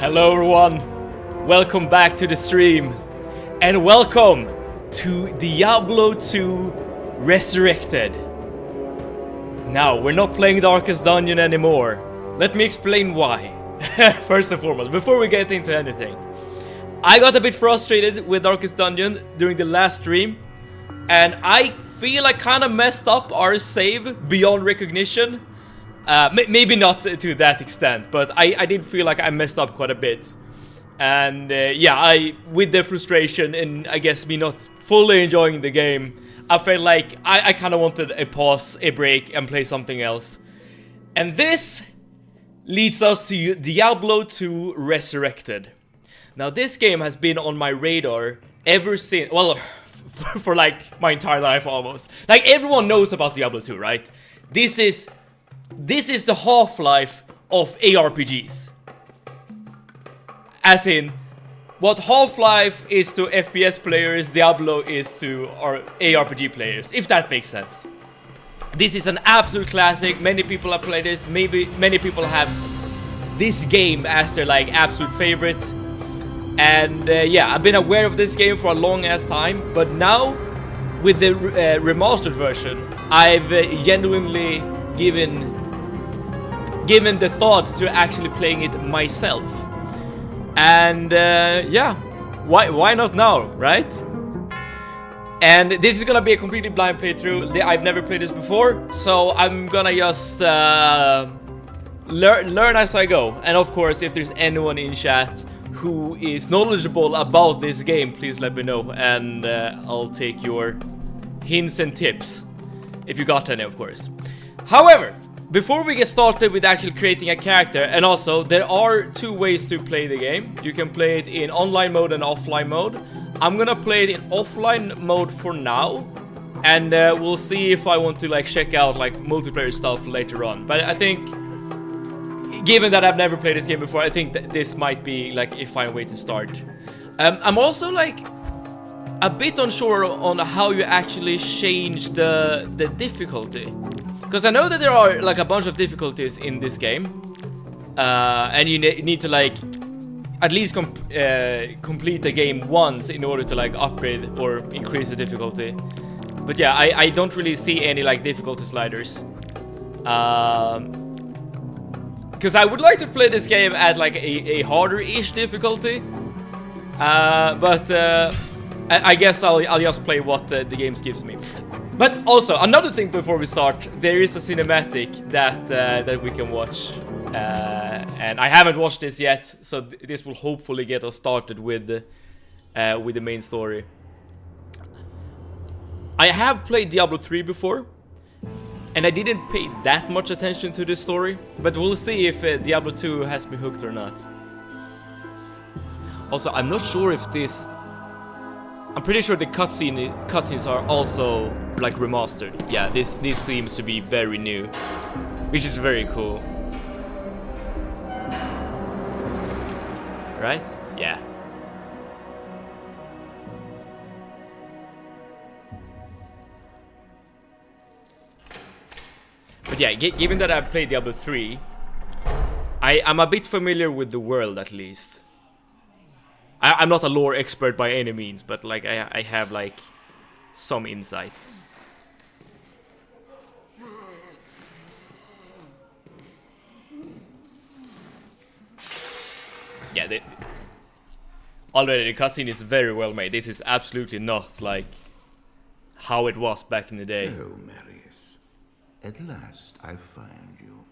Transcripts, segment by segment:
Hello everyone, welcome back to the stream, and welcome to Diablo 2 Resurrected. Now, we're not playing Darkest Dungeon anymore. Let me explain why. First and foremost, before we get into anything. I got a bit frustrated with Darkest Dungeon during the last stream, and I feel I kind of messed up our save beyond recognition. Maybe not to that extent, but I did feel like I messed up quite a bit. And yeah, with the frustration and I guess me not fully enjoying the game, I felt like I kind of wanted a pause, a break, and play something else. And this leads us to Diablo 2 Resurrected. Now this game has been on my radar ever since, well, for like my entire life almost. Like everyone knows about Diablo 2, right? This is the Half-Life of ARPGs. As in, what Half-Life is to FPS players, Diablo is to our ARPG players, if that makes sense. This is an absolute classic. Many people have played this. Maybe many people have this game as their like absolute favorite. And yeah, I've been aware of this game for a long ass time, but now with the remastered version, I've genuinely given the thought to actually playing it myself. And yeah, why not now, right? And this is gonna be a completely blind playthrough. I've never played this before, so I'm gonna just learn as I go. And of course, if there's anyone in chat who is knowledgeable about this game, please let me know, and I'll take your hints and tips, if you got any, of course. However, before we get started with actually creating a character, and also there are two ways to play the game. You can play it in online mode and offline mode. I'm gonna play it in offline mode for now, and we'll see if I want to like check out like multiplayer stuff later on. But I think, given that I've never played this game before, I think that this might be like a fine way to start. I'm also like a bit unsure on how you actually change the difficulty. Because I know that there are like a bunch of difficulties in this game, and you need to like at least complete the game once in order to like upgrade or increase the difficulty. But yeah, I don't really see any like difficulty sliders. Because I would like to play this game at like a harder-ish difficulty, but I guess I'll just play what the game gives me. But also, another thing before we start, there is a cinematic that we can watch, and I haven't watched this yet, so this will hopefully get us started with the main story. I have played Diablo 3 before, and I didn't pay that much attention to the story, but we'll see if Diablo 2 has me hooked or not. Also, I'm not sure if this... I'm pretty sure the cutscenes are also like remastered. Yeah, this seems to be very new, which is very cool. Right? Yeah. But yeah, given that I've played Diablo 3, I'm a bit familiar with the world at least. I'm not a lore expert by any means, but like I have like some insights. Yeah, already the cutscene is very well made. This is absolutely not like how it was back in the day. So, Marius, at last I find you.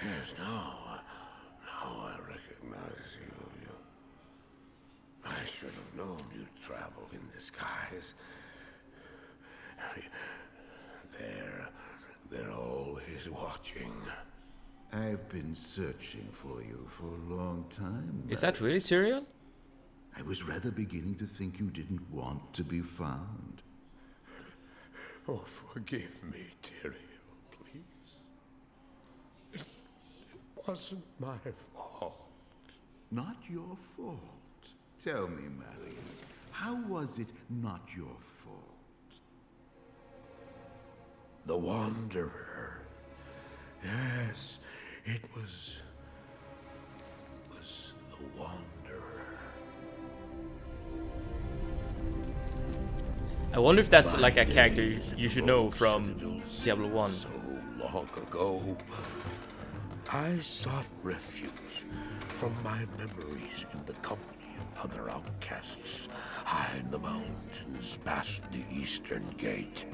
Yes, now I recognize you. I should have known you'd travel in disguise. They're always watching. I've been searching for you for a long time. Is that really Tyrael? I was rather beginning to think you didn't want to be found. Oh, forgive me, Tyrael, please. It wasn't my fault. Not your fault. Tell me, Marius, how was it not your fault? The Wanderer. Yes, it was the Wanderer. I wonder if that's like a character you should know from Diablo 1. So long ago, I sought refuge from my memories in the company of other outcasts. High in the mountains, past the eastern gate.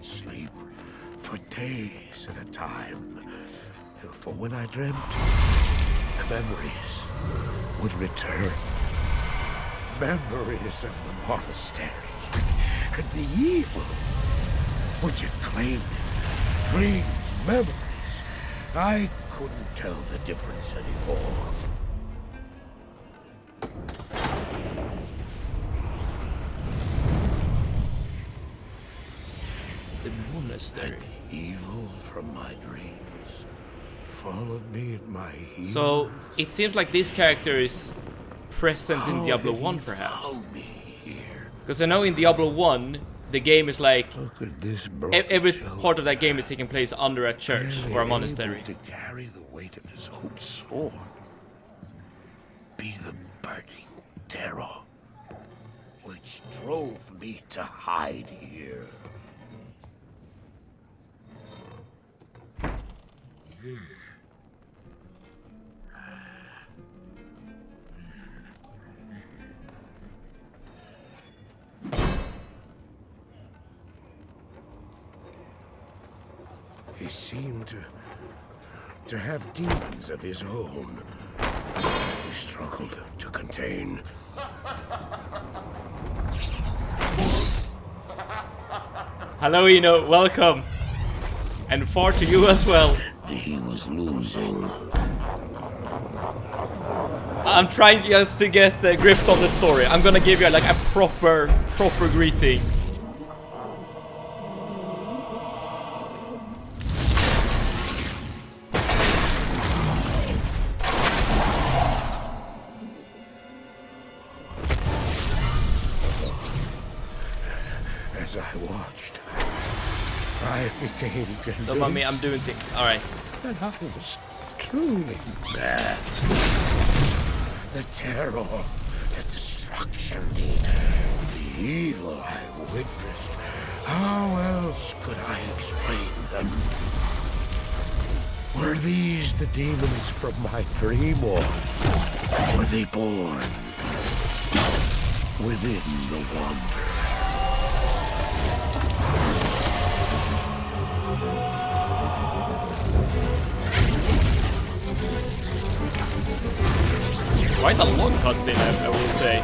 Sleep for days at a time. For when I dreamt, the memories would return. Memories of the monastery and the evil which had claimed it. Dreams, memories. I couldn't tell the difference anymore. Monastery. The evil from my dreams followed me in my heels. So it seems like this character is present in Diablo 1 perhaps. Because I know in Diablo 1 the game is like Look at this every part of that game is taking place under a church or a monastery. To carry the weight of his own sword, be the burning terror which drove me to hide here. He seemed to have demons of his own. He struggled to contain. Hello Eno, welcome. And far to you as well. He was losing. I'm trying just to get grips on the story. I'm gonna give you like a proper greeting. As I watched, I became convinced. Don't mind me, I'm doing things. Alright. That I was truly mad. The terror, the destruction, the evil I witnessed. How else could I explain them? Were these the demons from my dream, or were they born within the Wanderer? Quite a long cutscene, I will say.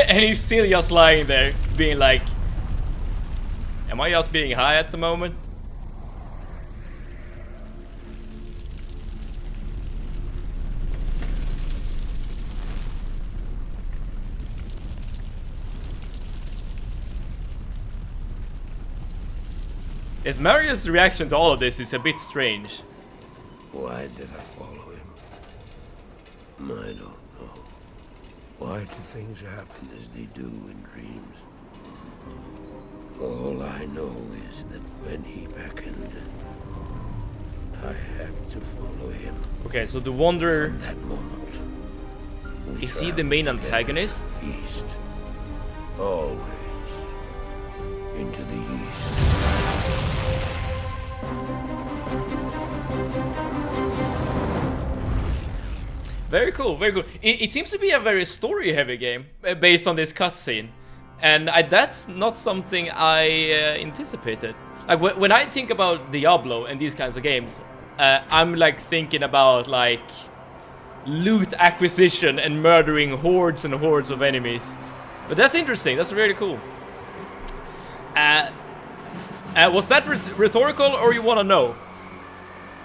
And he's still just lying there, being like, am I just being high at the moment? Is Marius' reaction to all of this is a bit strange. Why did I follow him? I don't know. Why do things happen as they do in dreams? All I know is that when he beckoned, I had to follow him. Okay, so the Wanderer, From that moment, we is he the main traveled together antagonist? East. Always. Into the east. Very cool, very cool. It seems to be a very story-heavy game based on this cutscene, and that's not something I anticipated. Like when I think about Diablo and these kinds of games, I'm like thinking about like loot acquisition and murdering hordes and hordes of enemies. But that's interesting. That's really cool. Was that rhetorical, or you want to know?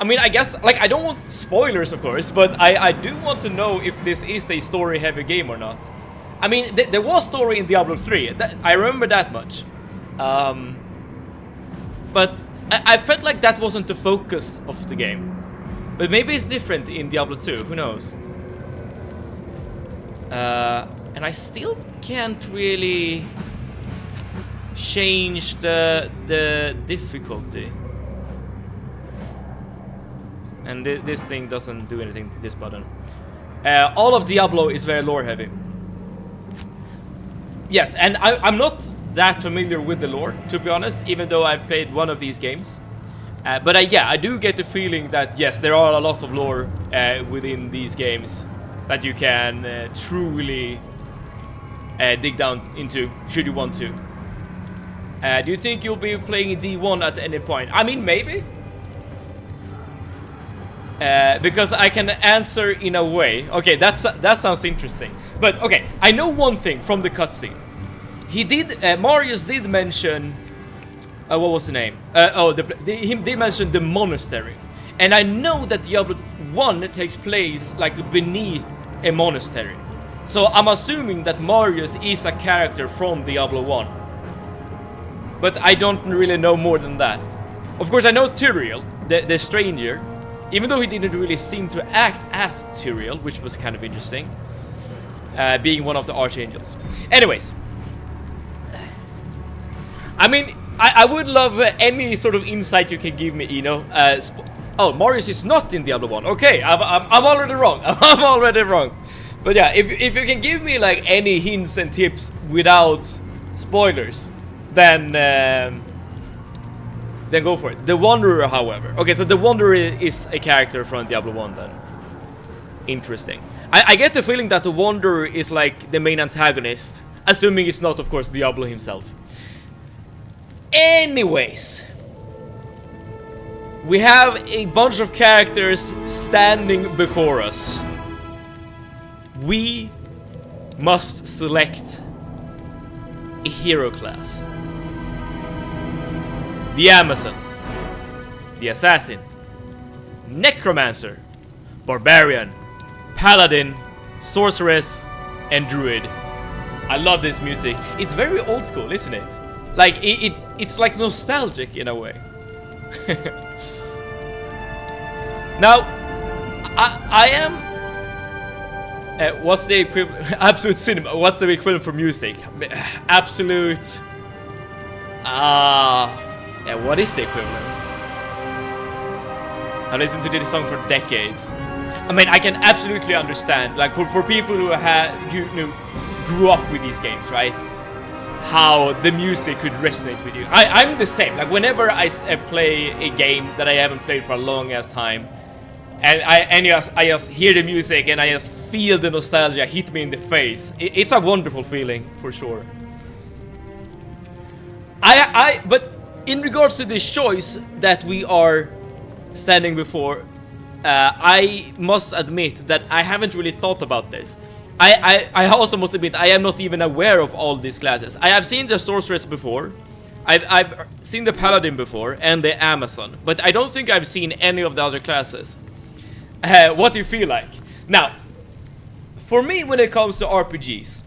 I mean, I guess, like, I don't want spoilers, of course, but I do want to know if this is a story-heavy game or not. I mean, there was story in Diablo 3. I remember that much. But I felt like that wasn't the focus of the game. But maybe it's different in Diablo 2. Who knows? And I still can't really change the difficulty. And this thing doesn't do anything, this button. All of Diablo is very lore heavy. Yes, and I'm not that familiar with the lore, to be honest, even though I've played one of these games. But yeah, I do get the feeling that, yes, there are a lot of lore within these games that you can truly dig down into, should you want to. Do you think you'll be playing D1 at any point? I mean, maybe. Because I can answer in a way. Okay, that sounds interesting. But okay, I know one thing from the cutscene. He did. Marius did mention. What was the name? He did mention the monastery, and I know that Diablo 1 takes place like beneath a monastery. So I'm assuming that Marius is a character from Diablo 1. But I don't really know more than that. Of course, I know Tyrael, the stranger. Even though he didn't really seem to act as Tyrael, which was kind of interesting. Being one of the archangels. Anyways. I mean, I would love any sort of insight you can give me, you know. Oh, Marius is not in Diablo 1. Okay, I'm already wrong. I'm already wrong. But yeah, if you can give me like any hints and tips without spoilers, then go for it. The Wanderer, however. Okay, so the Wanderer is a character from Diablo 1 then. Interesting. I get the feeling that the Wanderer is like the main antagonist. Assuming it's not, of course, Diablo himself. Anyways. We have a bunch of characters standing before us. We must select a hero class. The Amazon, the Assassin, Necromancer, Barbarian, Paladin, Sorceress, and Druid. I love this music. It's very old school, isn't it? Like, it's like nostalgic in a way. Now, I am... what's the equivalent? Absolute cinema. What's the equivalent for music? Absolute... yeah, what is the equivalent? I've listened to this song for decades. I mean, I can absolutely understand, like, for people who grew up with these games, right? How the music could resonate with you. I'm the same. Like, whenever I play a game that I haven't played for a long ass time, and I just hear the music and I just feel the nostalgia hit me in the face. It's a wonderful feeling, for sure. But in regards to this choice that we are standing before, I must admit that I haven't really thought about this. I also must admit I am not even aware of all these classes. I have seen the Sorceress before, I've seen the Paladin before, and the Amazon, but I don't think I've seen any of the other classes. What do you feel like? Now, for me, when it comes to RPGs,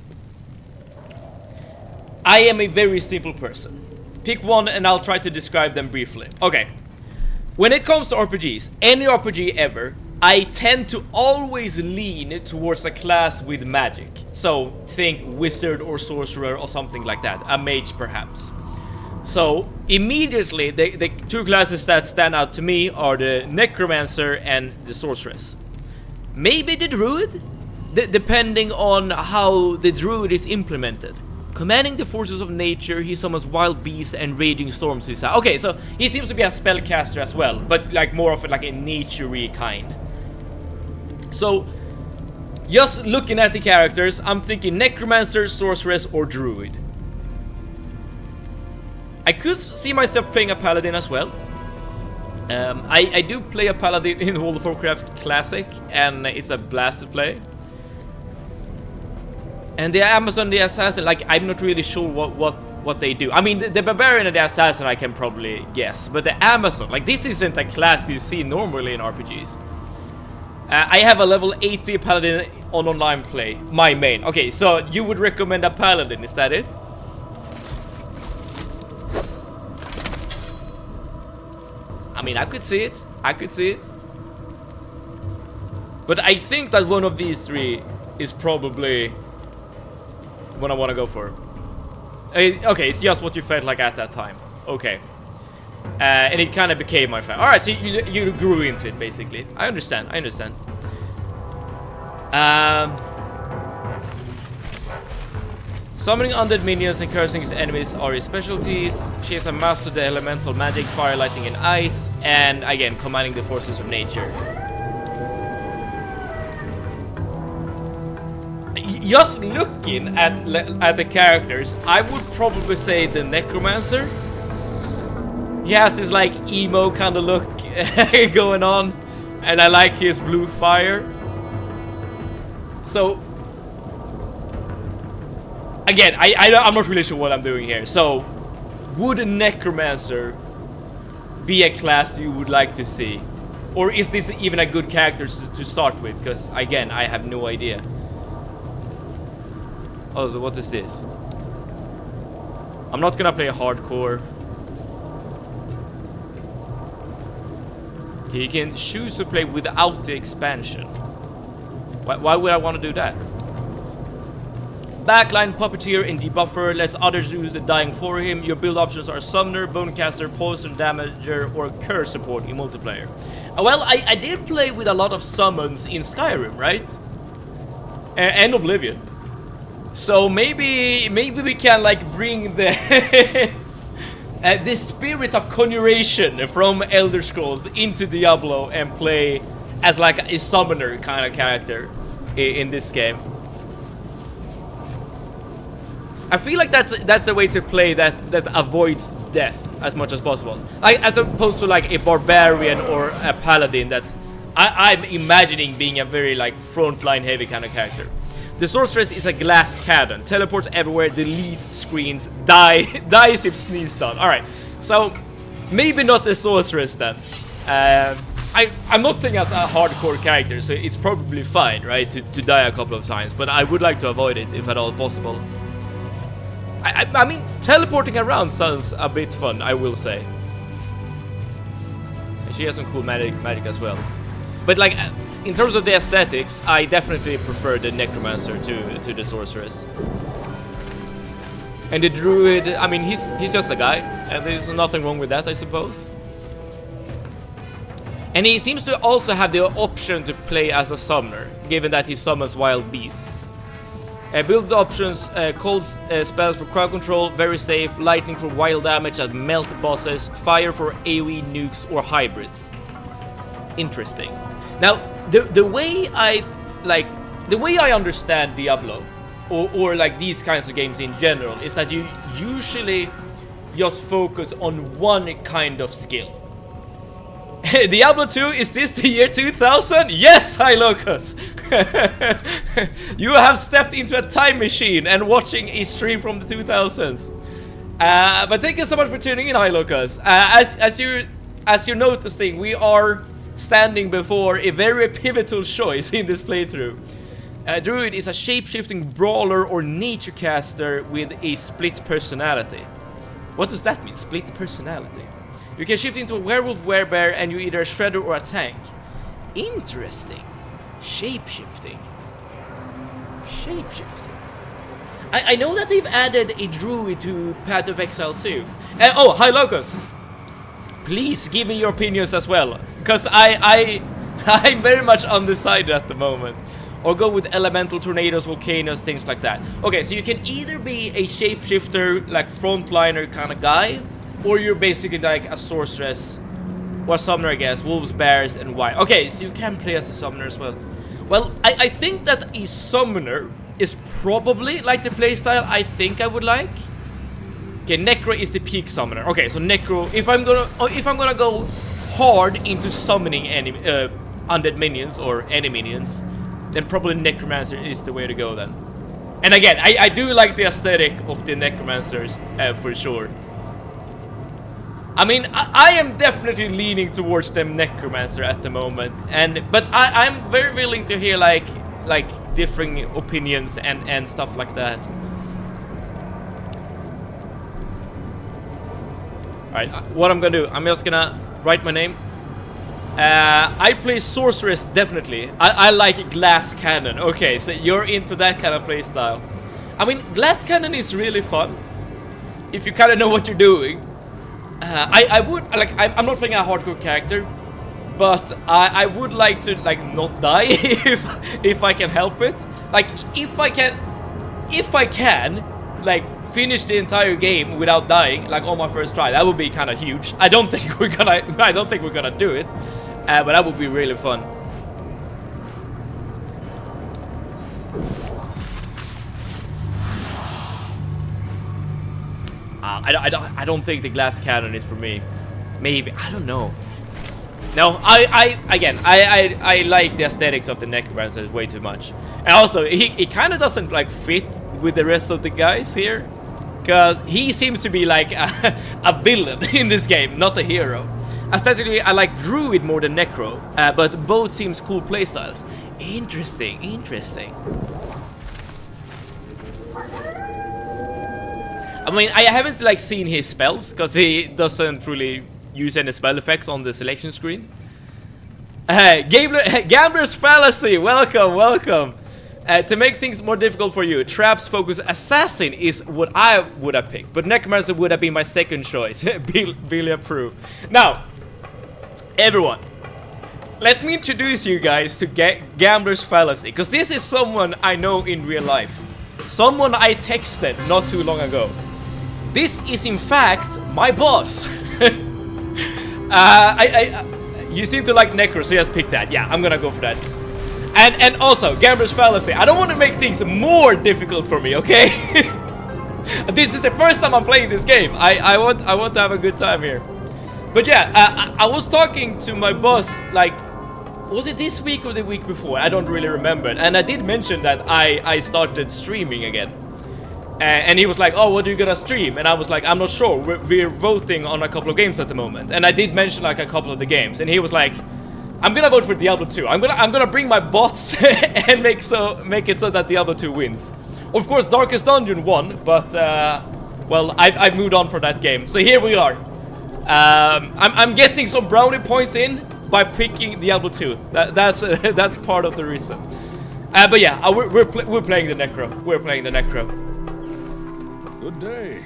I am a very simple person. Pick one and I'll try to describe them briefly. Okay. When it comes to RPGs, any RPG ever, I tend to always lean towards a class with magic. So, think wizard or sorcerer or something like that. A mage, perhaps. So, immediately, the two classes that stand out to me are the Necromancer and the Sorceress. Maybe the Druid? Depending on how the Druid is implemented. Commanding the forces of nature, he summons wild beasts and raging storms to his side. Okay, so he seems to be a spellcaster as well, but like more of like a nature-y kind. So, just looking at the characters, I'm thinking Necromancer, Sorceress, or Druid. I could see myself playing a Paladin as well. I do play a Paladin in World of Warcraft Classic, and it's a blast to play. And the Amazon, the Assassin, like, I'm not really sure what they do. I mean, the Barbarian and the Assassin I can probably guess, but the Amazon, like, this isn't a class you see normally in RPGs. I have a level 80 Paladin on online play, my main. Okay, so you would recommend a Paladin, is that it? I mean, I could see it. I could see it. But I think that one of these three is probably what I want to go for. Okay, it's just what you felt like at that time. Okay. And it kind of became my fan. Alright, so you grew into it, basically. I understand, I understand. Summoning undead minions and cursing his enemies are his specialties. She has a master of the elemental magic, fire, lightning, and ice. And again, commanding the forces of nature. Just looking at the characters, I would probably say the Necromancer. He has this like emo kind of look going on, and I like his blue fire. So again, I'm not really sure what I'm doing here. So would a Necromancer be a class you would like to see, or is this even a good character to start with? Because again, I have no idea. Oh, so what is this? I'm not gonna play hardcore. Okay, you can choose to play without the expansion. Why would I want to do that? Backline, Puppeteer, and Debuffer lets others do the dying for him. Your build options are Summoner, Bonecaster, Poison Damager, or Curse support in multiplayer. Well, I did play with a lot of summons in Skyrim, right? And Oblivion. So maybe we can like bring the the spirit of conjuration from Elder Scrolls into Diablo and play as like a summoner kind of character in this game. I feel like that's a way to play that avoids death as much as possible, like as opposed to like a barbarian or a paladin. That's I'm imagining being a very like frontline heavy kind of character. The Sorceress is a glass cannon, teleports everywhere, deletes screens, dies if sneezed on. Alright, so maybe not the Sorceress then. I'm not thinking as a hardcore character, so it's probably fine, right, to die a couple of times, but I would like to avoid it if at all possible. I mean, teleporting around sounds a bit fun, I will say. She has some cool magic as well. But like, in terms of the aesthetics, I definitely prefer the Necromancer to the Sorceress. And the Druid, I mean, he's just a guy, and there's nothing wrong with that, I suppose. And he seems to also have the option to play as a summoner, given that he summons wild beasts. Build options, cold spells for crowd control, very safe, lightning for wild damage that melt bosses, fire for AoE nukes or hybrids. Interesting. Now, the way I understand Diablo, or like these kinds of games in general, is that you usually just focus on one kind of skill. Diablo 2, is this the year 2000? Yes, Hilocus! You have stepped into a time machine and watching a stream from the 2000s. But thank you so much for tuning in, Hilocus. As you're noticing, we are standing before a very pivotal choice in this playthrough. Druid is a shape-shifting brawler or nature caster with a split personality. What does that mean, split personality? You can shift into a werewolf, werebear, and you're either a shredder or a tank. Interesting. Shape-shifting. Shape-shifting. I know that they've added a druid to Path of Exile 2. Oh, hi Locus! Please give me your opinions as well, because I'm very much undecided at the moment. Or go with elemental, tornadoes, volcanoes, things like that. Okay, so you can either be a shapeshifter, like frontliner kind of guy, or you're basically like a sorceress, or a summoner, I guess. Wolves, bears, and white. Okay, so you can play as a summoner as well. Well, I think that a summoner is probably like the playstyle I think I would like. Okay, Necro is the peak summoner. Okay, so Necro, if I'm gonna go hard into summoning any undead minions or any minions, then probably Necromancer is the way to go then. And again, I do like the aesthetic of the Necromancers for sure. I mean, I am definitely leaning towards the Necromancer at the moment, but I'm very willing to hear like differing opinions and stuff like that. Alright, what I'm gonna do, I'm just gonna write my name. I play Sorceress, definitely. I like Glass Cannon. Okay, so you're into that kind of playstyle. I mean, Glass Cannon is really fun if you kind of know what you're doing. I would, like, I'm not playing a hardcore character, but I would like to, like, not die if I can help it. Like, if I can, like, finish the entire game without dying, like on my first try, that would be kind of huge. I don't think we're gonna do it, but that would be really fun. I don't think the Glass Cannon is for me. Maybe, I don't know. No, I like the aesthetics of the Necromancers way too much. And also, he kind of doesn't like fit with the rest of the guys here, because he seems to be like a villain in this game, not a hero. Aesthetically, I like Druid more than Necro, but both seems cool playstyles. Interesting, interesting. I mean, I haven't like seen his spells, because he doesn't really use any spell effects on the selection screen. Gambler's Fallacy, welcome, welcome. To make things more difficult for you, Traps Focus Assassin is what I would have picked, but Necromancer would have been my second choice. Billy approve. Now, everyone, let me introduce you guys to Gambler's Fallacy, because this is someone I know in real life. Someone I texted not too long ago. This is in fact my boss. You seem to like Necro, so just pick that. Yeah, I'm gonna go for that. And also, Gambler's Fallacy. I don't want to make things more difficult for me, okay? This is the first time I'm playing this game. I want to have a good time here. But yeah, I was talking to my boss, like, was it this week or the week before? I don't really remember. And I did mention that I started streaming again. And he was like, oh, what are you gonna stream? And I was like, I'm not sure. We're voting on a couple of games at the moment. And I did mention like a couple of the games. And he was like, I'm gonna vote for Diablo 2. I'm gonna bring my bots and make it so that Diablo 2 wins. Of course, Darkest Dungeon won, but well, I've moved on for that game. So here we are. I'm getting some brownie points in by picking Diablo 2. That's part of the reason. But yeah, we're playing the Necro. We're playing the Necro. Good day.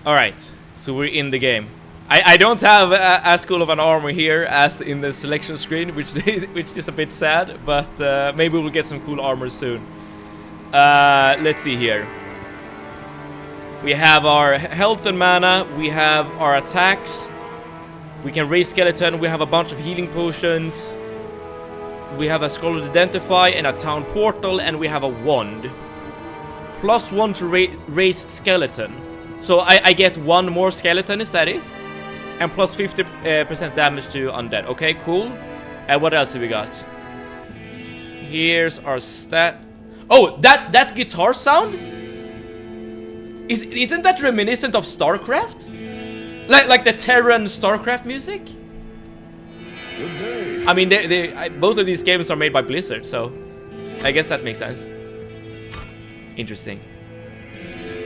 All right, so we're in the game. I don't have as cool of an armor here as in the selection screen, which is a bit sad, but maybe we'll get some cool armor soon. Let's see here. We have our health and mana, we have our attacks, we can raise skeleton, we have a bunch of healing potions, we have a scroll to identify and a town portal, and we have a wand. +1 to raise skeleton. So I get one more skeleton, is that it? And plus 50% damage to undead. Okay, cool. What else do we got? Here's our stat. Oh, that guitar sound? Isn't that reminiscent of StarCraft? Like the Terran StarCraft music? Good day. I mean, both of these games are made by Blizzard, so I guess that makes sense. Interesting.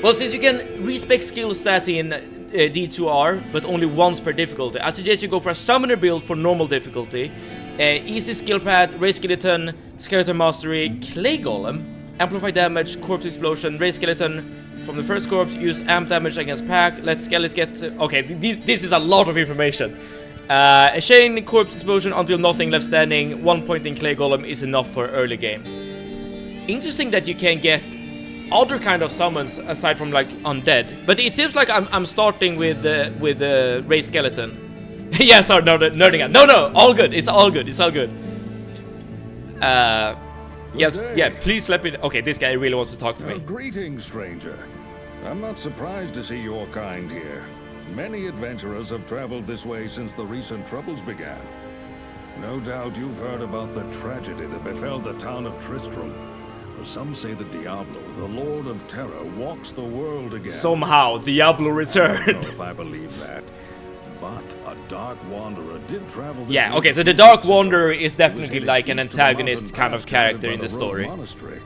Well, since you can respec skill stats in D2R, but only once per difficulty, I suggest you go for a summoner build for normal difficulty. Easy skill pad, raise skeleton, skeleton mastery, clay golem, amplify damage, corpse explosion, raise skeleton from the first corpse, use amp damage against pack, let skeletons get... okay, this is a lot of information. A chain corpse explosion until nothing left standing, 1 point in clay golem is enough for early game. Interesting that you can get other kind of summons aside from like undead, but it seems like I'm starting with the raised skeleton. Yeah, sorry, no, nerding out. No, all good. It's all good. It's all good. Yes, Good yeah, day. please let me... Okay, this guy really wants to talk to me. Greetings, stranger. I'm not surprised to see your kind here. Many adventurers have traveled this way since the recent troubles began. No doubt you've heard about the tragedy that befell the town of Tristram. Some say that Diablo, the Lord of Terror, walks the world again. Somehow, Diablo I don't returned. know if I believe that, but a Dark Wanderer did travel this Yeah, route okay, a so few the Dark weeks ago. Wanderer is He was definitely headed like an east to the antagonist mountain kind pass of character guarded in by the Rogue story. Monastery.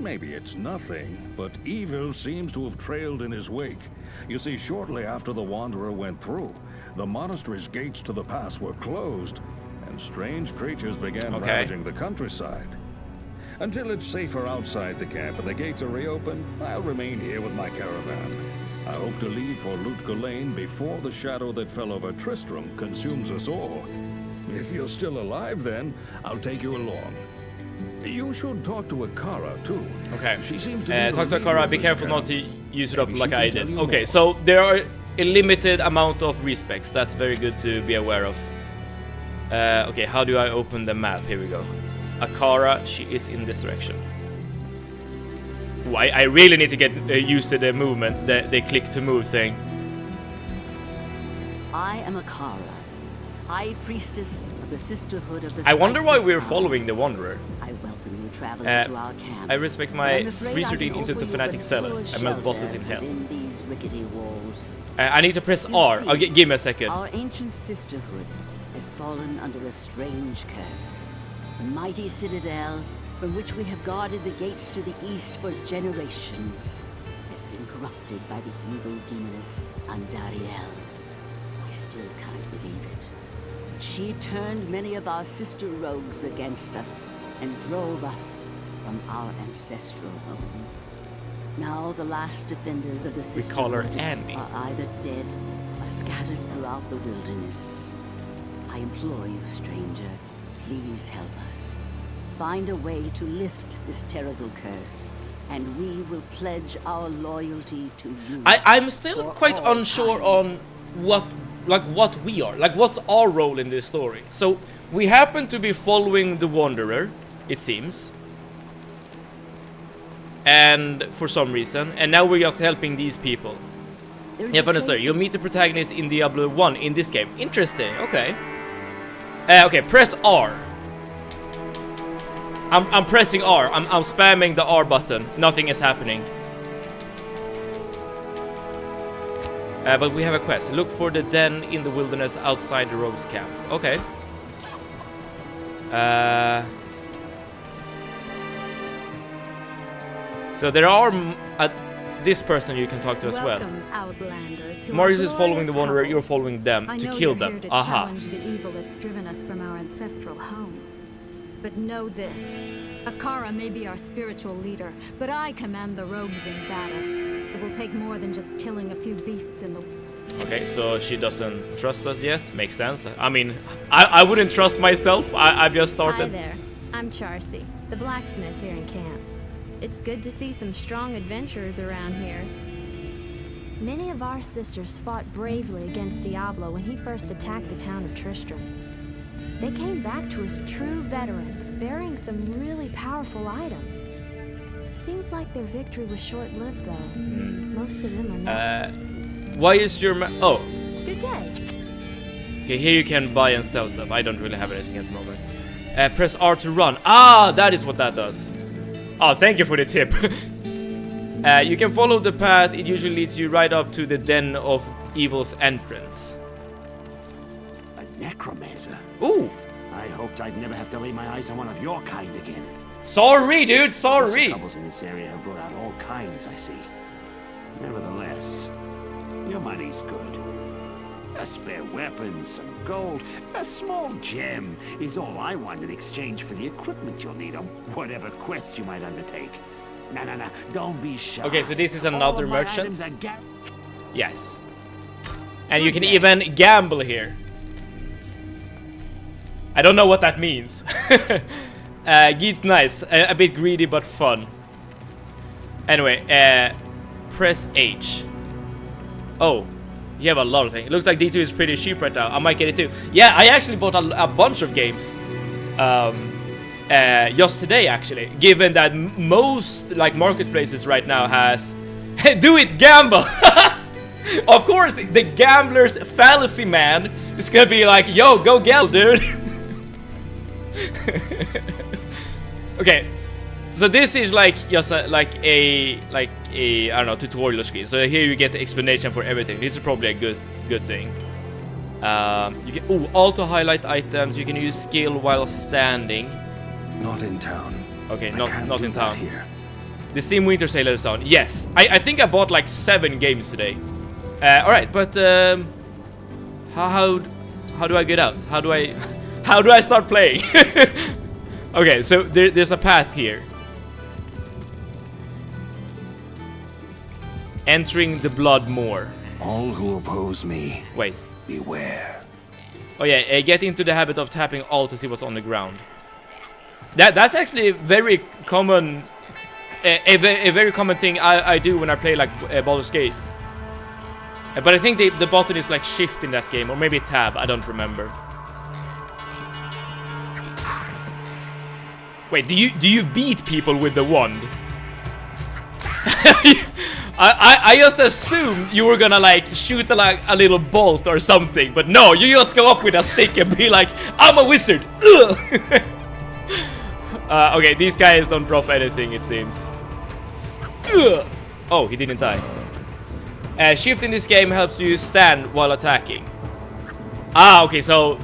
Maybe it's nothing, but evil seems to have trailed in his wake. You see, shortly after the Wanderer went through, the monastery's gates to the pass were closed, and strange creatures began Okay. ravaging the countryside. Until it's safer outside the camp and the gates are reopened, I'll remain here with my caravan. I hope to leave for Lutga Lane before the shadow that fell over Tristram consumes us all. If you're still alive then, I'll take you along. You should talk to Akara too. Okay. She seems to be Talk the to leader Akara, of be this careful camp. not to use it up Maybe like she I can tell did. you Okay, more. so there are a limited amount of respecs. That's very good to be aware of. Okay, how do I open the map? Here we go. Akara, she is in this direction. Ooh, I really need to get used to the movement, the click to move thing. I am Akara, High Priestess of the Sisterhood of the I wonder why Sightless we're Eye. following the Wanderer. I welcome you traveling Uh, to our camp. I respect But my I'm afraid I researching can into offer the you fanatic but sellers. poor I melt bosses shelter in hell. within these rickety walls. I need to press You R. see, Oh, give me a second. Our ancient sisterhood has fallen under a strange curse. The mighty citadel, from which we have guarded the gates to the east for generations, has been corrupted by the evil demoness Andariel. I still can't believe it. But she turned many of our sister rogues against us and drove us from our ancestral home. Now the last defenders of the sisterhood call her Annie. are either dead or scattered throughout the wilderness. I implore you, stranger, please help us. Find a way to lift this terrible curse, and we will pledge our loyalty to you. I'm still for quite all unsure time. on what we are. Like, what's our role in this story? So, we happen to be following the Wanderer, it seems. And for some reason. And now we're just helping these people. There's Yeah, a funny story. trace You'll of- meet the protagonist in Diablo 1 in this game. Interesting, okay. Okay, press R. I'm pressing R. I'm spamming the R button. Nothing is happening. But we have a quest. Look for the den in the wilderness outside the rogues camp. Okay. So there are this person you can talk to as well. Welcome, Outlander, to Marius our is following the glorious Wanderer. hovel. You're following them I to know kill you're them. here to Aha. challenge the evil that's driven us from our ancestral home. But know this: Akara may be our spiritual leader, but I command the rogues in battle. It will take more than just killing a few beasts in the. Okay, so she doesn't trust us yet. Makes sense. I mean, I wouldn't trust myself. I've just Hi started. there. I'm Charcy, the blacksmith here in camp. It's good to see some strong adventurers around here. Many of our sisters fought bravely against Diablo when he first attacked the town of Tristram. They came back to us true veterans, bearing some really powerful items. Seems like their victory was short-lived, though. Most of them are not. Why is your oh? Good day. Okay, here you can buy and sell stuff. I don't really have anything at the moment. Press R to run. Ah, that is what that does. Oh, thank you for the tip. You can follow the path. It usually leads you right up to the Den of Evil's entrance. A necromancer? Ooh, I hoped I'd never have to lay my eyes on one of your kind again. sorry, dude. The Sorry. troubles in this area have brought out all kinds, I see. Nevertheless, your money's good. A spare weapon, some gold, a small gem is all I want in exchange for the equipment you'll need on whatever quest you might undertake. No, don't be shy. Okay, so this is All another of my merchant? items are Yes. And you can even gamble here. I don't know what that means. Geet's nice. A bit greedy but fun. Anyway, press H. Oh, you have a lot of things. It looks like D2 is pretty cheap right now. I might get it too. Yeah, I actually bought a bunch of games. just today, actually. Given that most like marketplaces right now has do it, gamble. Of course, the gambler's fallacy man is gonna be like, yo, go gamble, dude. Okay, so this is like just like a I don't know, tutorial screen. So here you get the explanation for everything. This is probably a good thing. You can auto highlight items. You can use skill while standing. Not in town. Okay, not in town. Here. The Steam Winter Sale is on. Yes, I think I bought like 7 games today. All right, but how do I get out? How do I start playing? Okay, so there's a path here. Entering the blood moor. All who oppose me, Wait. beware. Oh yeah, get into the habit of tapping alt to see what's on the ground. That's actually very common. A very common thing I do when I play like Baldur's Gate. But I think the button is like shift in that game, or maybe tab. I don't remember. Wait, do you beat people with the wand? I just assumed you were gonna like shoot like a little bolt or something, but no, you just go up with a stick and be like, I'm a wizard. Okay, these guys don't drop anything, it seems. Oh, he didn't die. Shift in this game helps you stand while attacking. Ah, okay, so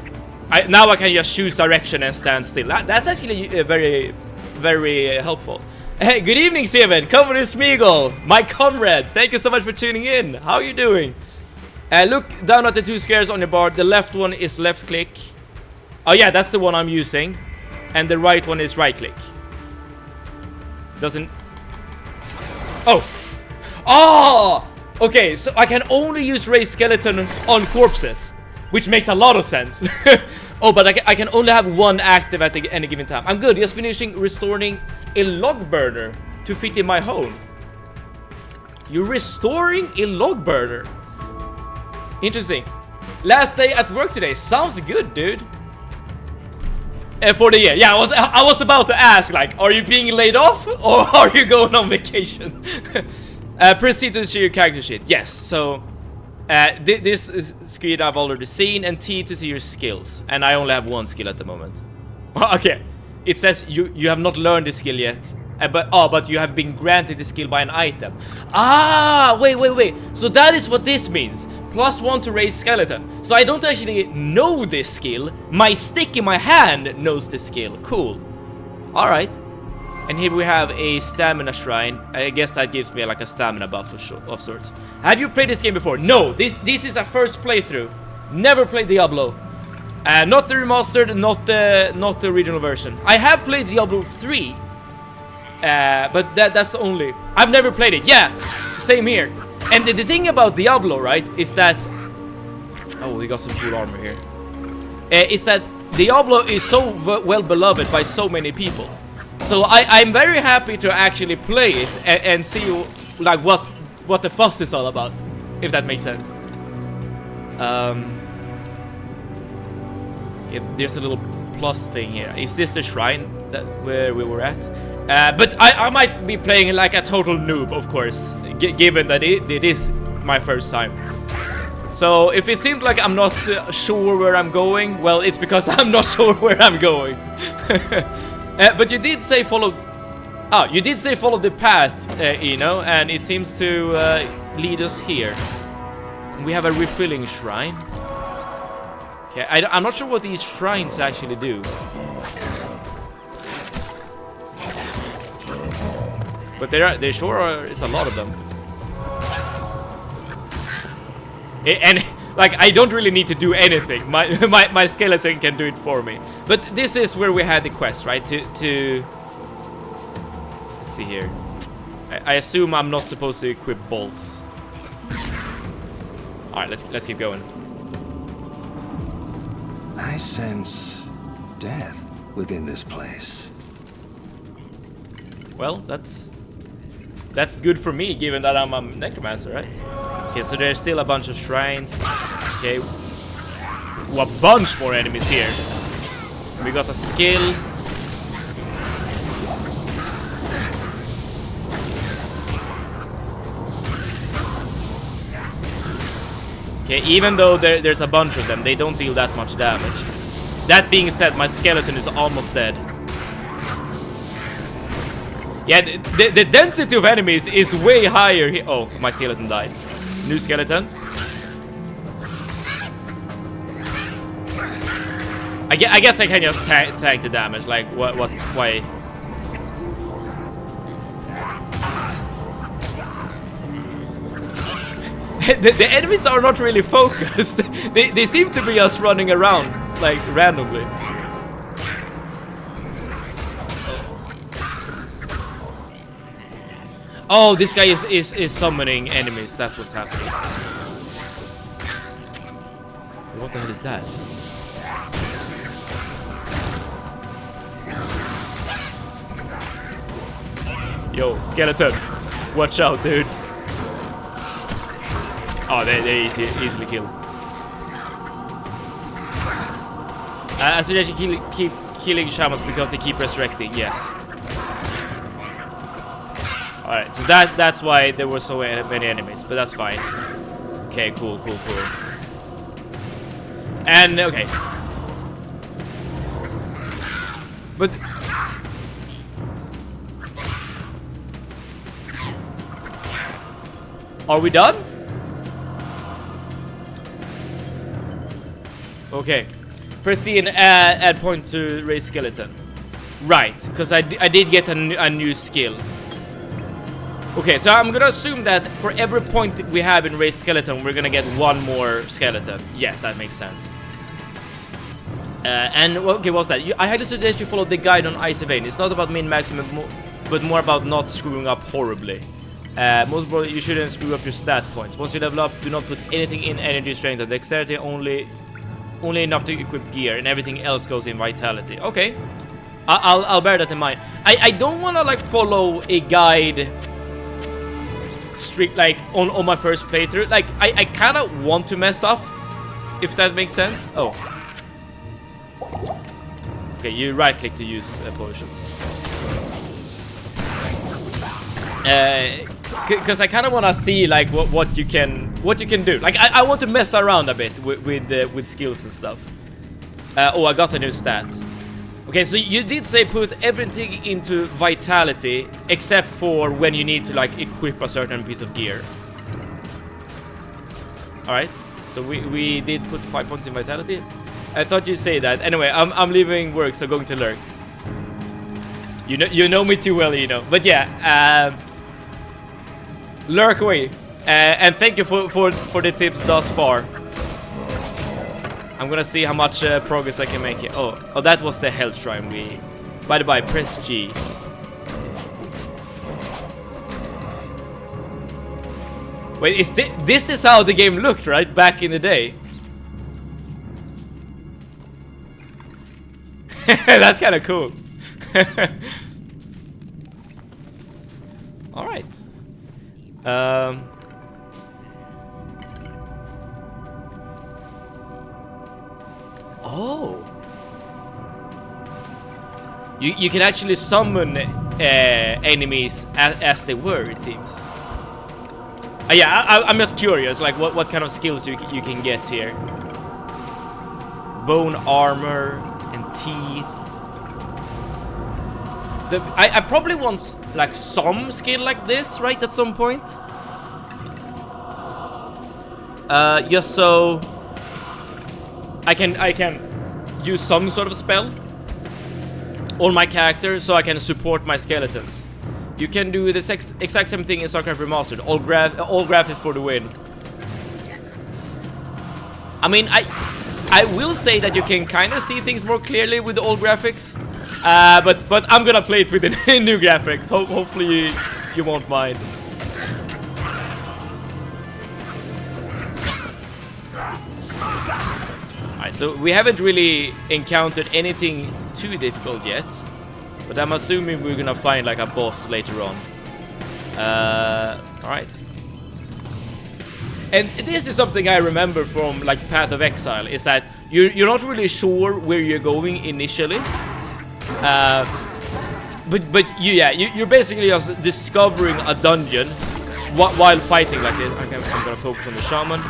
now I can just choose direction and stand still. That's actually very, very helpful. Hey, good evening, Steven. Cover is Smeagol, my comrade. Thank you so much for tuning in. How are you doing? Look down at the 2 squares on your bar. The left one is left click. Oh yeah, that's the one I'm using. And the right one is right click. Doesn't... Oh! Oh! Okay, so I can only use raised skeleton on corpses, which makes a lot of sense. Oh, but I can only have 1 active at any given time. I'm good. Just finishing restoring a log burner to fit in my home. You're restoring a log burner. Interesting. Last day at work today. Sounds good, dude. For the year. Yeah, I was about to ask, like, are you being laid off or are you going on vacation? Proceed to see your character sheet. Yes, so this is screen I've already seen, and T to see your skills. And I only have 1 skill at the moment. Okay, it says you have not learned the skill yet, but you have been granted the skill by an item. Ah, wait. So that is what this means. +1 to raise skeleton. So I don't actually know this skill. My stick in my hand knows this skill. Cool. All right. And here we have a stamina shrine. I guess that gives me like a stamina buff of sorts. Have you played this game before? No, this is a first playthrough. Never played Diablo. Not the remastered, not the original version. I have played Diablo 3. But that's the only. I've never played it. Yeah, same here. And the thing about Diablo, right, is that... Oh, we got some cool armor here. Is that Diablo is so well beloved by so many people. So I'm very happy to actually play it and see like what the fuss is all about, if that makes sense. Okay, there's a little plus thing here. Is this the shrine where we were at? But I might be playing like a total noob, of course, given that it is my first time. So if it seems like I'm not sure where I'm going, well, it's because I'm not sure where I'm going. But you did say follow... Oh, you did say follow the path, Eno, and it seems to lead us here. We have a refilling shrine. Okay, I'm not sure what these shrines actually do. But there sure is a lot of them. And like, I don't really need to do anything. My skeleton can do it for me. But this is where we had the quest, right? To let's see here. I assume I'm not supposed to equip bolts. All right, let's keep going. I sense death within this place. Well, that's good for me, given that I'm a necromancer, right? Okay, so there's still a bunch of shrines. Okay, a bunch more enemies here. We got a skill. Okay, even though there's a bunch of them, they don't deal that much damage. That being said, my skeleton is almost dead. Yeah, the density of enemies is way higher here. Oh, my skeleton died. New skeleton. I guess I can just tank the damage. Like, why? the enemies are not really focused. they seem to be just running around, like, randomly. Oh, this guy is summoning enemies. That's what's happening. What the hell is that? Yo, skeleton. Watch out, dude. Oh, they easily kill. I suggest you keep killing shamans because they keep resurrecting. Yes. All right, so that's why there were so many enemies, but that's fine. Okay, cool. And okay, but are we done? Okay. Press C and add point to raise skeleton. Right, because I did get a new skill. Okay, so I'm gonna assume that for every point we have in raise skeleton, we're gonna get one more skeleton. Yes, that makes sense. And okay, what's that? I highly suggest you follow the guide on Ice Vein. It's not about min-maximum, but more about not screwing up horribly. Most probably, you shouldn't screw up your stat points. Once you level up, do not put anything in energy, strength, or dexterity. Only enough to equip gear, and everything else goes in vitality. Okay, I'll bear that in mind. I don't wanna like follow a guide strict like on my first playthrough. Like I kind of want to mess up, if that makes sense. Oh, okay. You right click to use potions. Because I kind of want to see like what you can do. Like I want to mess around a bit with skills and stuff. Oh, I got a new stat. Okay, so you did say put everything into vitality except for when you need to like equip a certain piece of gear. All right, so we did put 5 points in vitality. I thought you'd say that. Anyway, I'm leaving work, so going to lurk. You know me too well, you know. But yeah. Lurk away, and thank you for the tips thus far. I'm gonna see how much progress I can make here. Oh, that was the health shrine. By the by, press G. Wait, this is how the game looked, right? Back in the day. That's kind of cool. All right. Oh, you can actually summon enemies as they were, it seems. Yeah, I'm just curious, like what kind of skills you can get here. Bone armor and teeth. I probably want like some skill like this, right, at some point. Just so I can use some sort of spell on my character, so I can support my skeletons. You can do the exact same thing in StarCraft Remastered. All graphics for the win. I mean, I will say that you can kind of see things more clearly with the old graphics. But I'm gonna play it with the new graphics. Hopefully you won't mind. Alright, so we haven't really encountered anything too difficult yet, but I'm assuming we're gonna find like a boss later on. Alright. And this is something I remember from like Path of Exile, is that you're not really sure where you're going initially. But you're basically just discovering a dungeon while fighting like this. I'm gonna focus on the shaman.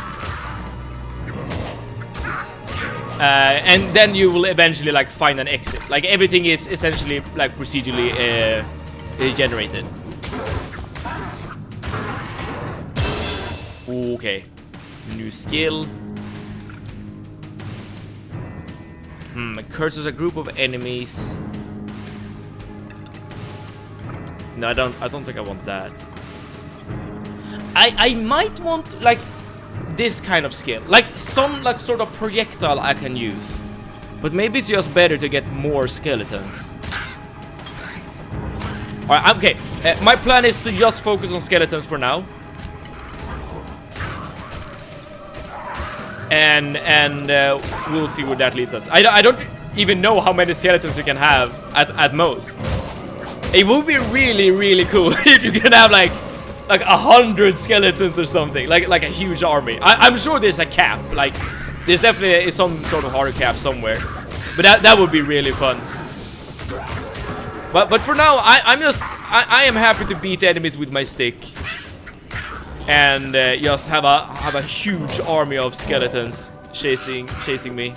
And then you will eventually like find an exit. Like everything is essentially like procedurally generated. Okay, new skill. Curses a group of enemies. No, I don't think I want that. I might want like this kind of skill, like some like sort of projectile I can use, but maybe it's just better to get more skeletons. Alright, okay, my plan is to just focus on skeletons for now, and we'll see where that leads us. I don't even know how many skeletons you can have at most. It would be really cool if you can have like 100 skeletons or something, like a huge army. I'm sure there's a cap, like there's definitely some sort of hard cap somewhere, but that would be really fun. But for now, I am happy to beat enemies with my stick, and just have a huge army of skeletons chasing me.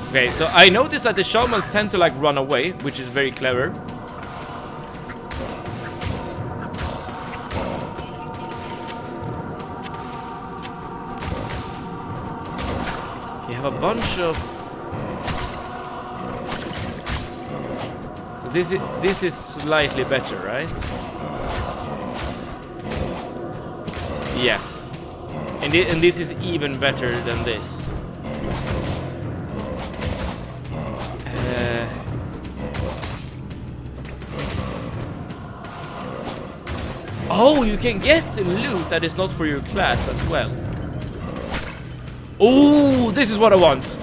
Okay, so I noticed that the shamans tend to like run away, which is very clever. You have a bunch of... So this is slightly better, right? Yes. And this is even better than this. Oh, you can get loot that is not for your class as well. Oh, this is what I want.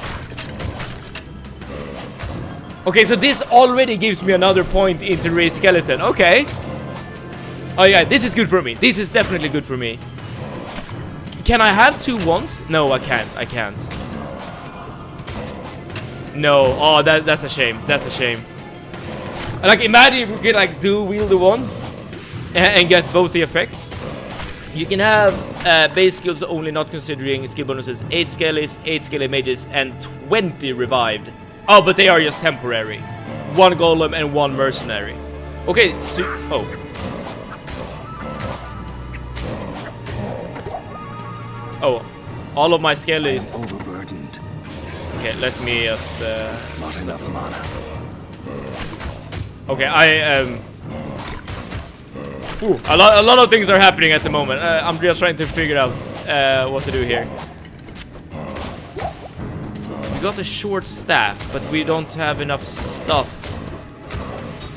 Okay, so this already gives me another point into raise skeleton. Okay. Oh yeah, this is good for me. This is definitely good for me. Can I have 2 once? No, I can't. No. Oh, that's a shame. That's a shame. Like, imagine if we could like wield the ones and get both the effects. You can have base skills only, not considering skill bonuses. 8 skellies, 8 skelly mages, and 20 revived. Oh, but they are just temporary. 1 golem and 1 mercenary. Okay, so... Oh. Oh, all of my skellies... Overburdened. Okay, let me just... Not enough mana. Okay, Ooh, a lot of things are happening at the moment. I'm just trying to figure out what to do here. So we got a short staff, but we don't have enough stuff.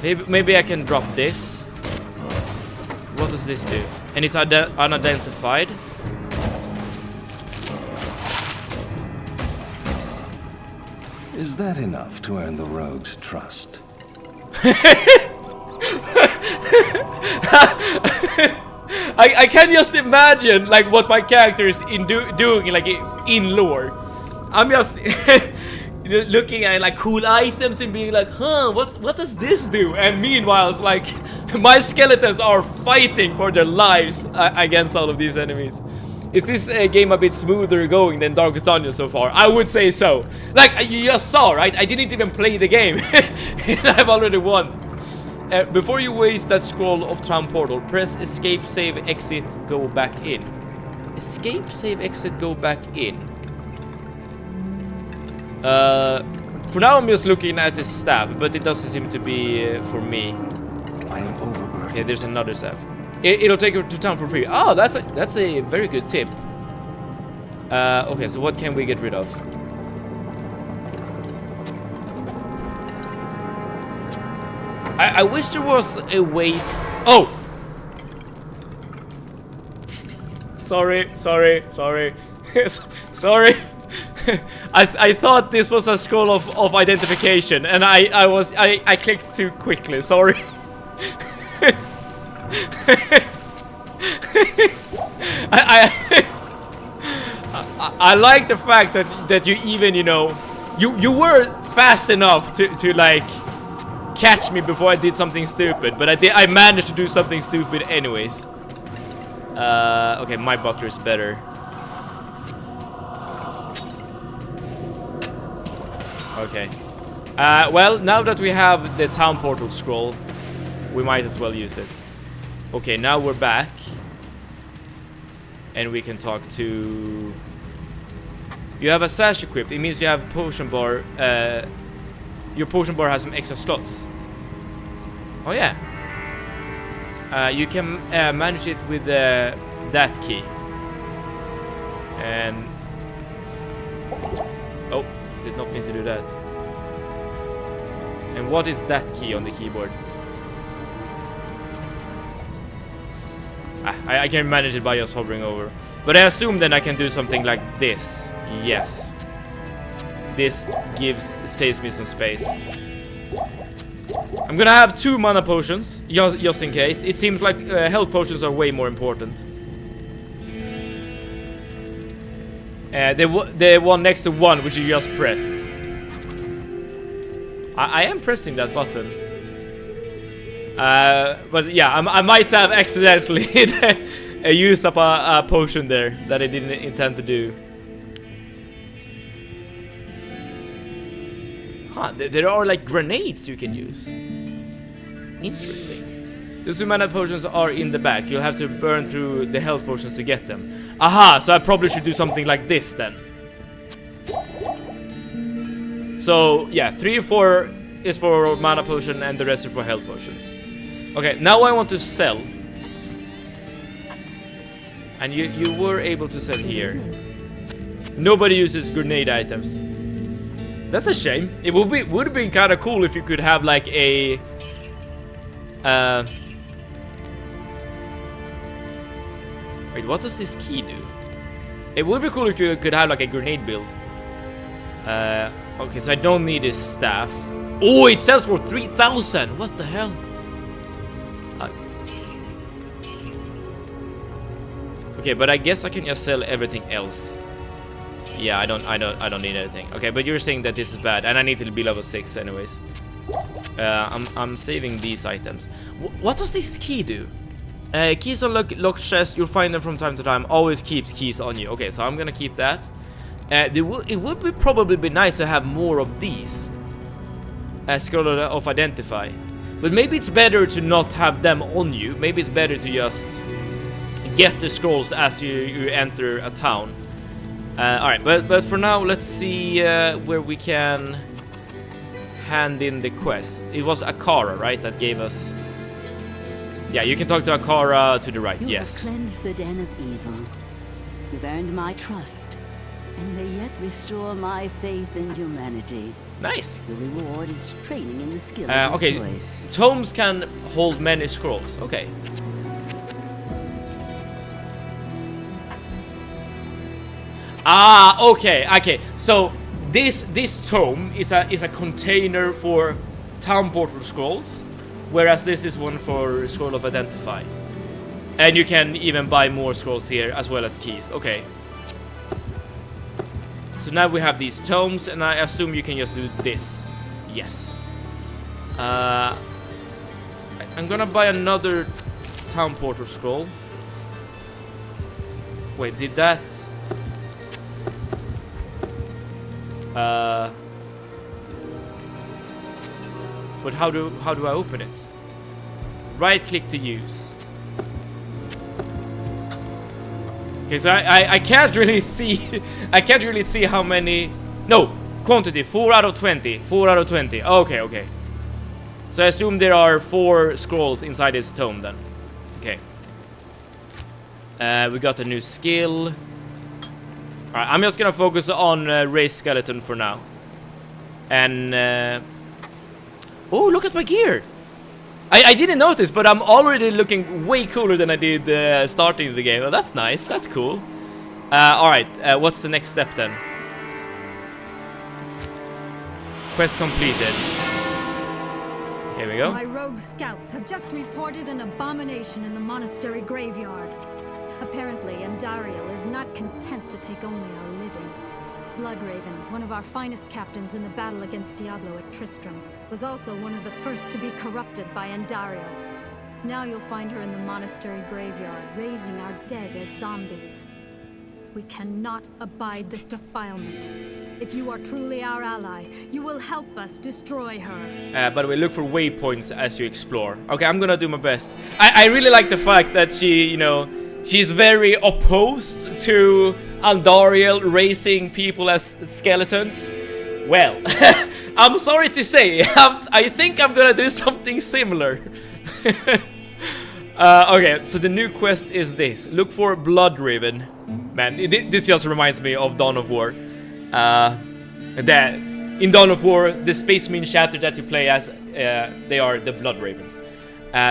Maybe I can drop this. What does this do? And it's unidentified. Is that enough to earn the rogue's trust? I can just imagine like what my character is doing like in lore. I'm just looking at like cool items and being like, huh, what does this do? And meanwhile, it's like my skeletons are fighting for their lives against all of these enemies. Is this game a bit smoother going than Darkest Dungeon so far? I would say so. Like you just saw, right? I didn't even play the game and I've already won. Before you waste that scroll of Town Portal, press escape, save, exit, go back in. Escape, save, exit, go back in. For now I'm just looking at the staff, but it doesn't seem to be for me. I am overburdened. Okay, there's another staff. It'll take you to town for free. Oh, that's a very good tip. Okay, so what can we get rid of? I wish there was a way... Oh! Sorry. Sorry. I thought this was a scroll of identification, and I clicked too quickly. Sorry. I like the fact that you even, you know, you were fast enough to like catch me before I did something stupid, but I managed to do something stupid anyways. Okay, my buckler is better. Okay. Well, now that we have the town portal scroll, we might as well use it. Okay, now we're back. And we can talk to... You have a sash equipped. It means you have potion bar. Your potion bar has some extra slots. Oh yeah. You can manage it with that key. And... Oh, did not mean to do that. And what is that key on the keyboard? I can manage it by just hovering over. But I assume then I can do something like this. Yes. This saves me some space. I'm gonna have 2 mana potions, just in case. It seems like health potions are way more important. The one next to 1, which you just press. I am pressing that button. But yeah, I might have accidentally used up a potion there that I didn't intend to do. Huh, there are like grenades you can use. Interesting. The 2 mana potions are in the back. You'll have to burn through the health potions to get them. Aha, so I probably should do something like this then. So yeah, 3 or 4 is for mana potion and the rest are for health potions. Okay, now I want to sell. And you were able to sell here. Nobody uses grenade items. That's a shame. It would have been kind of cool if you could have like a wait, what does this key do? It would be cool if you could have like a grenade build. Okay, so I don't need this staff. Oh, it sells for 3,000. What the hell? Okay, but I guess I can just sell everything else. Yeah, I don't need anything. Okay, but you're saying that this is bad, and I need to be level 6 anyways. I'm saving these items. What does this key do? Keys on locked chest. You'll find them from time to time. Always keeps keys on you. Okay, so I'm gonna keep that. It would probably be nice to have more of these. Scroll of identify. But maybe it's better to not have them on you. Maybe it's better to just get the scrolls as you enter a town. Alright, but for now, let's see where we can hand in the quest. It was Akara, right, that gave us... Yeah, you can talk to Akara to the right, yes. You have cleansed the den of evil. You've earned my trust, and may yet restore my faith in humanity. Nice. The reward is training in the skill of okay, choice. tomes can hold many scrolls. Okay. Ah, okay. So this tome is a container for town portal scrolls, whereas this is one for scroll of identify. And you can even buy more scrolls here as well as keys. Okay. So now we have these tomes, and I assume you can just do this. Yes. I'm gonna buy another town portal scroll. Wait, did that? But how do I open it? Right click to use. Okay, so I can't really see I can't really see how many. No, quantity 4 out of 20. 4 out of 20. Okay. So I assume there are 4 scrolls inside this tome then. Okay. We got a new skill. Alright, I'm just gonna focus on race skeleton for now. And oh, look at my gear! I didn't notice, but I'm already looking way cooler than I did starting the game. Oh, that's nice, that's cool. Alright, what's the next step then? Quest completed. Here we go. My rogue scouts have just reported an abomination in the monastery graveyard. Apparently, Andariel is not content to take only our living. Bloodraven, one of our finest captains in the battle against Diablo at Tristram, was also one of the first to be corrupted by Andariel. Now you'll find her in the monastery graveyard, raising our dead as zombies. We cannot abide this defilement. If you are truly our ally, you will help us destroy her. By the way, look for waypoints as you explore. Okay, I'm gonna do my best. I really like the fact that she, you know, she's very opposed to Andariel raising people as skeletons. Well, I'm sorry to say, I think I'm gonna do something similar. Okay, so the new quest is this. Look for Blood Raven. Man, this just reminds me of Dawn of War. That in Dawn of War, the Space Marine chapter that you play as, they are the Blood Ravens.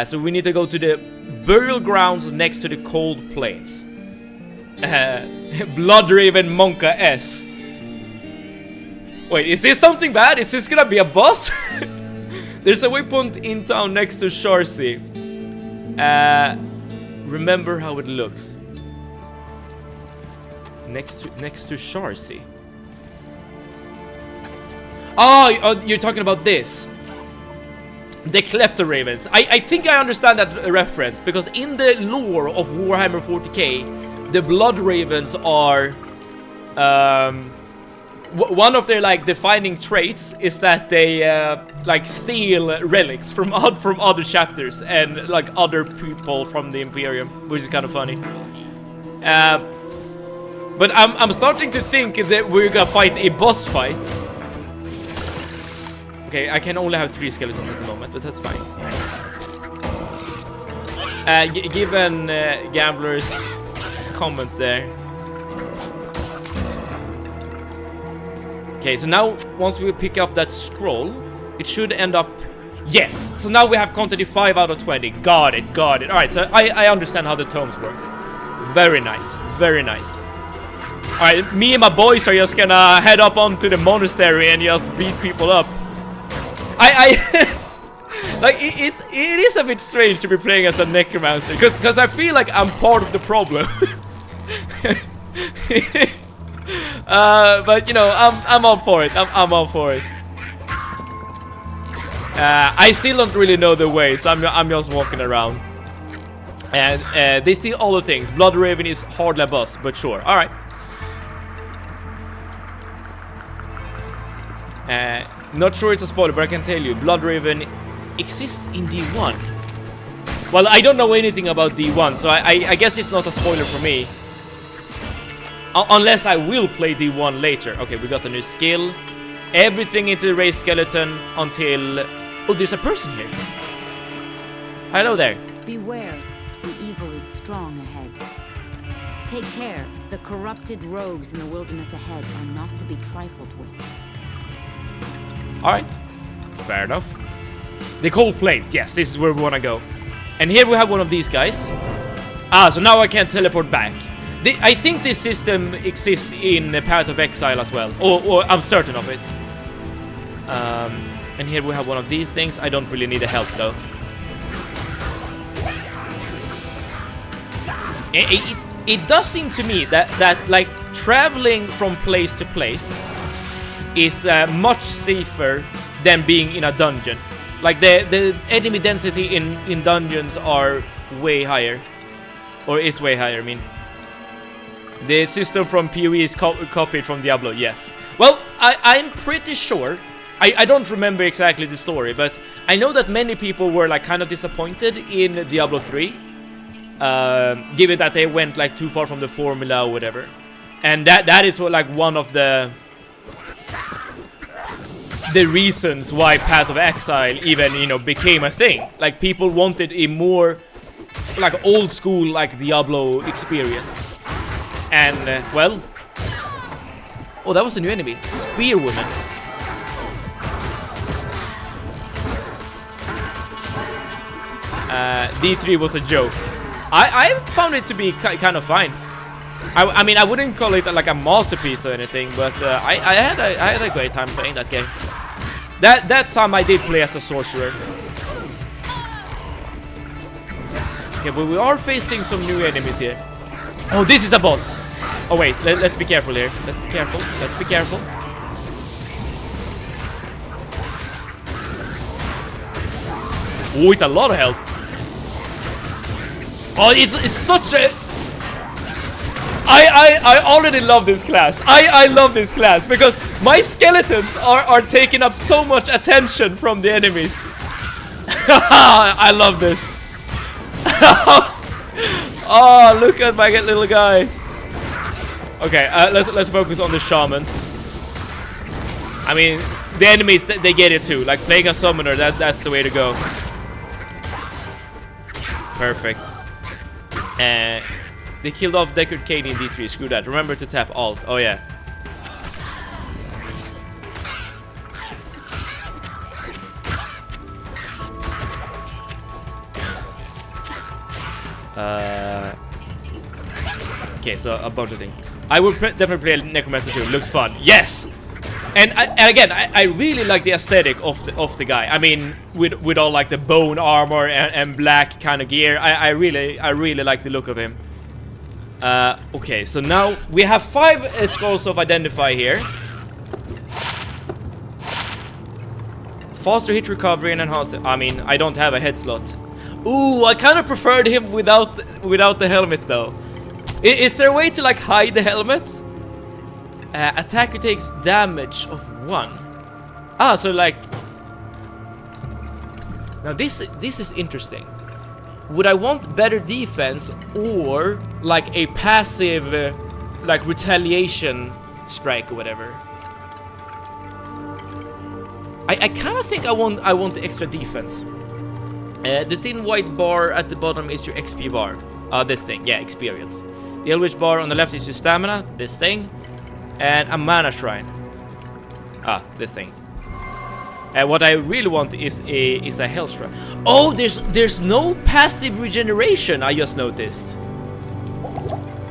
So we need to go to the burial grounds next to the Cold Plains. Blood Raven Monka S. Wait, is this something bad? Is this gonna be a boss? There's a waypoint in town next to Charcy. Remember how it looks. Next to Charcy. Oh, you're talking about this. The Klepto Ravens. I think I understand that reference, because in the lore of Warhammer 40k, the Blood Ravens are one of their like defining traits is that they like steal relics from other chapters and like other people from the Imperium, which is kind of funny. But I'm starting to think that we're gonna fight a boss fight. Okay, I can only have 3 skeletons at the moment, but that's fine. Given Gambler's comment there. Okay, so now once we pick up that scroll, it should end up... Yes! So now we have quantity 5 out of 20. Got it. Alright, so I understand how the tomes work. Very nice. Alright, me and my boys are just gonna head up onto the monastery and just beat people up. Like, it is a bit strange to be playing as a necromancer, because I feel like I'm part of the problem. But you know, I'm all for it. I'm all for it. I still don't really know the way, so I'm just walking around. And they steal all the things. Blood Raven is hardly a boss, but sure. All right. Not sure it's a spoiler, but I can tell you, Blood Raven exists in D1. Well, I don't know anything about D1, so I guess it's not a spoiler for me. Unless I will play D1 later. Okay, we got a new skill. Everything into the raised skeleton until... Oh, there's a person here. Hello there. Beware, the evil is strong ahead. Take care, the corrupted rogues in the wilderness ahead are not to be trifled with. Alright, fair enough. The Cold Plains, yes, this is where we want to go. And here we have one of these guys. Ah, so now I can teleport back. I think this system exists in Path of Exile as well. Or I'm certain of it. And here we have one of these things. I don't really need the help though. It does seem to me that like traveling from place to place is much safer than being in a dungeon. Like the enemy density in dungeons are way higher, or is way higher. I mean, the system from PoE is copied from Diablo. Yes. Well, I'm pretty sure. I don't remember exactly the story, but I know that many people were like kind of disappointed in Diablo 3, given that they went like too far from the formula or whatever, and that is what, like one of the reasons why Path of Exile even, you know, became a thing. Like people wanted a more like old school like Diablo experience, and well, oh, that was a new enemy, Spearwoman. D3 was a joke. I found it to be kind of fine. I mean, I wouldn't call it like a masterpiece or anything, but I had a great time playing that game. That time I did play as a sorcerer. Okay, but we are facing some new enemies here. Oh, this is a boss. Oh wait, let's be careful here. Let's be careful. Let's be careful. Oh, it's a lot of health. Oh, it's such a... I already love this class. I love this class because my skeletons are taking up so much attention from the enemies. I love this. Oh, look at my little guys. Okay, let's focus on the shamans. I mean, the enemies, they get it too. Like playing a summoner, that's the way to go. Perfect. They killed off Deckard Cain in D3. Screw that. Remember to tap Alt. Oh yeah. Okay, so a bunch of things. I would definitely play Necromancer too. Looks fun. Yes. And again, I really like the aesthetic of the guy. I mean, with all like the bone armor and black kind of gear. I really like the look of him. Okay, so now we have 5 scrolls of Identify here. Faster hit recovery and enhanced. I mean, I don't have a head slot. Ooh, I kind of preferred him without the helmet though. Is there a way to like hide the helmet? Attacker takes damage of 1. Ah, so like... Now this is interesting. Would I want better defense or like a passive like retaliation strike or whatever? I kind of think I want the extra defense. The thin white bar at the bottom is your XP bar. This thing, yeah, experience. The Eldritch bar on the left is your stamina, this thing. And a mana shrine. This thing. What I really want is a health shrine. Oh, there's no passive regeneration, I just noticed.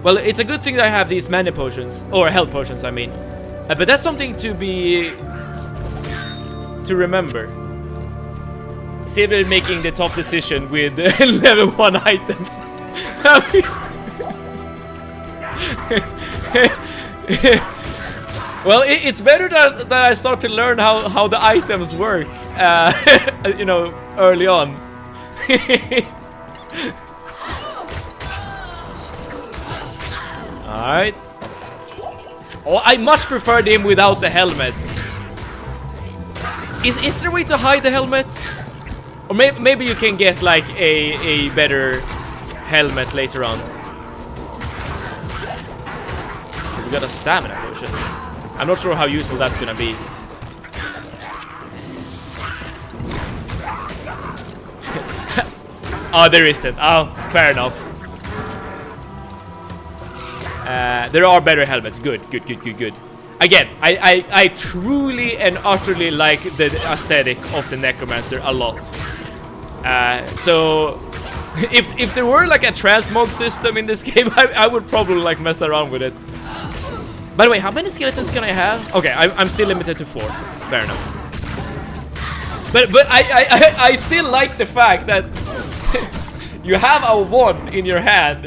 Well, it's a good thing that I have these mana potions, or health potions, I mean. But that's something to remember. See if they're making the tough decision with level 1 items. Well, it's better that I start to learn how the items work, you know, early on. Alright. Oh, I much preferred him without the helmet. Is there a way to hide the helmet? Or maybe you can get like a better helmet later on. We got a stamina potion. I'm not sure how useful that's gonna be. Oh, there isn't. Oh, fair enough. There are better helmets. Good. Again, I truly and utterly like the aesthetic of the Necromancer a lot. So if there were like a transmog system in this game, I would probably like mess around with it. By the way, how many skeletons can I have? Okay, I'm still limited to 4. Fair enough. But I still like the fact that you have a wand in your hand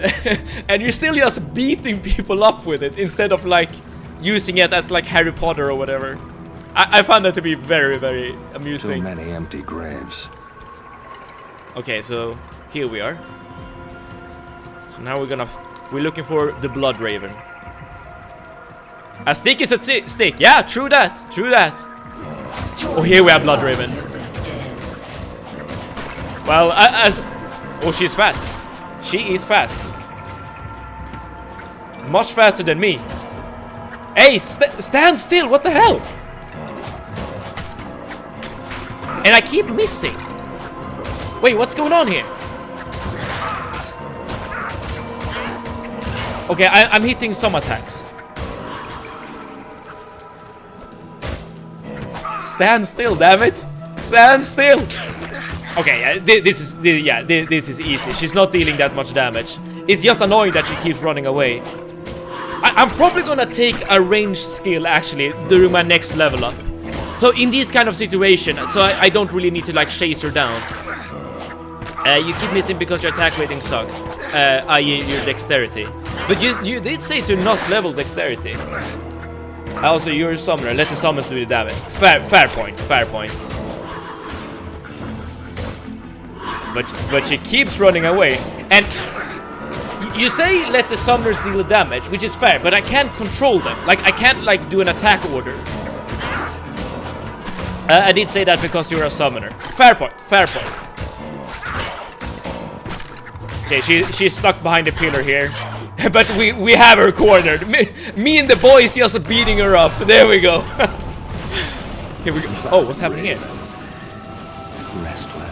and you're still just beating people up with it instead of like using it as like Harry Potter or whatever. I found that to be very, very amusing. Too many empty graves. Okay, so here we are. So now we're looking for the Blood Raven. A stick is a stick. Yeah, true that. Oh, here we have Blood Raven. Well, oh, she's fast. She is fast. Much faster than me. Hey, stand still. What the hell? And I keep missing. Wait, what's going on here? Okay, I'm hitting some attacks. Stand still, damn it! Stand still! Okay, this is easy. She's not dealing that much damage. It's just annoying that she keeps running away. I'm probably gonna take a ranged skill actually during my next level up. So in this kind of situation, so I don't really need to like chase her down. You keep missing because your attack rating sucks, i.e. your dexterity. But you did say to not level dexterity. Also, you're a summoner. Let the summons do the damage. Fair point. But she keeps running away. And You say let the summoners deal damage, which is fair, but I can't control them. Like, I can't, like, do an attack order. I did say that because you're a summoner. Fair point, fair point. Okay, she's stuck behind the pillar here. But we have her cornered. Me and the boys just beating her up. There we go. Here we go. Oh, what's happening here? Rest well.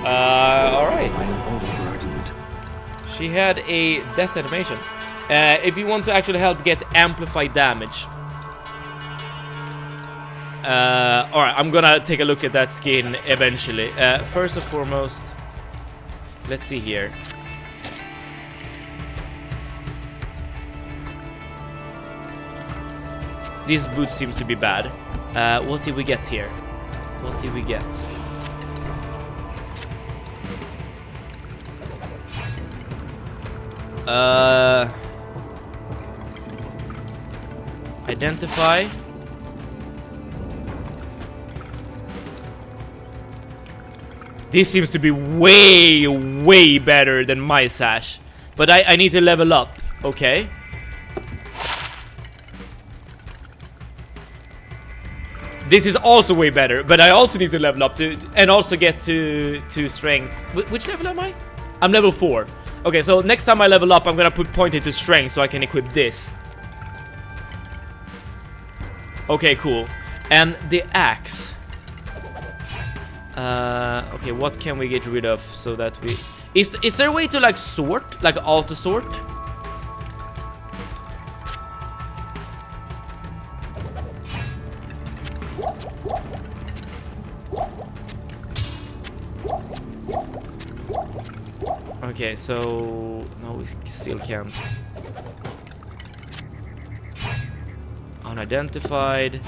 Alright. I am overburdened. She had a death animation. If you want to actually help get amplified damage. Alright, I'm gonna take a look at that skin eventually. First and foremost, let's see here. This boot seems to be bad. What did we get here? What did we get? Identify. This seems to be way, way better than my sash. But I need to level up, okay? This is also way better, but I also need to level up to and also get to strength. Which level am I? I'm level 4. Okay, so next time I level up, I'm gonna point it to strength so I can equip this. Okay, cool. And the axe. Okay, what can we get rid of so that we... Is there a way to, like, sort? Like, auto-sort? Okay, so... No, we still can't. Unidentified.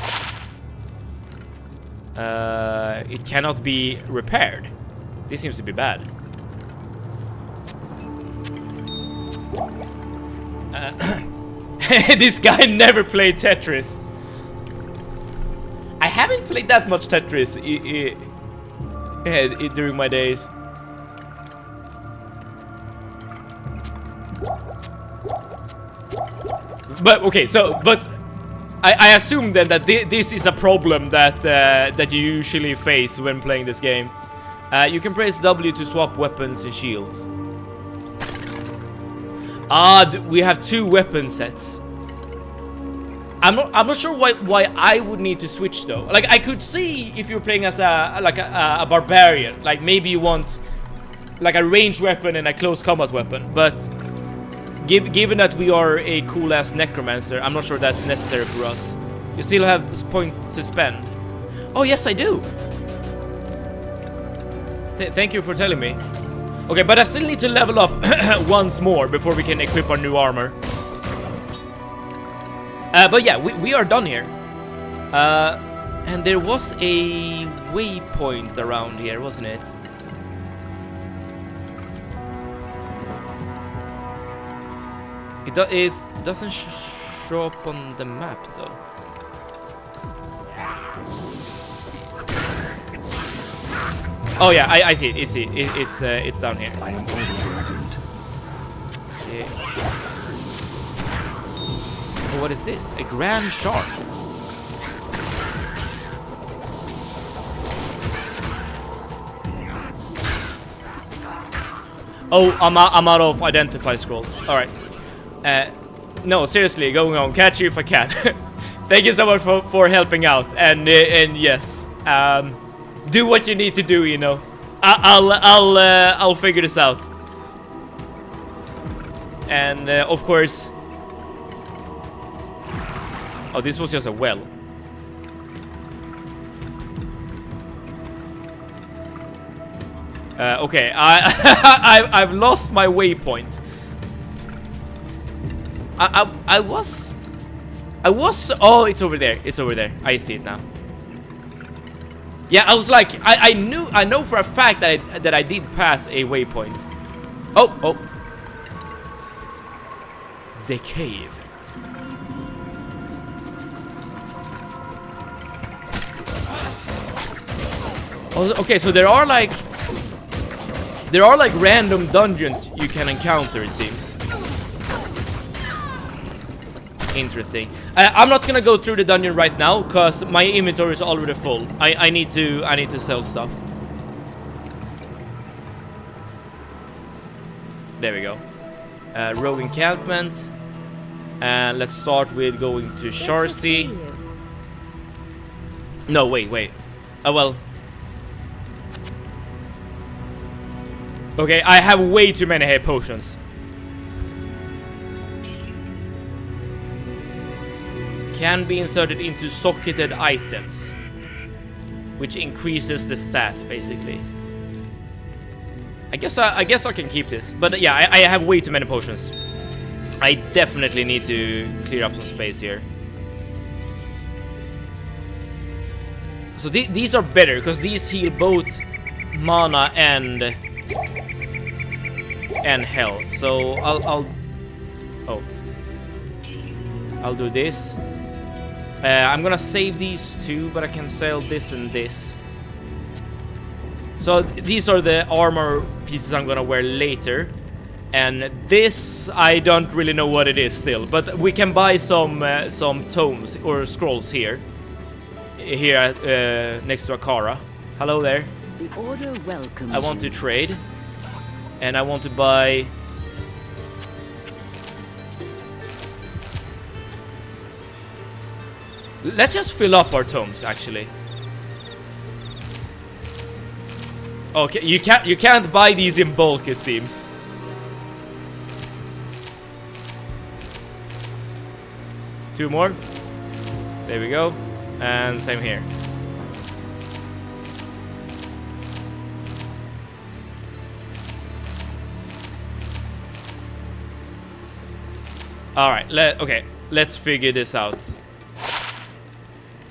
It cannot be repaired. This seems to be bad. This guy never played Tetris. I haven't played that much Tetris during my days. But okay, so I assume then that this is a problem that that you usually face when playing this game. You can press W to swap weapons and shields. We have 2 weapon sets. I'm not sure why I would need to switch though. Like, I could see if you're playing as a barbarian, like maybe you want like a ranged weapon and a close combat weapon, but given that we are a cool ass necromancer, I'm not sure that's necessary for us. You still have points to spend. Oh yes, I do. Thank you for telling me. Okay, but I still need to level up once more before we can equip our new armor. But yeah, we are done here. And there was a waypoint around here, wasn't it? It doesn't show up on the map though. Oh yeah, I see it. It's down here. I am overburdened. Okay. Oh, what is this? A grand shark. Oh, I'm out of identify scrolls. All right. No, seriously, going on. Catch you if I can. Thank you so much for helping out. And yes, do what you need to do. You know, I'll figure this out. And of course. Oh, this was just a well. Okay, I've lost my waypoint. I was. Oh, it's over there. It's over there. I see it now. Yeah, I was like, I know for a fact that I did pass a waypoint. Oh. The cave. Oh, okay, so there are like random dungeons you can encounter, it seems. Interesting. I'm not gonna go through the dungeon right now because my inventory is already full. I need to sell stuff. There we go. Rogue encampment. And let's start with going to Sharcy. No, wait. Oh well. Okay, I have way too many hair potions. Can be inserted into socketed items, which increases the stats basically. I guess I can keep this, but yeah, I have way too many potions. I definitely need to clear up some space here. So these are better because these heal both mana and health. So I'll do this. I'm gonna save these two, but I can sell this and this. So these are the armor pieces I'm gonna wear later. And this, I don't really know what it is still, but we can buy some tomes or scrolls here next to Akara. Hello there. The order welcomes I want to trade, and I want to buy. Let's just fill up our tomes, actually. Okay, you can't buy these in bulk, it seems. Two more. There we go. And same here. Alright, okay. Let's figure this out.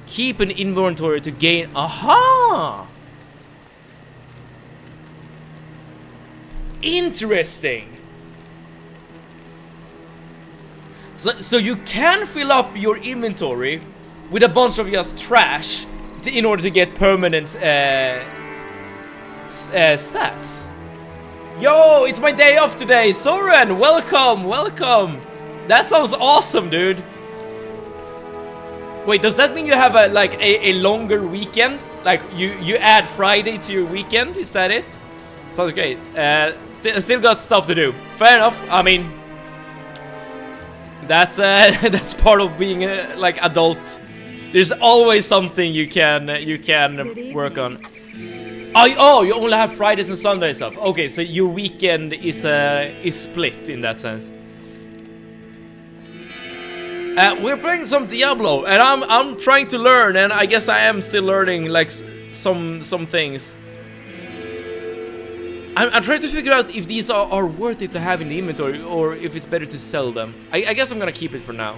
Keep an inventory to gain... Aha! Interesting! So you can fill up your inventory with a bunch of just trash in order to get permanent stats. Yo, it's my day off today. Soren, welcome. That sounds awesome, dude. Wait, does that mean you have a longer weekend? Like you add Friday to your weekend? Is that it? Sounds great. Still got stuff to do. Fair enough. I mean, that's part of being like adult. There's always something you can work on. Oh, you only have Fridays and Sundays stuff. Okay, so your weekend is split in that sense. We're playing some Diablo, and I'm trying to learn, and I guess I am still learning like some things. I'm trying to figure out if these are worth it to have in the inventory, or if it's better to sell them. I guess I'm gonna keep it for now.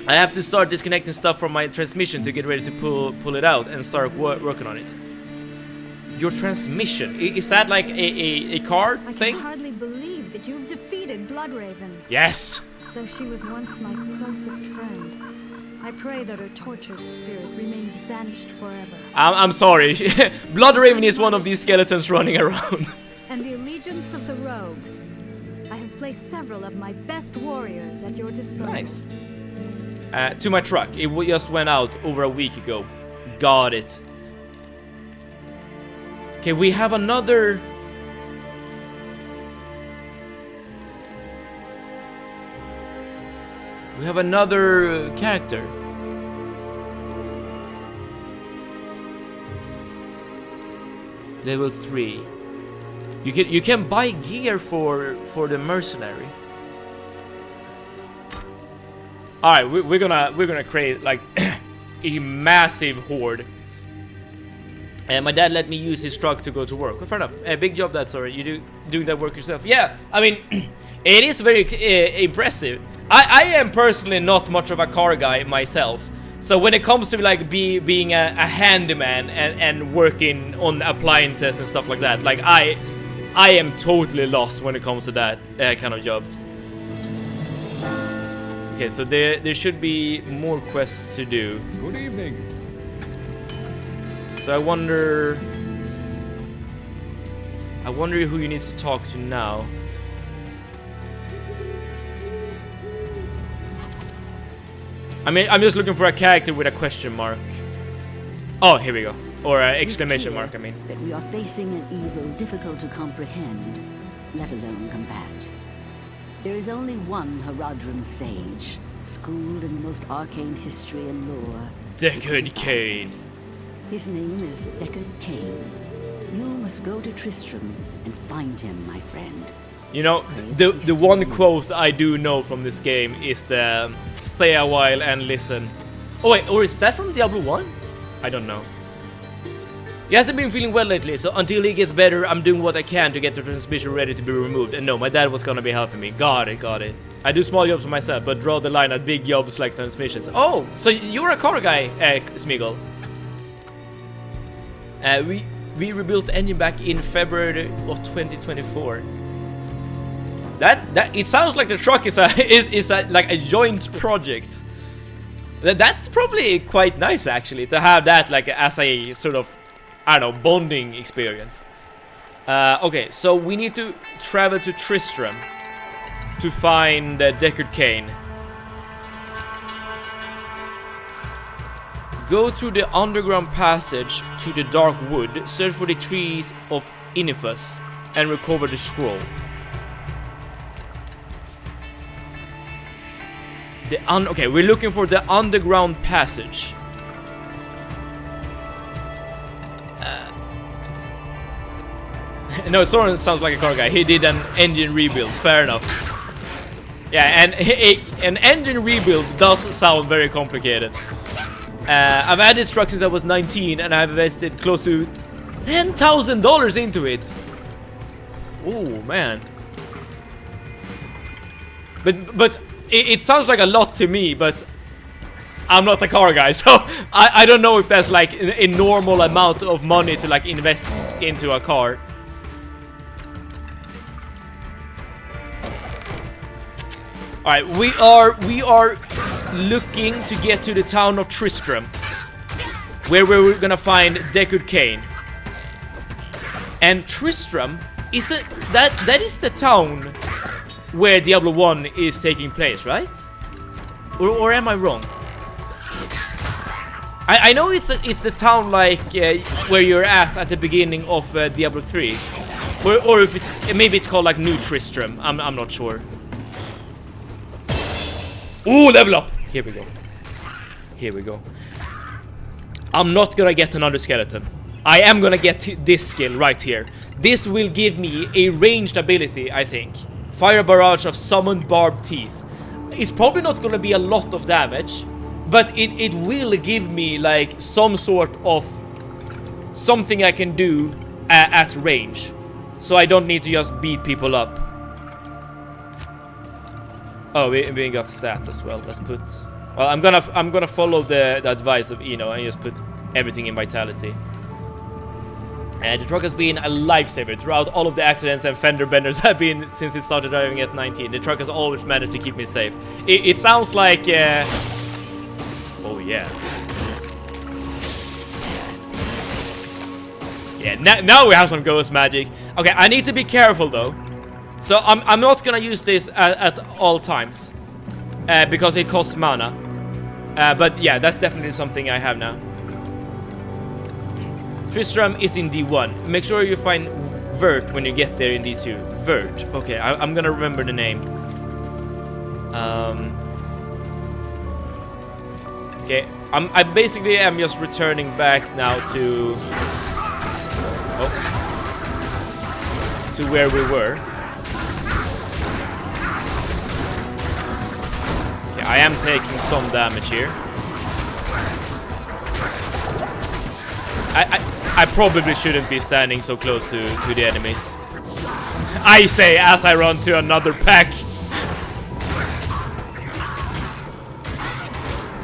I have to start disconnecting stuff from my transmission to get ready to pull it out and start working on it. Your transmission, is that like a car thing? I can hardly believe that you've defeated Bloodraven. Yes! Though she was once my closest friend, I pray that her tortured spirit remains banished forever. I'm sorry. Bloodraven is one of these skeletons running around. And the allegiance of the rogues. I have placed several of my best warriors at your disposal. Nice. To my truck. It just went out over a week ago. Got it. Okay, we have another... We have another character. Level 3. You can buy gear for the mercenary. All right, we're gonna create like a massive horde. And my dad let me use his truck to go to work. Well, fair enough. A big job, that's alright. You doing that work yourself? Yeah. I mean, it is very impressive. I am personally not much of a car guy myself, so when it comes to like being a handyman and working on appliances and stuff like that, like I am totally lost when it comes to that kind of jobs. Okay, so there should be more quests to do. Good evening. So I wonder who you need to talk to now. I mean, I'm just looking for a character with a question mark. Oh, here we go. Or an exclamation mark, I mean. That we are facing an evil difficult to comprehend, let alone combat. There is only one Haradrim sage, schooled in the most arcane history and lore. Deckard Cain. His name is Deckard Cain. You must go to Tristram and find him, my friend. You know, the one quote I do know from this game is the stay a while and listen. Oh wait, or is that from Diablo 1? I don't know. He hasn't been feeling well lately, so until he gets better, I'm doing what I can to get the transmission ready to be removed. And no, my dad was gonna be helping me. Got it. I do small jobs for myself, but draw the line at big jobs like transmissions. Oh, so you're a car guy, Smeagol. We rebuilt the engine back in February of 2024. That it sounds like the truck is like a joint project. That's probably quite nice actually to have that like as a sort of, I don't know, bonding experience. Okay, so we need to travel to Tristram to find Deckard Cain. Go through the underground passage to the dark wood, search for the trees of Inifus, and recover the scroll. Okay, we're looking for the underground passage. No, Soren sounds like a car guy. He did an engine rebuild. Fair enough. Yeah, and an engine rebuild does sound very complicated. I've had this truck since I was 19, and I've invested close to $10,000 into it. Oh man. But it sounds like a lot to me, but I'm not a car guy, so I don't know if that's like a normal amount of money to like invest into a car. Alright, we are looking to get to the town of Tristram, where we're gonna find Deckard Cain. And Tristram is that is the town where Diablo 1 is taking place, right? Or am I wrong? I know it's the town like where you're at the beginning of Diablo 3, or if maybe it's called like New Tristram. I'm not sure. Ooh, level up! Here we go. I'm not gonna get another skeleton. I am gonna get this skill right here. This will give me a ranged ability, I think. Fire barrage of summoned barbed teeth. It's probably not gonna be a lot of damage, but it will give me like some sort of something I can do at range, so I don't need to just beat people up. Oh, we got stats as well. Let's put. Well, I'm gonna follow the advice of Eno and just put everything in vitality. The truck has been a lifesaver throughout all of the accidents and fender benders have been since it started driving at 19. The truck has always managed to keep me safe. It sounds like... Oh, yeah. Yeah, now we have some ghost magic. Okay, I need to be careful, though. So I'm not gonna use this at all times. Because it costs mana. But yeah, that's definitely something I have now. Tristram is in D1. Make sure you find Vert when you get there in D2. Vert. Okay, I'm gonna remember the name. Okay, I basically am just returning back now to where we were. Okay, I am taking some damage here. I probably shouldn't be standing so close to the enemies. I say as I run to another pack.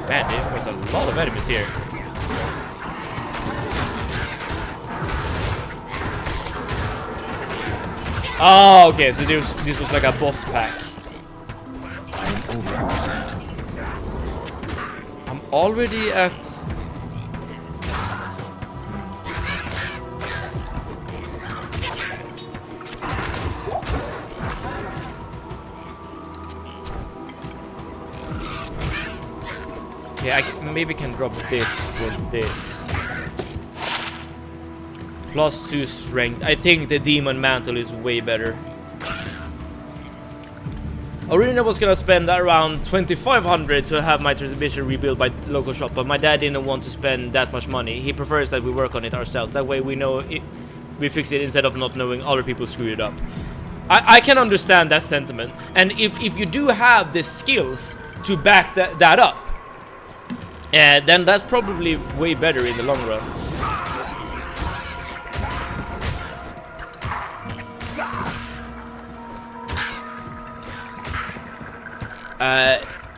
Man, there's a lot of enemies here. Oh, okay, so this was like a boss pack. I'm overwhelmed. I'm already at... Okay, maybe can drop this for this. +2 strength. I think the demon mantle is way better. Originally I was gonna spend around 2,500 to have my transmission rebuilt by local shop, but my dad didn't want to spend that much money. He prefers that we work on it ourselves. That way we know we fix it instead of not knowing other people screw it up. I can understand that sentiment, and if you do have the skills to back that up, then that's probably way better in the long run.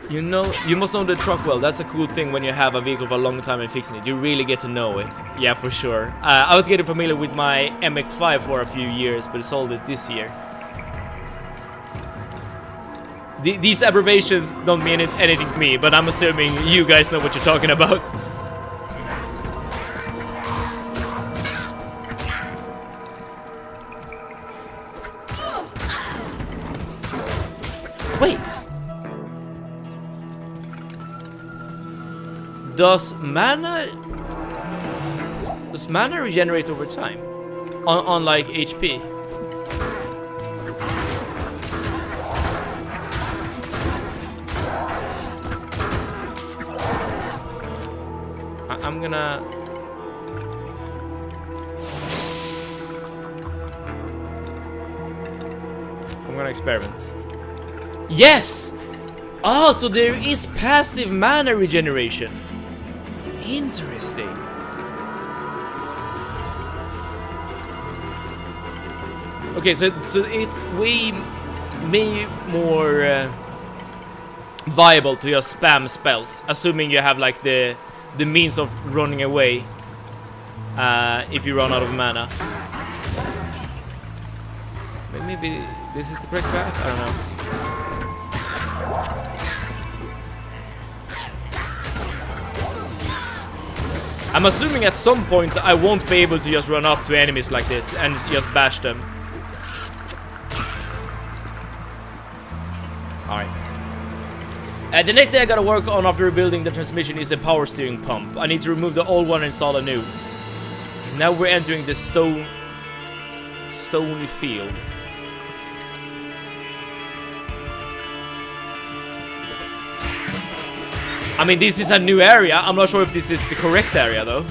You know, you must know the truck well. That's a cool thing when you have a vehicle for a long time and fixing it. You really get to know it. Yeah, for sure. I was getting familiar with my MX-5 for a few years, but I sold it this year. These abbreviations don't mean anything to me, but I'm assuming you guys know what you're talking about. Wait. Does mana regenerate over time? On like HP? I'm gonna experiment. Yes! Oh, so there is passive mana regeneration. Interesting. Okay, so it's way more viable to just spam spells, assuming you have like the means of running away if you run out of mana. Maybe this is the correct path? I don't know. I'm assuming at some point I won't be able to just run up to enemies like this and just bash them. Alright. The next thing I gotta work on after rebuilding the transmission is the power steering pump. I need to remove the old one and install a new. Now we're entering the stony field. I mean, this is a new area. I'm not sure if this is the correct area, though.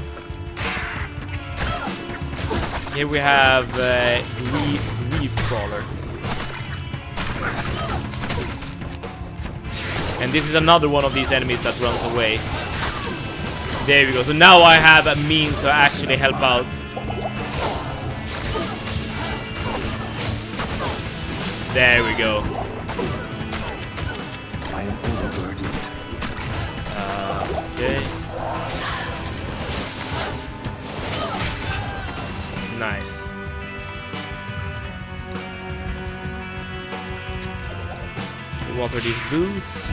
Here we have Reef Crawler. And this is another one of these enemies that runs away. There we go. So now I have a means to actually help out. There we go. I am overburdened. Okay. Nice. What are these boots?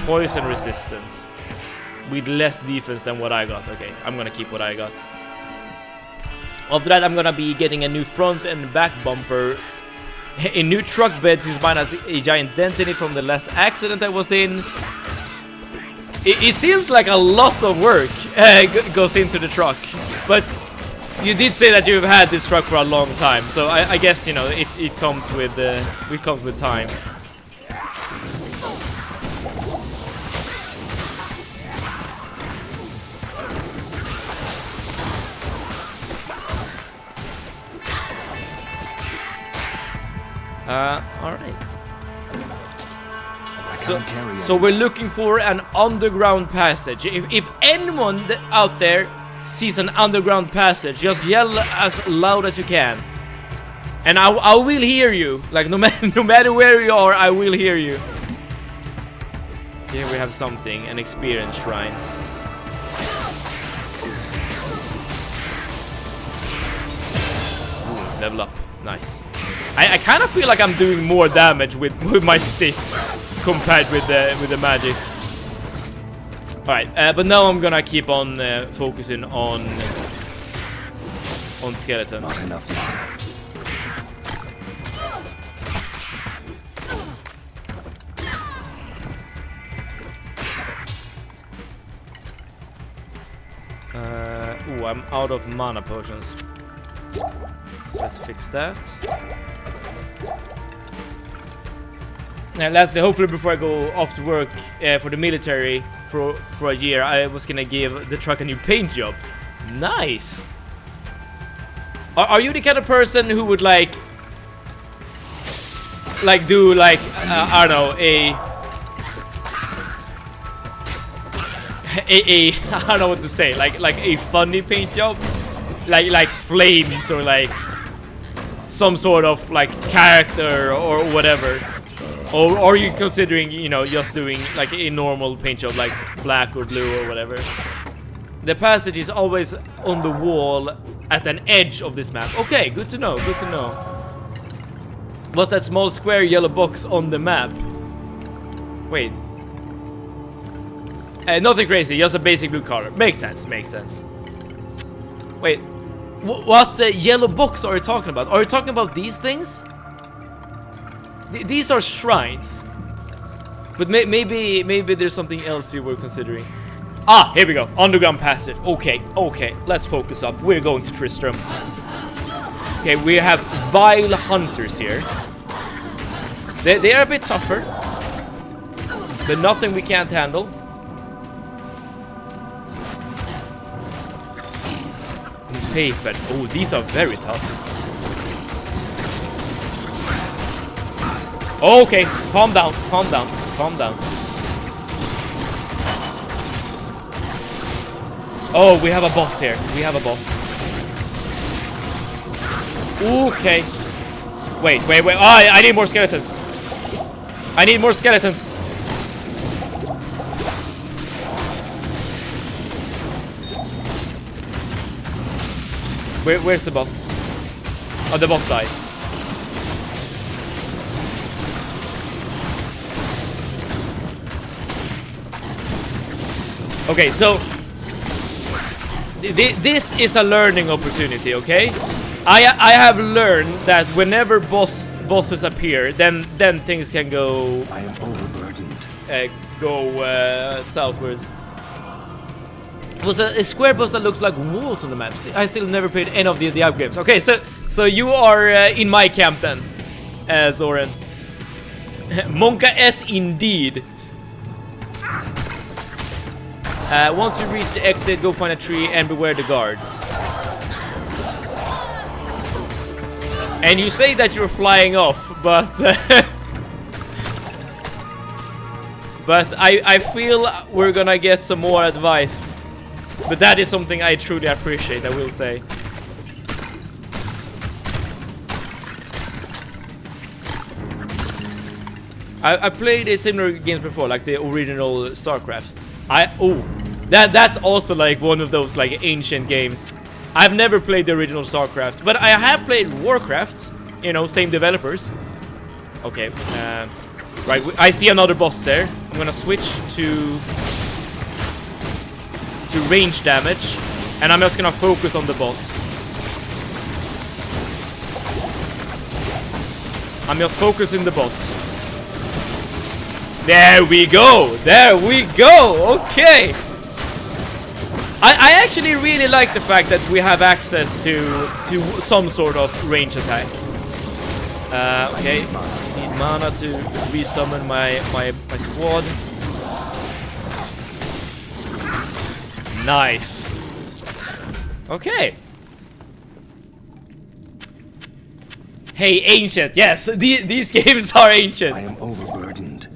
Poison resistance. With less defense than what I got. Okay, I'm gonna keep what I got. After that, I'm gonna be getting a new front and back bumper. A new truck bed, since mine has a giant dent in it from the last accident I was in. It seems like a lot of work goes into the truck. But you did say that you've had this truck for a long time, so I guess, you know, it comes with time. Alright. So we're looking for an underground passage. If anyone out there sees an underground passage, just yell as loud as you can. And I will hear you. Like, no matter where you are, I will hear you. Here we have something, an experience shrine. Ooh, level up. Nice. I kind of feel like I'm doing more damage with my stick compared with the magic. Alright, but now I'm gonna keep on focusing on skeletons. Not enough mana. I'm out of mana potions. So let's fix that. And lastly, hopefully before I go off to work for the military for a year, I was gonna give the truck a new paint job. Nice! Are you the kind of person who would like do like, I don't know, I don't know what to say, like a funny paint job? Like flames or like some sort of like character or whatever? Or are you considering, you know, just doing like a normal paint job like black or blue or whatever? The passage is always on the wall at an edge of this map. Okay, good to know, good to know. What's that small square yellow box on the map? Wait. Nothing crazy, just a basic blue color. Makes sense, makes sense. Wait, what yellow box are you talking about? Are you talking about these things? These are shrines. But maybe there's something else you were considering. Ah, here we go. Underground passage. Okay, okay. Let's focus up. We're going to Tristram. Okay, we have vile hunters here. They are a bit tougher. But nothing we can't handle. Safe, but oh, these are very tough. Okay, calm down, calm down, calm down. Oh, we have a boss here. We have a boss. Okay. Wait. Oh, I need more skeletons. I need more skeletons. Where's the boss? Oh, the boss died. Okay, so this is a learning opportunity, okay? I have learned that whenever bosses appear, then things can go. I am overburdened. Southwards. It was a square boss that looks like walls on the map. I still never played any of the Diablo games. Okay, so you are in my camp then, Zoran. Monka S indeed. Once you reach the exit, go find a tree and beware the guards. And you say that you're flying off, but but I feel we're gonna get some more advice. But that is something I truly appreciate, I will say. I played a similar games before, like the original StarCraft. That's also like one of those like ancient games. I've never played the original StarCraft, but I have played Warcraft. You know, same developers. Okay, right. I see another boss there. I'm gonna switch to range damage, and I'm just gonna focus on the boss. I'm just focusing the boss. There we go! There we go! Okay! I actually really like the fact that we have access to some sort of range attack. Okay, need mana to resummon my squad. Nice. Okay. Hey, ancient. Yes, these games are ancient. I am overburdened.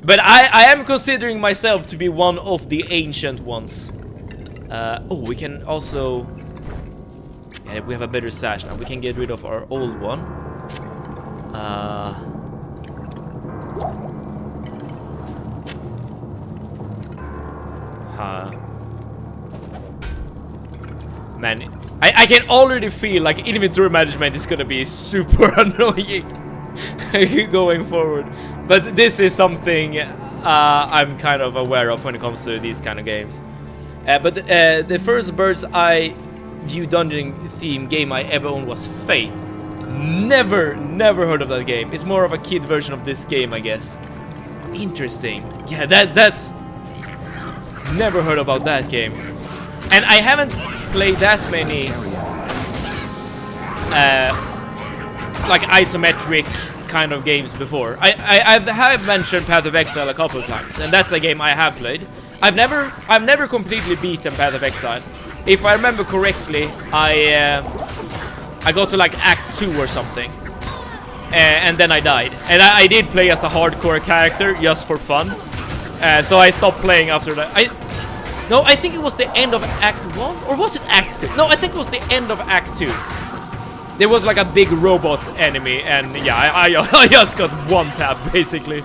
But I am considering myself to be one of the ancient ones. Oh, we can also... Yeah, we have a better sash now. We can get rid of our old one. Man, I can already feel like inventory management is gonna be super annoying going forward. But this is something I'm kind of aware of when it comes to these kind of games. But the first Bird's Eye View dungeon theme game I ever owned was Fate. Never heard of that game. It's more of a kid version of this game, I guess. Interesting. Yeah, that's... Never heard about that game. And I haven't played that many like isometric kind of games before. I have mentioned Path of Exile a couple of times, and that's a game I have played. I've never completely beaten Path of Exile. If I remember correctly, I got to like Act 2 or something, and then I died. And I did play as a hardcore character just for fun, so I stopped playing after that. No, I think it was the end of Act 1, or was it Act 2? No, I think it was the end of Act 2. There was like a big robot enemy, and yeah, I just got one tap basically.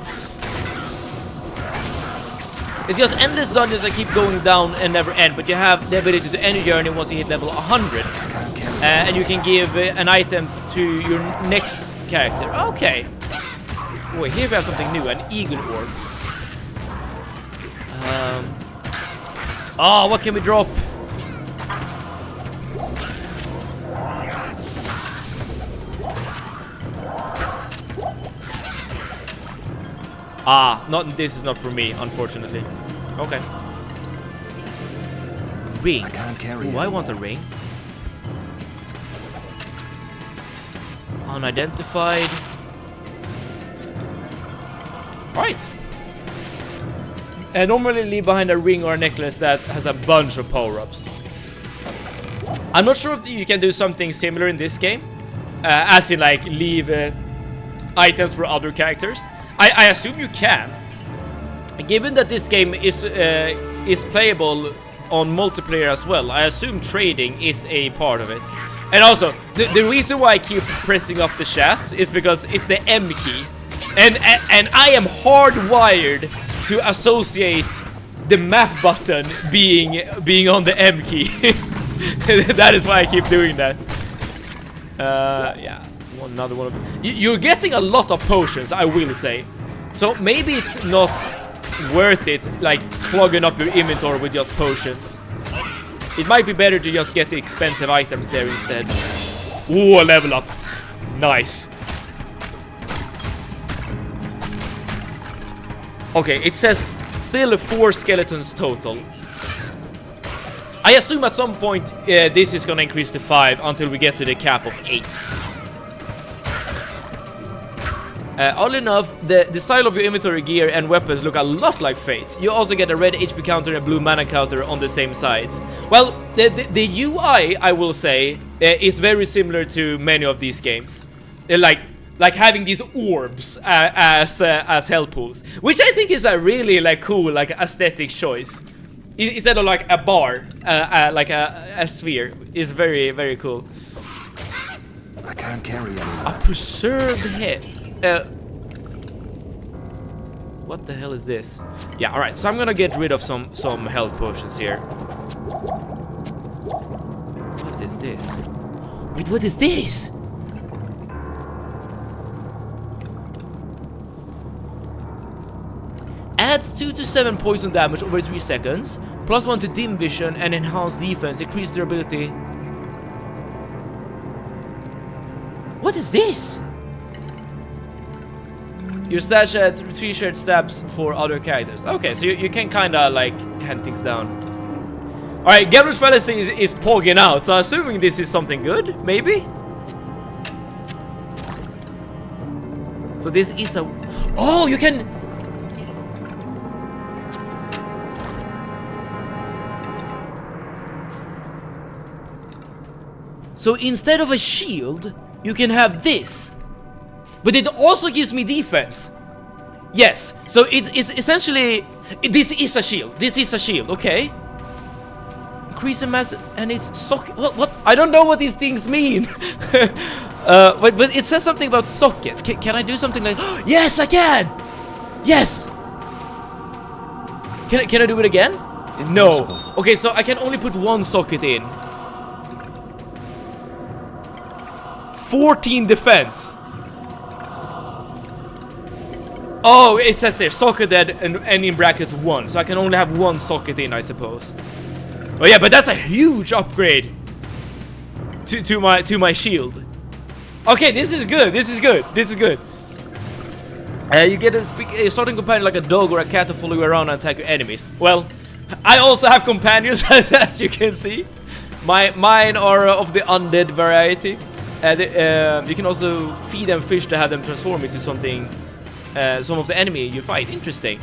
It's just endless dungeons that keep going down and never end, but you have the ability to end your journey once you hit level 100. And you can give an item to your next character. Okay. Wait, here we have something new, an eagle orb. Oh, what can we drop? Ah, this is not for me, unfortunately. Okay. Ring. I can't carry Ooh, I want a ring. Unidentified. Right. I normally leave behind a ring or a necklace that has a bunch of power-ups. I'm not sure if you can do something similar in this game, as in like leave items for other characters. I assume you can. Given that this game is playable on multiplayer as well, I assume trading is a part of it. And also, the reason why I keep pressing up the chat is because it's the M key, and I am hardwired to associate the map button being on the M key. That is why I keep doing that. Yeah. Another one of you're getting a lot of potions, I will say, so maybe it's not worth it like clogging up your inventory with just potions. It might be better to just get the expensive items there instead. Ooh, a level up. Nice. Okay, it says still 4 skeletons total. I assume at some point this is gonna increase to 5 until we get to the cap of 8. Oddly enough, the style of your inventory gear and weapons look a lot like Fate. You also get a red HP counter and a blue mana counter on the same sides. Well, the UI, I will say, is very similar to many of these games. Like having these orbs as health pools, which I think is a really like cool like aesthetic choice. Instead of like a bar, like a sphere, is very, very cool. I can't carry anyone. A preserved head. What the hell is this? Yeah, alright, so I'm gonna get rid of some health potions here. What is this? Wait, what is this? Adds 2 to 7 poison damage over 3 seconds, plus 1 to dim vision and enhanced defense, increased durability. What is this? Your stash at 3 shared stabs for other characters. Okay, so you can kinda like hand things down. Alright, Gabriel's fallacy is pogging out, so assuming this is something good, maybe? So this is a... Oh, you can... So instead of a shield, you can have this. But it also gives me defense. Yes, so it's essentially... This is a shield. This is a shield, okay. Increase in mass and it's socket. What? I don't know what these things mean. But it says something about socket. Can I do something like... Yes, I can! Yes! Can I do it again? No. Okay, so I can only put one socket in. 14 defense. Oh, it says there, socketed and in brackets 1. So I can only have one socket in, I suppose. Oh yeah, but that's a huge upgrade to my shield. Okay, this is good. This is good. This is good. You get a starting companion like a dog or a cat to follow you around and attack your enemies. Well, I also have companions, as you can see. Mine are of the undead variety. You can also feed them fish to have them transform into something, some of the enemy you fight. Interesting.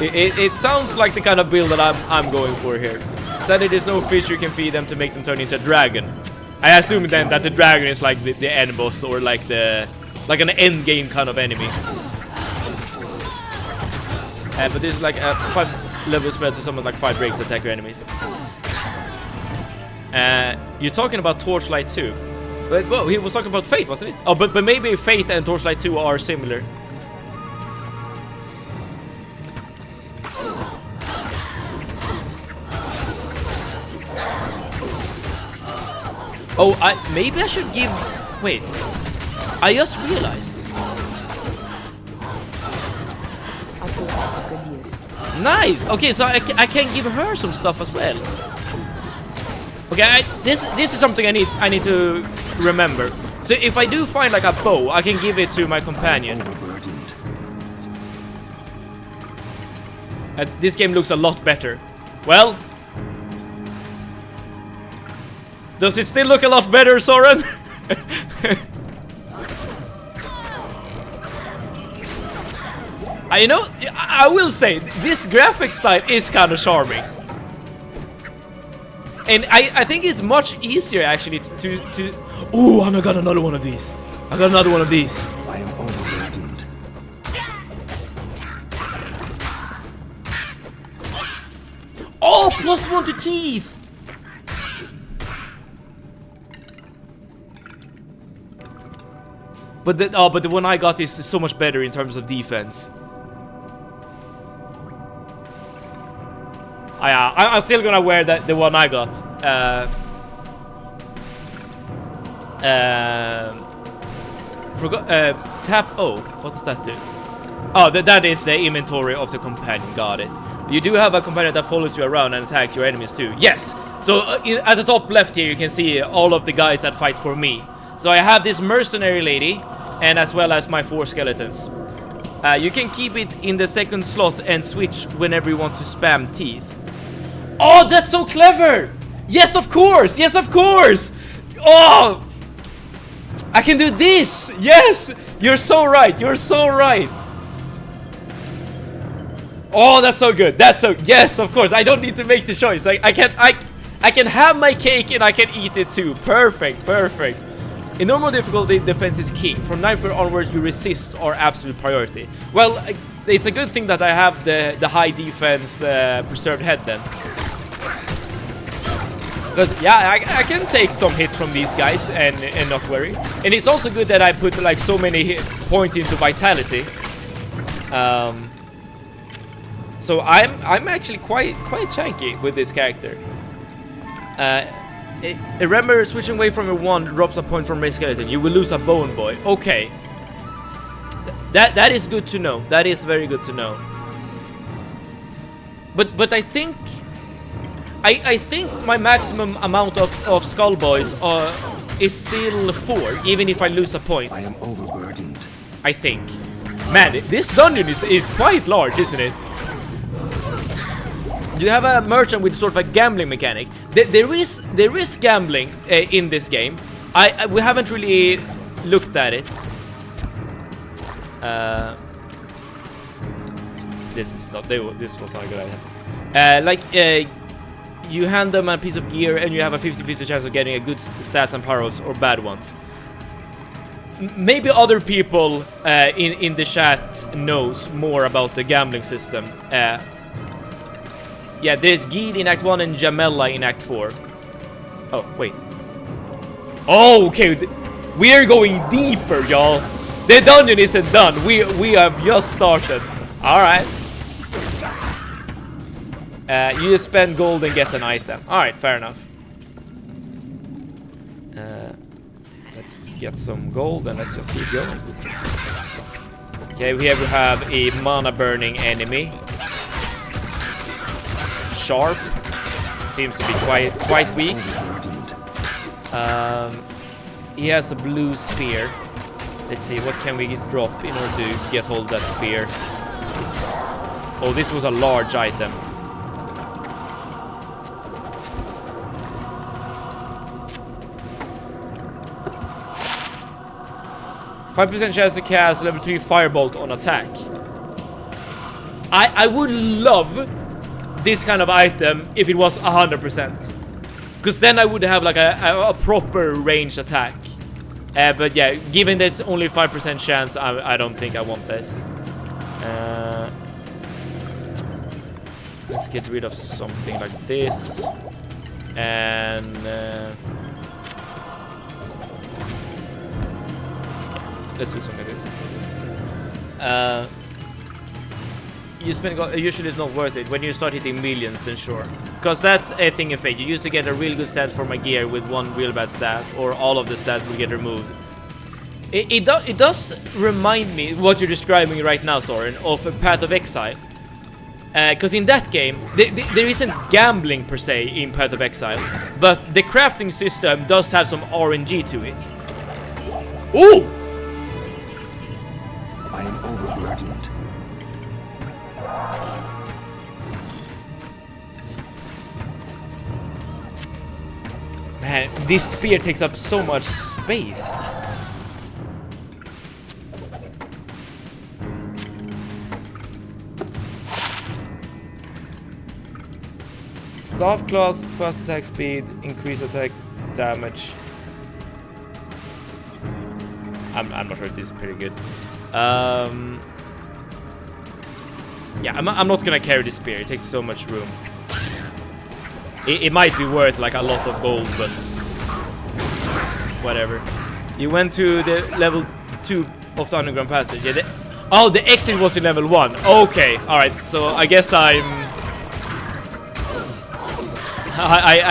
It sounds like the kind of build that I'm going for here. Sadly, there's no fish you can feed them to make them turn into a dragon. I assume then that the dragon is like the end boss or like an end game kind of enemy. But there's like a 5 level spell to summon like 5 drakes to attack your enemies. You're talking about Torchlight 2. But well, he was talking about Fate, wasn't it? Oh, but maybe Fate and Torchlight 2 are similar. Oh, maybe I should give... Wait. I just realized. I'll put that to good use. Nice! Okay, so I can give her some stuff as well. Okay, this is something I need to remember. So if I do find like a bow, I can give it to my companion. This game looks a lot better. Well... Does it still look a lot better, Soren? You know, I will say, this graphic style is kind of charming. And I think it's much easier, actually, to... Ooh, and I got another one of these. I got another one of these. I am overburdened. Oh, +1 to teeth! But the one I got is so much better in terms of defense. I'm still gonna wear the one I got. Tap O. What does that do? Oh, that is the inventory of the companion. Got it. You do have a companion that follows you around and attacks your enemies too. Yes. So at the top left here, you can see all of the guys that fight for me. So I have this mercenary lady, and as well as my 4 skeletons. You can keep it in the second slot and switch whenever you want to spam teeth. Oh, that's so clever! Yes, of course! Yes, of course! Oh! I can do this! Yes! You're so right! You're so right! Oh, that's so good! That's so... Yes, of course! I don't need to make the choice. I can have my cake and I can eat it too. Perfect, perfect. In normal difficulty, defense is king. From 9th floor onwards, you resist our absolute priority. Well, it's a good thing that I have the high defense preserved head then. Because, yeah, I can take some hits from these guys and not worry. And it's also good that I put like so many points into vitality. So I'm actually quite chunky with this character. Remember, switching away from your wand drops a point from Ray Skeleton. You will lose a bone boy. Okay. That is good to know. That is very good to know. But I think my maximum amount of skull boys is still 4, even if I lose a point. I am overburdened. I think. Man, this dungeon is quite large, isn't it? You have a merchant with sort of a gambling mechanic. There is gambling in this game. We haven't really looked at it. This was not a good idea. You hand them a piece of gear and you have a 50-50 chance of getting a good stats and power-ups or bad ones. Maybe other people in the chat knows more about the gambling system. Yeah, there's Geed in Act 1 and Jamella in Act 4. Oh, wait. Oh, okay. We are going deeper, y'all. The dungeon isn't done. We have just started. Alright. You just spend gold and get an item. Alright, fair enough. Let's get some gold and let's just keep going. Okay, here we have a mana burning enemy. Sharp. Seems to be quite weak. He has a blue spear. Let's see, what can we drop in order to get hold of that spear? Oh, this was a large item. 5% chance to cast level 3 firebolt on attack. I would love this kind of item if it was 100%. Because then I would have like a proper ranged attack. But yeah, given that it's only 5% chance, I don't think I want this. Let's get rid of something like this. And let's do something like this. You spend usually it's not worth it. When you start hitting millions, then sure. Because that's a thing in Fate. You used to get a really good stat for my gear with one real bad stat, or all of the stats will get removed. It does remind me what you're describing right now, Soren, of a Path of Exile. Because in that game, there isn't gambling per se in Path of Exile, but the crafting system does have some RNG to it. Ooh! I am overburdened. Man, this spear takes up so much space. Staff class, fast attack speed, increase attack damage. I'm not sure if this is pretty good. Yeah, I'm not gonna carry this spear. It takes so much room. It might be worth like a lot of gold, but whatever. You went to the level 2 of the underground passage. Yeah, oh, the exit was in level 1. Okay, all right. So I guess I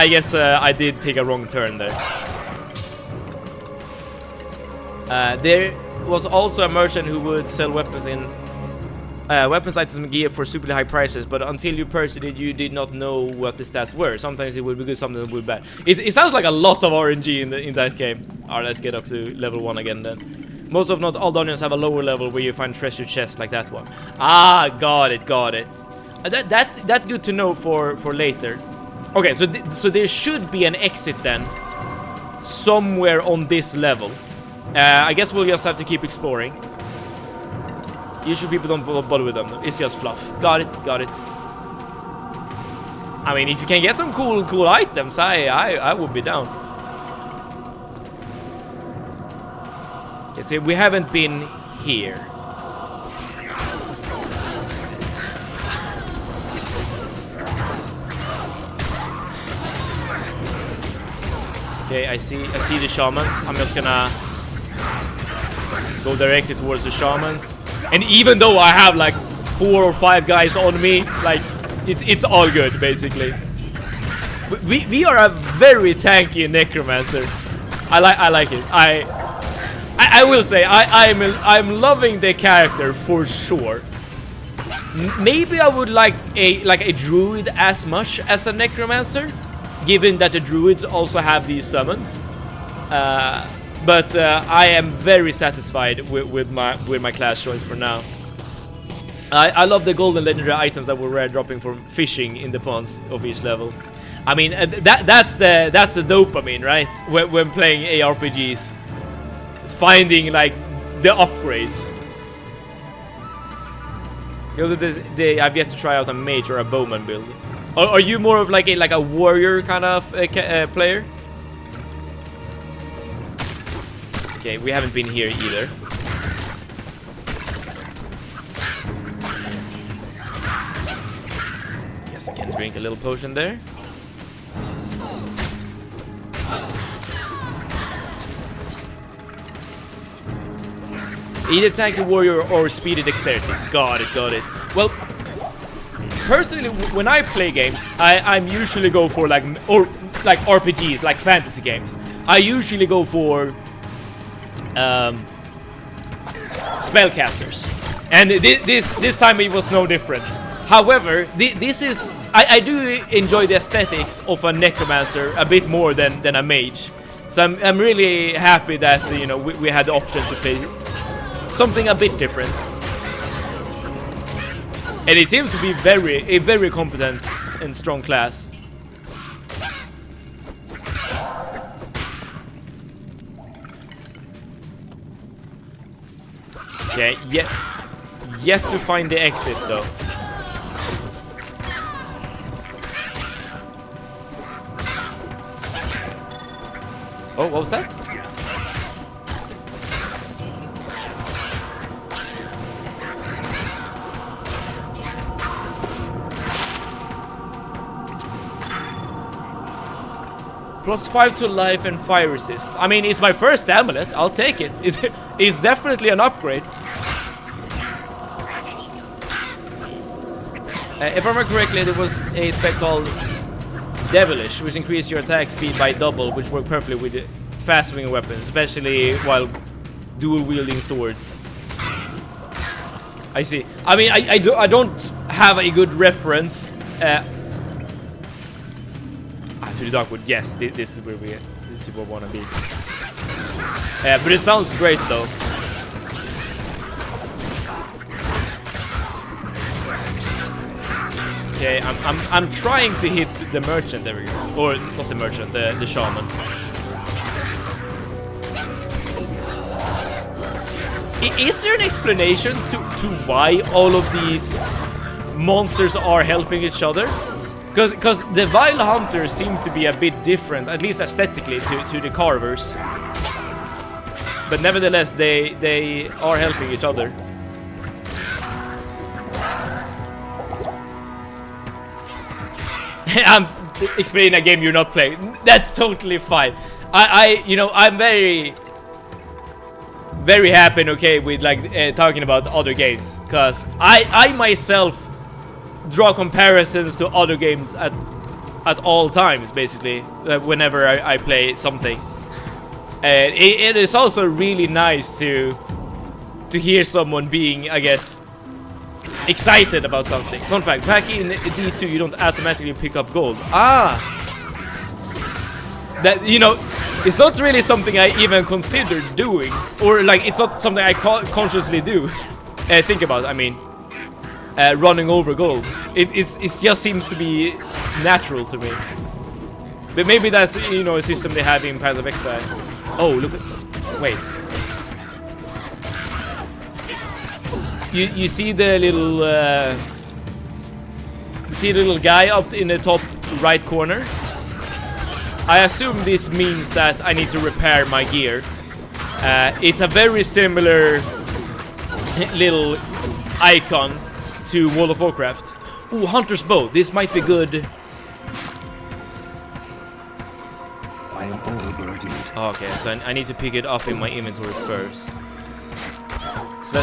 guess I did take a wrong turn there. There was also a merchant who would sell weapons in weapons, items, and gear for super high prices, but until you purchased it, you did not know what the stats were. Sometimes it would be good, sometimes it would be bad. It sounds like a lot of RNG in that game. Alright, let's get up to level 1 again then. Most of not all dungeons have a lower level where you find treasure chests like that one. Ah, got it. That's good to know for later. Okay, so there should be an exit then, somewhere on this level. I guess we'll just have to keep exploring. Usually people don't bother with them. It's just fluff. Got it. I mean, if you can get some cool items, I would be down. Okay, so we haven't been here. Okay, I see the shamans. I'm just gonna go directly towards the shamans. And even though I have like 4 or 5 guys on me, like it's all good basically. We are a very tanky necromancer. I like it. I will say I'm loving the character for sure. Maybe I would like a druid as much as a necromancer, given that the druids also have these summons. But I am very satisfied with my class choice for now. I love the golden legendary items that were rare dropping from fishing in the ponds of each level. I mean, that's the dopamine, right? When playing ARPGs, finding like the upgrades. I've yet to try out a mage or a bowman build. Are you more of like a warrior kind of player? Okay, we haven't been here either. Yes, I can drink a little potion there. Either tanky warrior or speedy dexterity. Got it. Well, personally, when I play games, I'm usually go for like RPGs, like fantasy games. I usually go for spellcasters, and this time it was no different. However, this is I do enjoy the aesthetics of a necromancer a bit more than a mage, so I'm really happy that we had the option to play something a bit different, and it seems to be a very competent and strong class. Okay, yet to find the exit though. Oh, what was that? +5 to life and fire resist. I mean, it's my first amulet. I'll take it. It's definitely an upgrade. If I remember correctly, there was a spec called Devilish, which increased your attack speed by double, which worked perfectly with fast-swinging weapons, especially while dual-wielding swords. I see. I mean, I don't have a good reference. To the Darkwood, yes, this is where this is where we want to be. But it sounds great though. Okay, I'm trying to hit the merchant. There we go. Or not the merchant, the shaman. Is there an explanation to why all of these monsters are helping each other? Because the Vile Hunters seem to be a bit different, at least aesthetically, to the Carvers. But nevertheless, they are helping each other. I'm explaining a game you're not playing. That's totally fine. I'm very happy and okay with like talking about other games, because I myself draw comparisons to other games at all times, basically, whenever I play something. And it is also really nice to hear someone being, I guess, excited about something. Fun fact, back in D2 you don't automatically pick up gold. That, you know, it's not really something I even considered doing, or like it's not something I consciously do. Think about, I mean, running over gold. It just seems to be natural to me. But maybe that's, you know, a system they have in Path of Exile. Oh, look at... Wait. You see the little... you see the little guy up in the top right corner? I assume this means that I need to repair my gear. It's a very similar little icon to World of Warcraft. Ooh, Hunter's Bow. This might be good. I am overburdened. Oh, okay, so I need to pick it up in my inventory first. So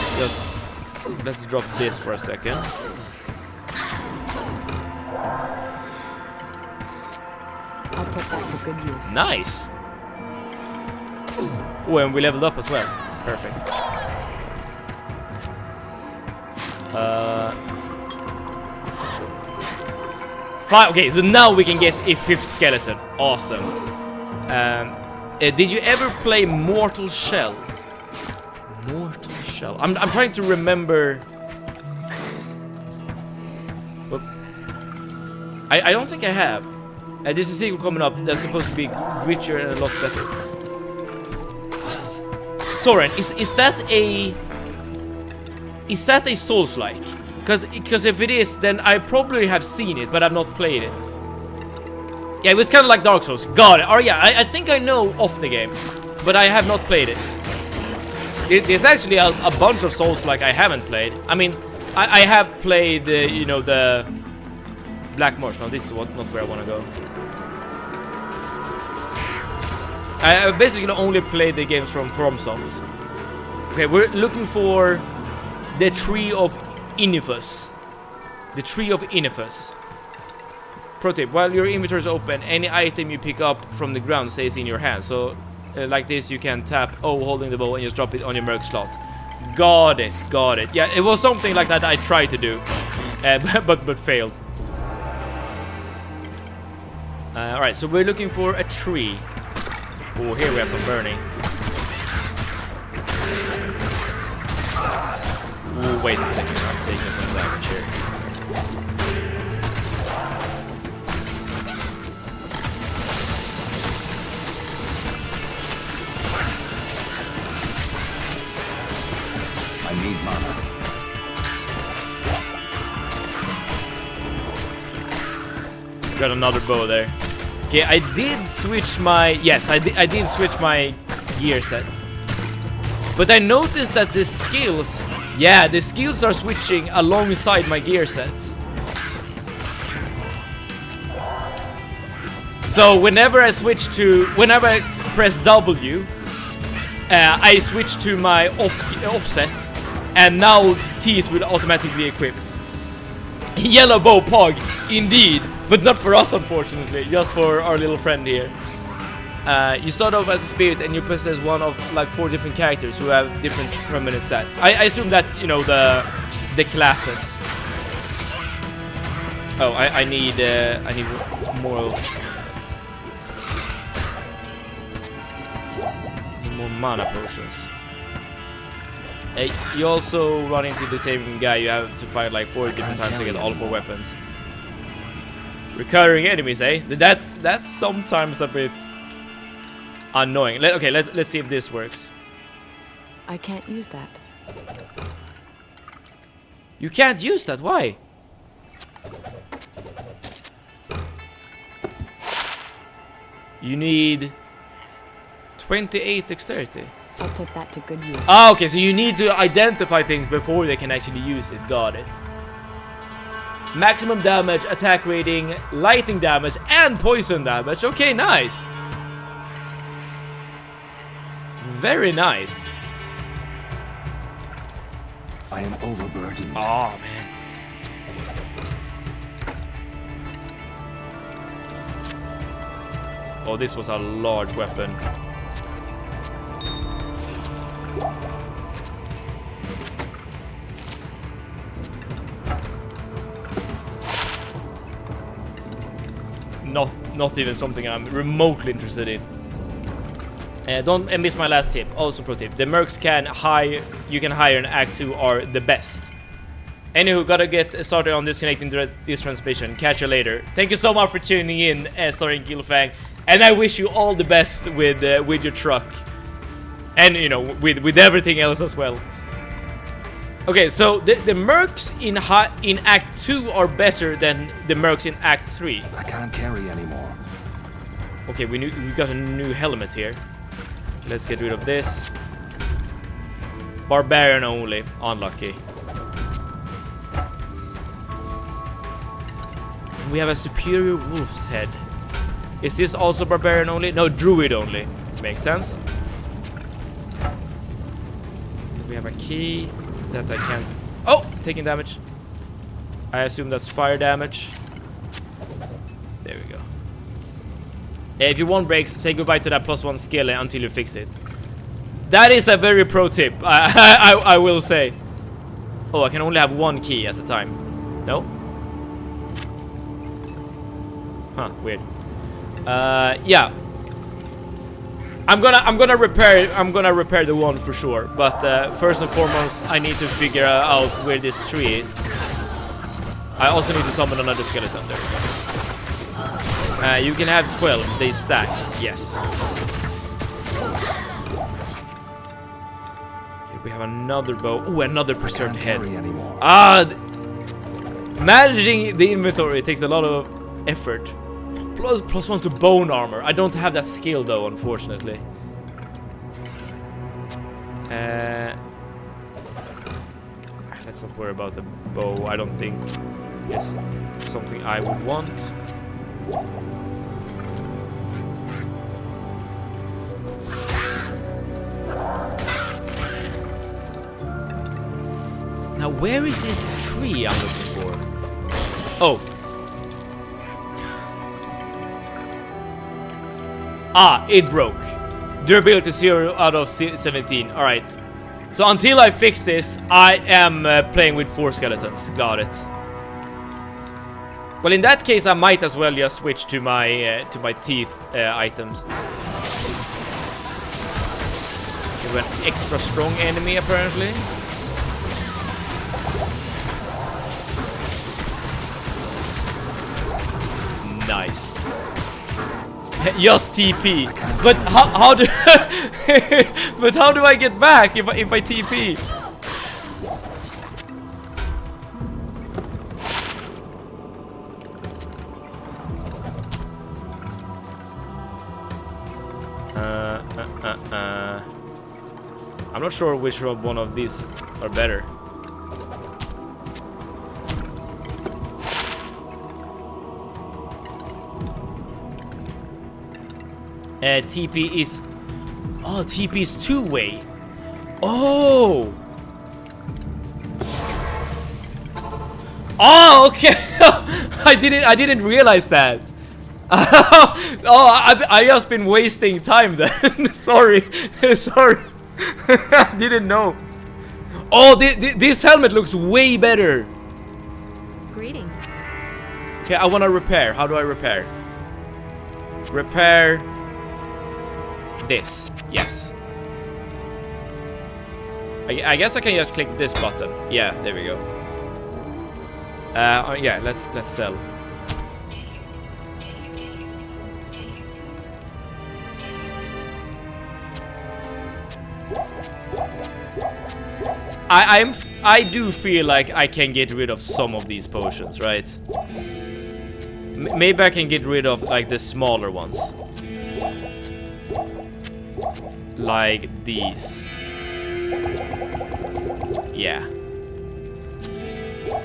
let's drop this for a second. I'll put that to good use. Nice. Oh, and we leveled up as well. Perfect. Okay, so now we can get a 5th skeleton. Awesome. Did you ever play Mortal Shell? Mortal Shell. I'm trying to remember. Whoop. I don't think I have. There's a sequel coming up that's supposed to be richer and a lot better. Soren, is that a Souls-like? Because if it is, then I probably have seen it, but I've not played it. Yeah, it was kind of like Dark Souls. Got it. Oh yeah, I think I know of the game, but I have not played it. There's actually a bunch of Souls like I haven't played. I mean, I have played you know, the Black Marsh. No, this is not where I want to go. I basically only played the games from FromSoft. Okay, we're looking for the Tree of Inifus. The Tree of Inifus. Pro tip, while your inventory is open, any item you pick up from the ground stays in your hand. So, like this, you can tap O holding the bow and just drop it on your merc slot. Got it, got it. Yeah, it was something like that I tried to do, but failed. Alright, so we're looking for a tree. Oh, here we have some burning. Oh, wait a second, I'm taking some damage here. I need Got another bow there. Okay, I did switch my... Yes, I did switch my gear set. But I noticed that the skills... Yeah, the skills are switching alongside my gear set. So whenever I press W, I switch to my offset, and now teeth will automatically be equipped. Yellow bow pog, indeed, but not for us unfortunately, just for our little friend here. You start off as a spirit and you possess one of like 4 different characters who have different permanent stats. I assume that's, you know, the classes. Oh, I need more of... more mana potions. You also run into the same guy. You have to fight like 4 different times to get all 4 weapons. Recurring enemies, eh? That's sometimes a bit annoying. Okay, let's see if this works. I can't use that. You can't use that. Why? You need 28 dexterity. I'll put that to good use. Ah, okay, so you need to identify things before they can actually use it. Got it. Maximum damage, attack rating, lightning damage, and poison damage. Okay, nice. Very nice. I am overburdened. Oh, man. Oh, this was a large weapon. Not even something I'm remotely interested in. Don't miss my last tip. Also pro tip. The mercs you can hire in Act 2 are the best. Anywho, gotta get started on disconnecting this transmission. Catch you later. Thank you so much for tuning in, starring Gilfang. And I wish you all the best with your truck. And, you know, with everything else as well. Okay, so the mercs in Act 2 are better than the mercs in Act 3. I can't carry anymore. Okay, we got a new helmet here. Let's get rid of this. Barbarian only. Unlucky. We have a superior wolf's head. Is this also barbarian only? No, druid only. Makes sense. We have a key that I can't... Oh! Taking damage. I assume that's fire damage. There we go. If you want breaks, say goodbye to that +1 skill until you fix it. That is a very pro tip, I will say. Oh, I can only have 1 key at a time. No? Huh, weird. Yeah. I'm gonna repair the one for sure, but first and foremost I need to figure out where this tree is. I also need to summon another skeleton. There we go. You can have 12, they stack. Yes. Okay, we have another bow. Oh, another preserved head. Managing the inventory takes a lot of effort. +1 to bone armor. I don't have that skill though, unfortunately. Let's not worry about the bow. I don't think it's something I would want. Now, where is this tree I'm looking for? Oh. Ah, it broke. Durability 0 out of 17. Alright. So until I fix this, I am playing with 4 skeletons. Got it. Well, in that case, I might as well just switch to my teeth items. We have an extra strong enemy, apparently. Nice. Just TP. But how do but how do I get back if I TP? I'm not sure which one of these are better. TP is... Oh, TP is two-way. Oh! Oh, okay. I didn't realize that. Oh, I just been wasting time then. Sorry. Sorry. I didn't know. Oh, this helmet looks way better. Greetings. Okay, I want to repair. How do I repair? Repair this. Yes. I guess I can just click this button. Yeah, there we go. Yeah, let's sell. I do feel like I can get rid of some of these potions, right? Maybe I can get rid of like the smaller ones, like these. Yeah.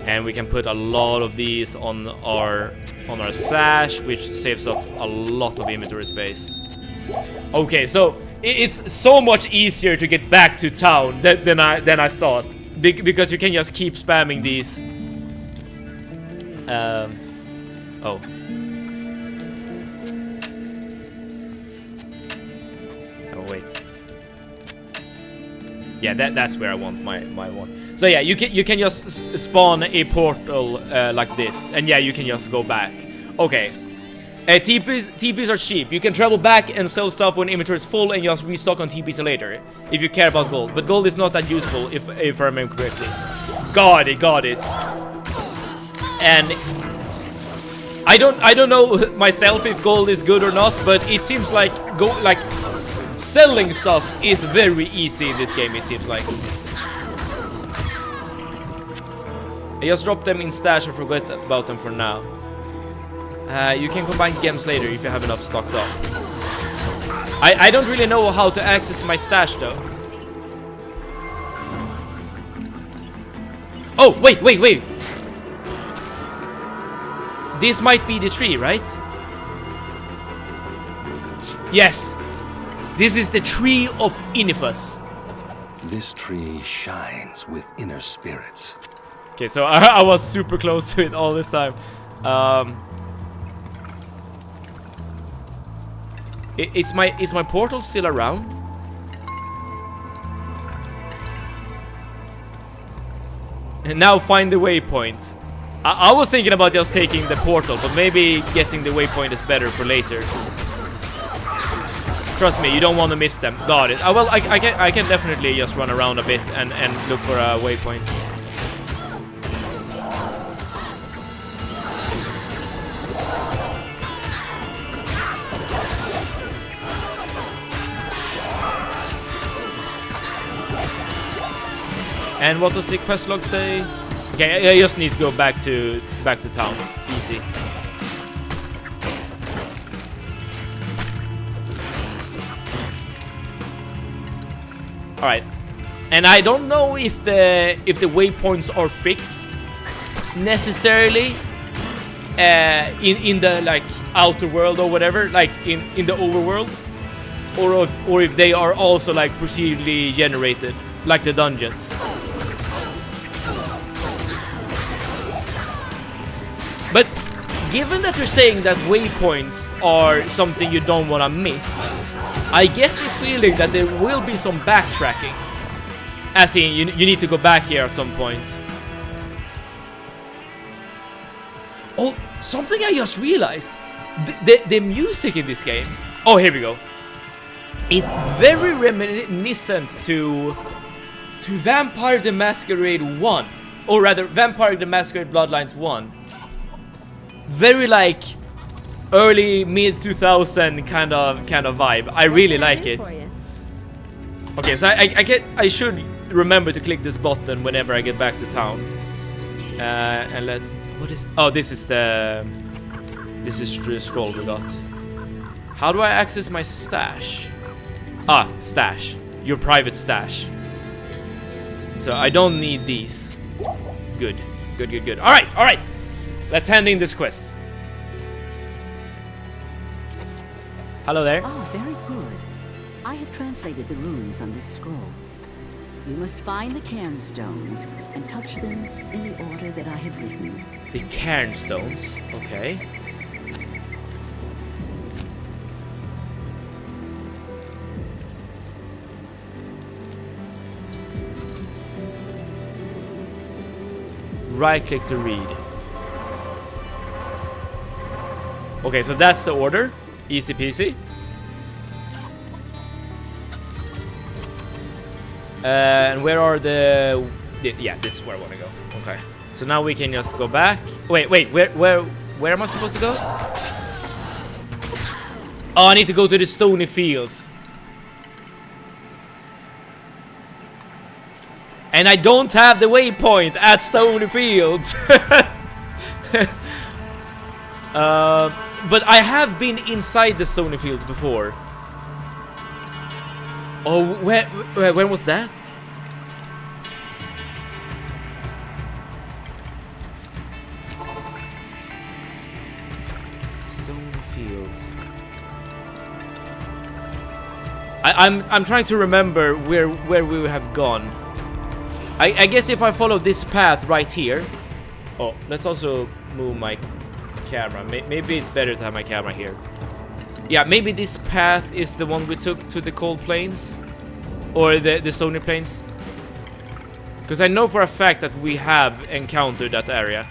And we can put a lot of these on our sash, which saves up a lot of inventory space. Okay, so it's so much easier to get back to town than I thought, because you can just keep spamming these. Oh. Oh wait. Yeah, that's where I want my one. So yeah, you can just spawn a portal like this, and yeah, you can just go back. Okay. TPs are cheap. You can travel back and sell stuff when inventory is full, and just restock on TPs later if you care about gold. But gold is not that useful if I remember correctly. Got it. And I don't know myself if gold is good or not, but it seems like selling stuff is very easy in this game, it seems like. I just dropped them in stash and forgot about them for now. You can combine gems later if you have enough stocked up. I don't really know how to access my stash though. Oh, wait. This might be the tree, right? Yes. This is the tree of Inifus. This tree shines with inner spirits. Okay, so I was super close to it all this time. Is my portal still around? And now find the waypoint. I was thinking about just taking the portal, but maybe getting the waypoint is better for later. Trust me, you don't want to miss them. Got it. Well, I can definitely just run around a bit and look for a waypoint. And what does the quest log say? Okay, I just need to go back to town. Easy. All right, and I don't know if the waypoints are fixed necessarily in the like outer world or whatever, like in the overworld, or if they are also like procedurally generated, like the dungeons. But given that you're saying that waypoints are something you don't want to miss, I get the feeling that there will be some backtracking. As in, you need to go back here at some point. Oh, something I just realized. The music in this game. Oh, here we go. It's very reminiscent to Vampire the Masquerade 1. Or rather, Vampire the Masquerade Bloodlines 1. Very like early mid 2000 kind of vibe. I really like it. Okay, so I should remember to click this button whenever I get back to town. And what is? Oh, this is the scroll we got. How do I access my stash? Ah, stash. Your private stash. So I don't need these. Good. Good, good, good. Alright, alright. Let's hand in this quest. Hello there. Ah, very good. I have translated the runes on this scroll. You must find the cairn stones and touch them in the order that I have written. The cairn stones. Okay. Right click to read. Okay, so that's the order. Easy peasy. And where are the... Yeah, this is where I want to go. Okay. So now we can just go back. Wait, where am I supposed to go? Oh, I need to go to the stony fields. And I don't have the waypoint at Stony Fields. But I have been inside the Stony Fields before. Oh, when was that? Stony Fields. I'm trying to remember where we have gone. I guess if I follow this path right here. Oh, let's also move my camera. Maybe it's better to have my camera here. Yeah, maybe this path is the one we took to the cold plains. Or the stony plains. Because I know for a fact that we have encountered that area.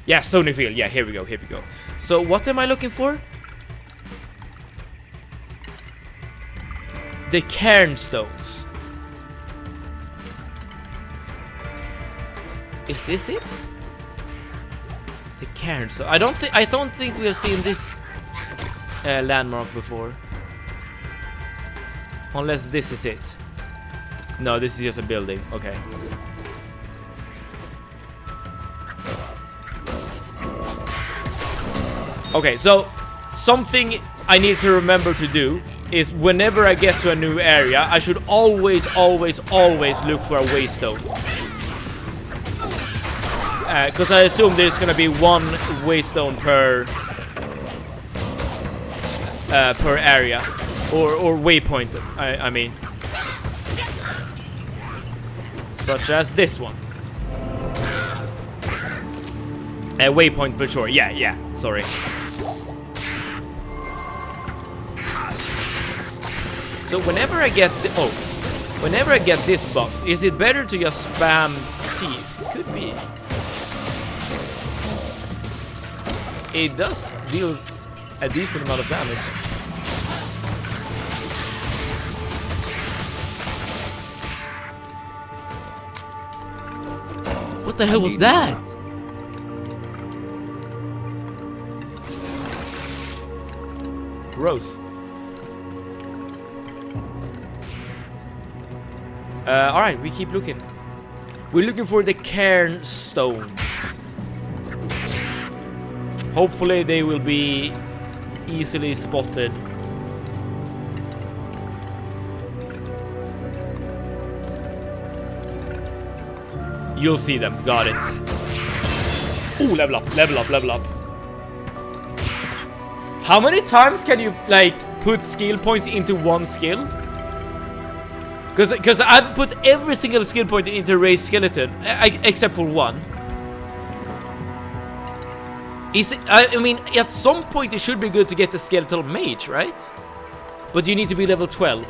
Yeah, stony field. Yeah, here we go, here we go. So what am I looking for? The cairn stones. Is this it? The cairn. So I don't think we have seen this landmark before. Unless this is it. No, this is just a building. Okay. Okay, so something I need to remember to do is whenever I get to a new area, I should always look for a waystone. Because I assume there's gonna be one waystone per area or waypoint. I mean, such as this one. A waypoint, but sure. Yeah. Sorry. So whenever I get this buff, is it better to just spam teeth? Could be. It does deals a decent amount of damage. What the hell was that? Gross. Alright, we keep looking. We're looking for the cairn stones. Hopefully they will be easily spotted. You'll see them. Got it. Ooh, level up, level up, level up. How many times can you, like, put skill points into one skill? Because I've put every single skill point into raised skeleton, except for one. I mean, at some point it should be good to get the skeletal mage, right? But you need to be level 12.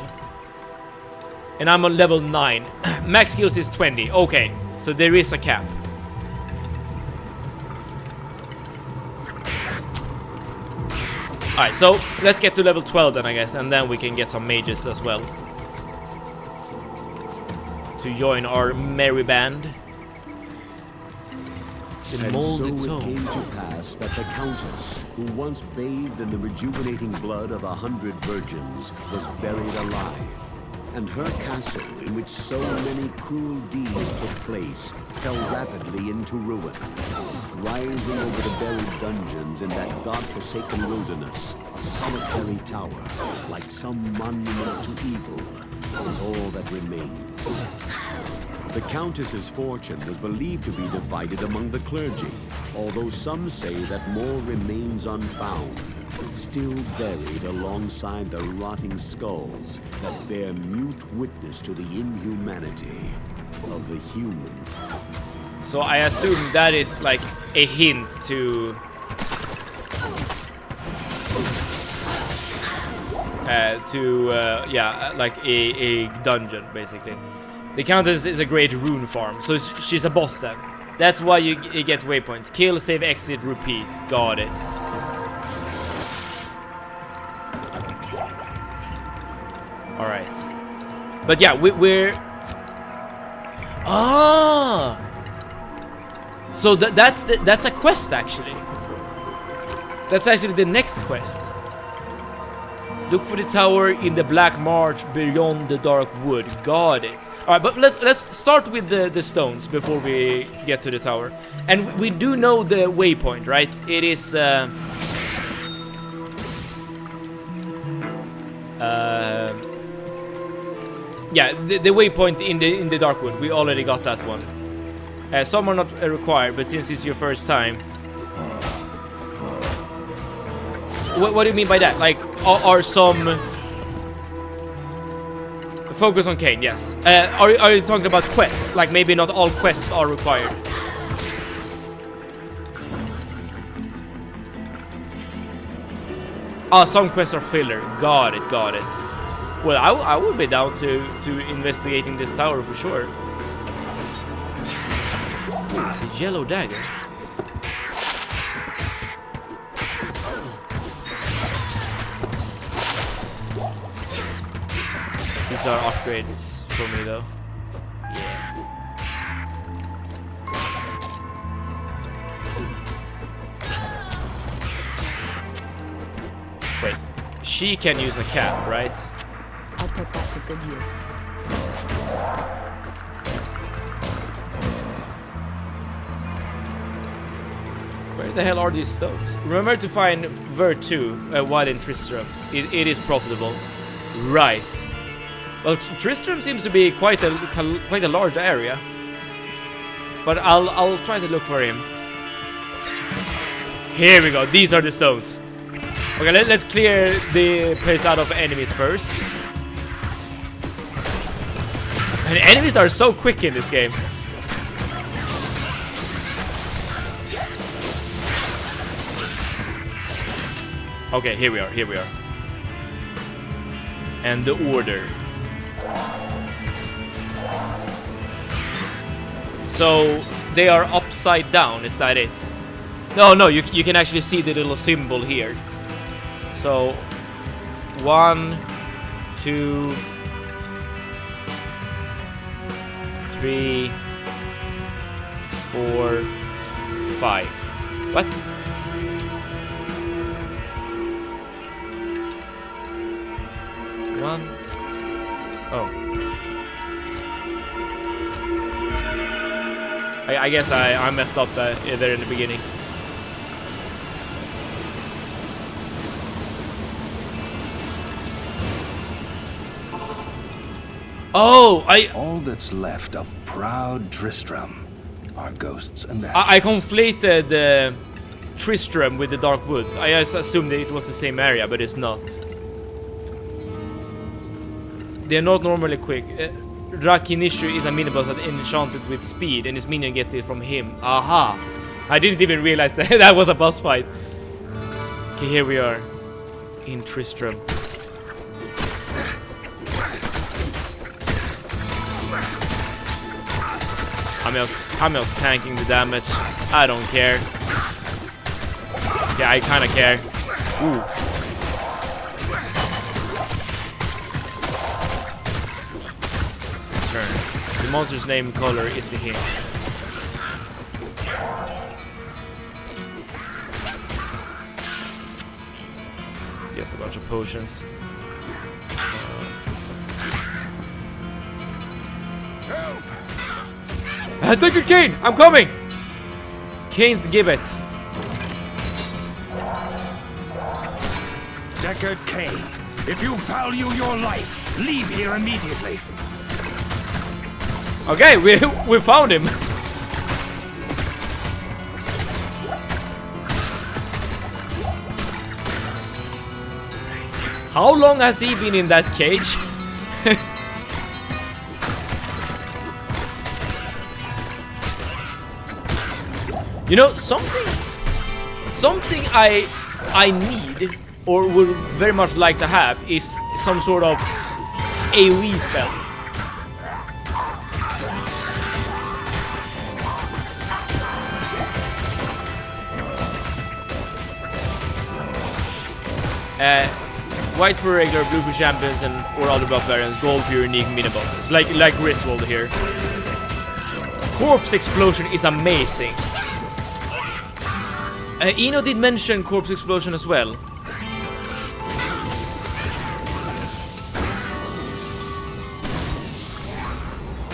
And I'm on level 9. Max skills is 20. Okay, so there is a cap. Alright, so let's get to level 12 then, I guess. And then we can get some mages as well. To join our merry band. And so it came to pass that the Countess, who once bathed in the rejuvenating blood of 100 virgins, was buried alive. and her castle, in which so many cruel deeds took place, fell rapidly into ruin. Rising over the buried dungeons in that god-forsaken wilderness, a solitary tower, like some monument to evil, is all that remains. The Countess's fortune was believed to be divided among the clergy, although some say that more remains unfound, still buried alongside the rotting skulls that bear mute witness to the inhumanity of the human. So I assume that is like a hint to yeah, like a dungeon basically. The Countess is a great rune farm, so she's a boss then. That's why you get waypoints. Kill, save, exit, repeat. Got it. All right. But yeah, we're so that's a quest actually. That's actually the next quest. Look for the tower in the Black March beyond the Dark Wood. Got it. All right, but let's start with the stones before we get to the tower. And we do know the waypoint, right? It is yeah, the waypoint in the Darkwood. We already got that one. Some are not required, but since it's your first time, what do you mean by that? Like, are some focus on Cain? Yes. Are you talking about quests? Like maybe not all quests are required. Some quests are filler. Got it. Well, I would be down to investigating this tower for sure. The yellow dagger. These are upgrades for me though. Yeah. Wait, she can use a cap, right? I'll put that to good use. Where the hell are these stones? Remember to find Ver 2 while in Tristram. It is profitable. Right. Well, Tristram seems to be quite a large area. But I'll try to look for him. Here we go. These are the stones. Okay, let's clear the place out of enemies first. And enemies are so quick in this game. Okay, here we are. And the order. So they are upside down, is that it? No, you can actually see the little symbol here. So 1, 2, 3, 4, 5. What? One. Oh. I guess I messed up there in the beginning. Oh, all that's left of proud Tristram are ghosts and ashes. I conflated Tristram with the Dark Woods. I just assumed that it was the same area, but it's not. They're not normally quick. Rakinishu is a mini-boss that enchanted with speed, and his minion gets it from him. Aha! I didn't even realize that that was a boss fight. Okay, here we are in Tristram. I'm just tanking the damage. I don't care. Yeah, I kind of care. Ooh. Turn. The monster's name color is the hint. Just a bunch of potions. Deckard Cain, I'm coming! Kane's gibbet. Deckard Cain, if you value your life, leave here immediately. Okay, we found him. How long has he been in that cage? You know, something I need or would very much like to have is some sort of AoE spell. White for regular, blue for champions and or other buff variants, gold for your unique mini bosses, like Griswold here. Corpse explosion is amazing. Eno did mention corpse explosion as well.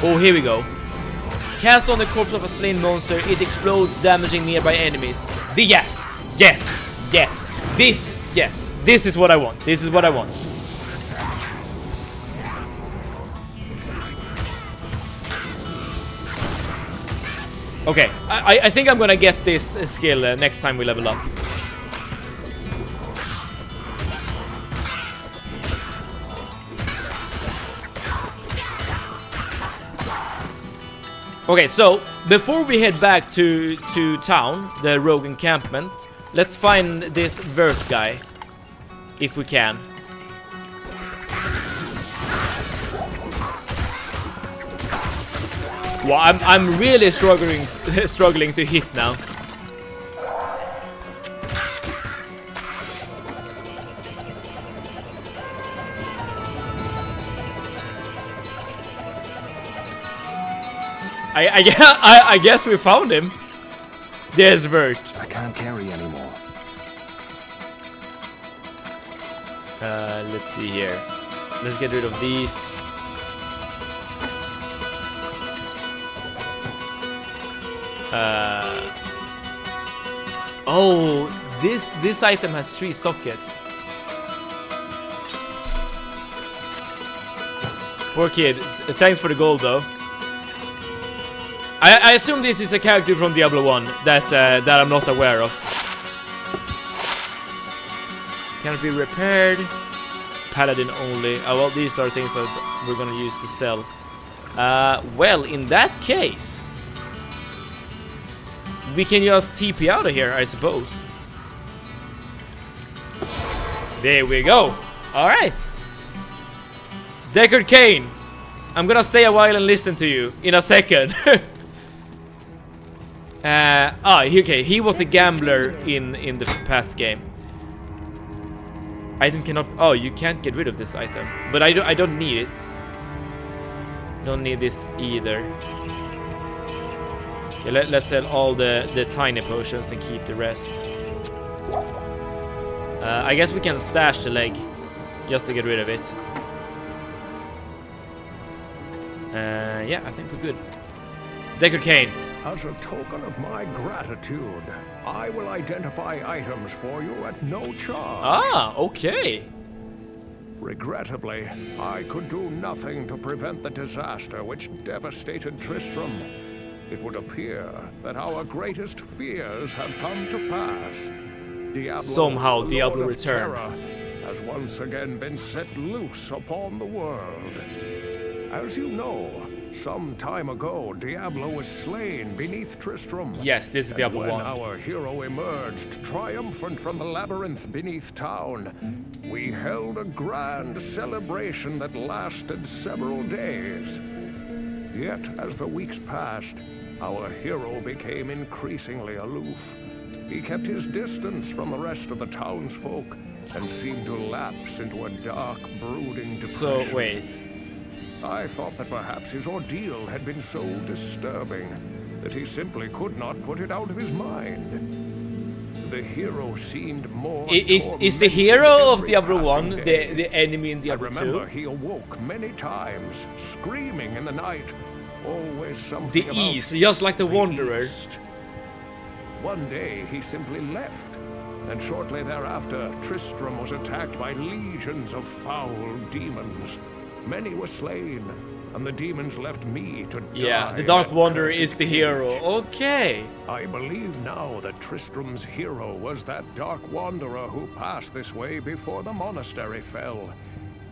Oh, here we go. Cast on the corpse of a slain monster, it explodes, damaging nearby enemies. Yes, this is what I want. This is what I want. Okay, I think I'm gonna get this skill next time we level up. Okay, so before we head back to town, the rogue encampment, let's find this Vert guy, if we can. Well, I'm really struggling to hit now. I guess we found him. There's Vert. I can't carry anymore. Let's see here. Let's get rid of these. Oh, this item has 3 sockets. Poor kid. Thanks for the gold, though. I assume this is a character from Diablo 1 that I'm not aware of. Cannot be repaired. Paladin only. Oh, well, these are things that we're gonna use to sell. Well, in that case, we can just TP out of here, I suppose. There we go. Alright. Deckard Cain, I'm gonna stay a while and listen to you in a second. Okay, he was a gambler in the past game. Item cannot... Oh, you can't get rid of this item. But I don't need it. Don't need this either. Okay, let's sell all the tiny potions and keep the rest. I guess we can stash the leg just to get rid of it. Yeah, I think we're good. Deckard Cain. As a token of my gratitude, I will identify items for you at no charge. Ah, okay. Regrettably, I could do nothing to prevent the disaster which devastated Tristram. It would appear that our greatest fears have come to pass. Diablo, somehow Diablo Lord of returned. Terror, has once again been set loose upon the world. As you know, some time ago, Diablo was slain beneath Tristram. Yes, this is Diablo 1. When our hero emerged triumphant from the labyrinth beneath town, we held a grand celebration that lasted several days. Yet, as the weeks passed, our hero became increasingly aloof. He kept his distance from the rest of the townsfolk and seemed to lapse into a dark, brooding depression. So, wait. I thought that perhaps his ordeal had been so disturbing that he simply could not put it out of his mind. The hero seemed more Is the hero of Diablo 1 the enemy in Diablo 2? I remember he awoke many times, screaming in the night, Always something The about East, just like the Wanderer. East. One day he simply left, and shortly thereafter Tristram was attacked by legions of foul demons. Many were slain, and the demons left me to die. Yeah, the Dark at Wanderer Cursed is the Cage. hero. Okay. I believe now that Tristram's hero was that Dark Wanderer who passed this way before the monastery fell.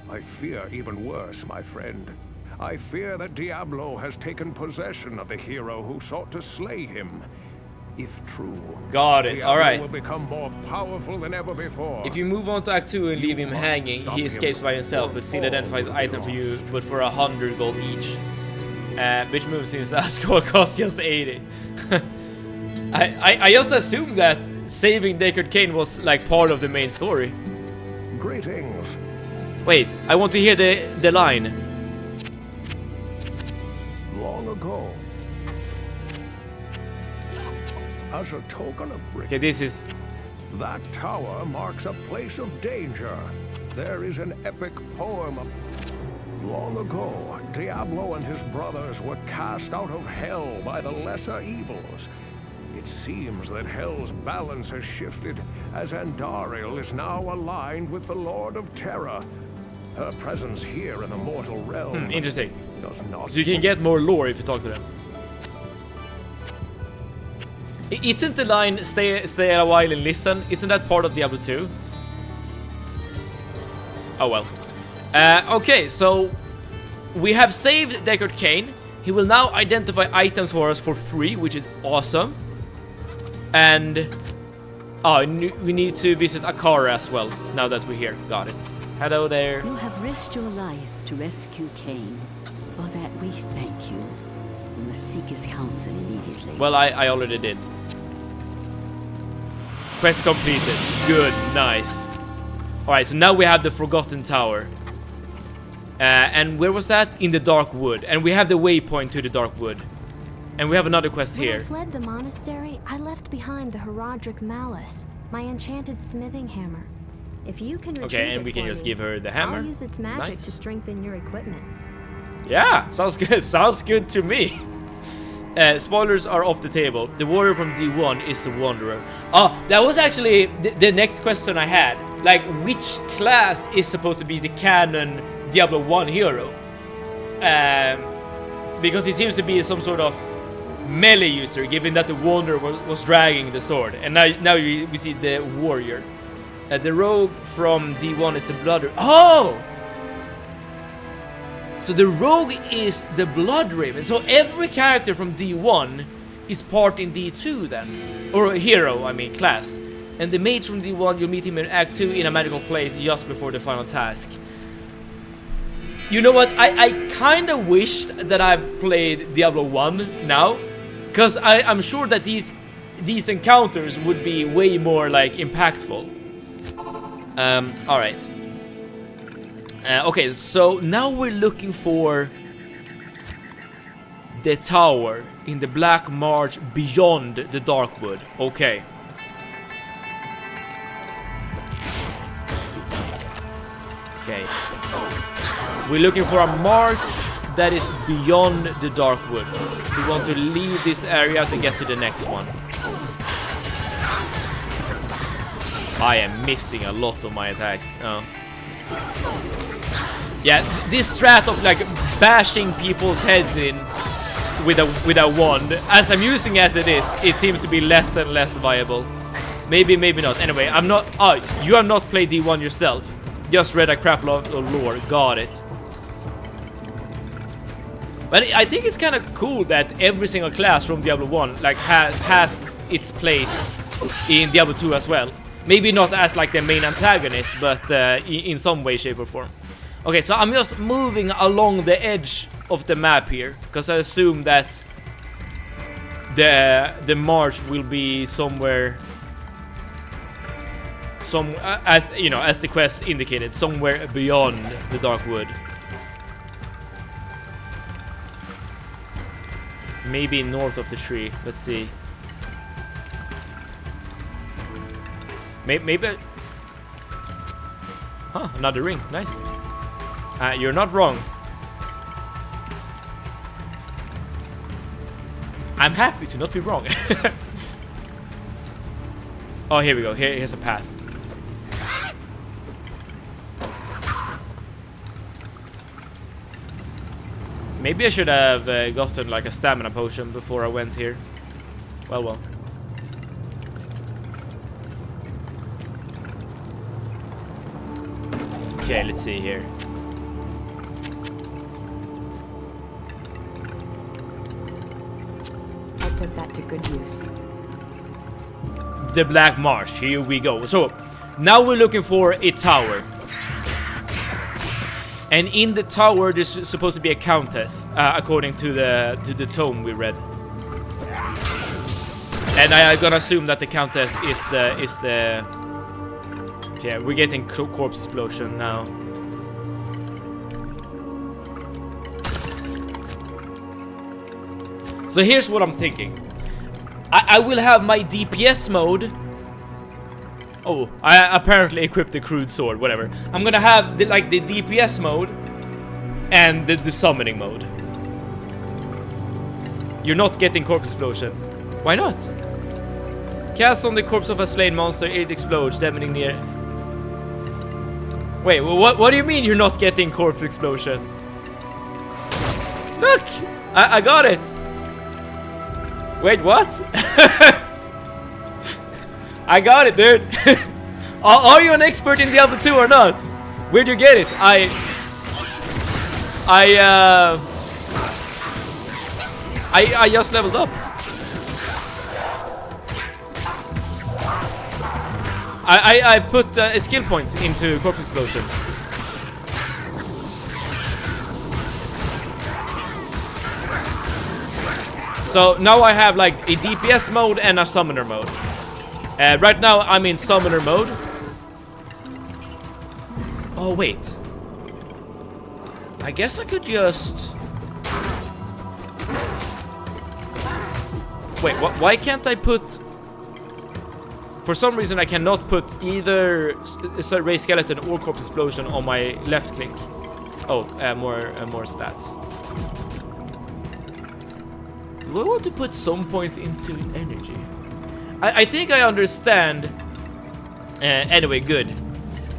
I fear even worse, my friend. I fear that Diablo has taken possession of the hero who sought to slay him. If true, Got it. Diablo Alright. will become more powerful than ever before. If you move on to Act 2 and leave him must hanging, stop he him, escapes by himself, but still or identifies all the will item be for you, lost. but for 100 gold each. Which moves since Asgore cost just 80. I just assumed that saving Deckard Cain was like part of the main story. Greetings. Wait, I want to hear the line. Long ago, as a token of Okay, this is... that tower marks a place of danger. There is an epic poem of... Long ago, Diablo and his brothers were cast out of hell by the lesser evils. It seems that hell's balance has shifted, as Andariel is now aligned with the Lord of Terror. Her presence here in the mortal realm interesting. does not... So you can get more lore if you talk to them. Isn't the line stay a while and listen? Isn't that part of Diablo 2? Oh well. Okay, so we have saved Deckard Cain. He will now identify items for us for free, which is awesome. And we need to visit Akara as well, now that we're here. Got it. Hello there. You have risked your life to rescue Cain. For that we thank you. You must seek his counsel immediately. Well, I already did. Quest completed. Good, nice. Alright, so now we have the Forgotten Tower. And where was that? In the Dark Wood. And we have the waypoint to the Dark Wood. And we have another quest When I here. fled the monastery, I left behind the Herodric Malice, my enchanted smithing hammer. If you can retrieve Okay, and it we can for just me, give her the hammer. I'll use its magic Nice. to strengthen your equipment. Yeah, sounds good. Sounds good to me. Spoilers are off the table. The warrior from D1 is the Wanderer. Oh, that was actually the next question I had. Like, which class is supposed to be the canon Diablo 1 hero? Because he seems to be some sort of melee user, given that the Wanderer was dragging the sword. And now we see the warrior. The rogue from D1 is the Blood... Oh! So the rogue is the Blood Raven. So every character from D1 is part in D2 then. Or hero, I mean, class. And the mage from D1, you'll meet him in Act 2 in a magical place just before the final task. You know what? I kind of wished that I played Diablo 1 now. Because I'm sure that these encounters would be way more, like, impactful. Alright. Okay, so now we're looking for the tower in the Black Marsh beyond the Darkwood. Okay. Okay. We're looking for a march that is beyond the Darkwood. So we want to leave this area to get to the next one. I am missing a lot of my attacks. Oh. Yeah, this strat of like bashing people's heads in with a wand, as amusing as it is, it seems to be less and less viable. Maybe not. Anyway, I'm not... Oh, you have not played D1 yourself. Just read a crap lot of lore. Got it. But I think it's kind of cool that every single class from Diablo 1 like has its place in Diablo 2 as well. Maybe not as like the main antagonist, but in some way, shape or form. Okay, so I'm just moving along the edge of the map here, because I assume that the march will be somewhere, as you know, as the quest indicated, somewhere beyond the Darkwood. Maybe north of the tree. Let's see. Maybe. Huh, another ring. Nice. You're not wrong. I'm happy to not be wrong. Oh, here we go. Here's a path. Maybe I should have gotten like a stamina potion before I went here. Well. Okay, let's see here. I'll put that to good use. The Black Marsh, here we go. So, now we're looking for a tower. And in the tower, there's supposed to be a countess, according to the tome we read. And I'm gonna assume that the countess is the. Okay, we're getting corpse explosion now. So here's what I'm thinking. I will have my DPS mode. Oh, I apparently equipped the crude sword, whatever. I'm gonna have the DPS mode and the summoning mode. You're not getting corpse explosion. Why not? Cast on the corpse of a slain monster, it explodes, damaging near. Wait, what do you mean you're not getting corpse explosion? Look! I got it! Wait, what? I got it, dude. Are you an expert in Diablo 2 or not? Where'd you get it? I just leveled up. I put a skill point into corpse explosion. So now I have like a DPS mode and a summoner mode. Right now I'm in summoner mode. Oh wait. I guess I could just... Wait, why can't I put... For some reason I cannot put either Ray Skeleton or Corpse Explosion on my left click. Oh, more stats. Do I want to put some points into energy? I think I understand. Anyway, good.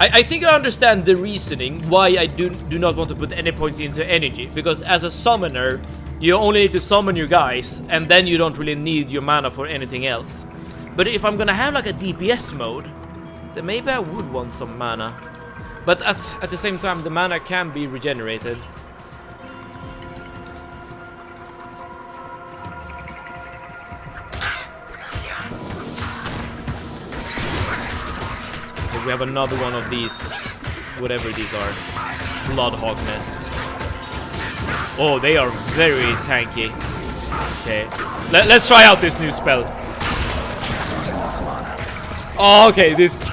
I think I understand the reasoning why I do not want to put any points into energy. Because as a summoner, you only need to summon your guys, and then you don't really need your mana for anything else. But if I'm gonna have like a DPS mode, then maybe I would want some mana. But at the same time, the mana can be regenerated. We have another one of these, whatever these are, Bloodhawk Nest. Oh, they are very tanky. Okay, let's try out this new spell. Oh, okay, this...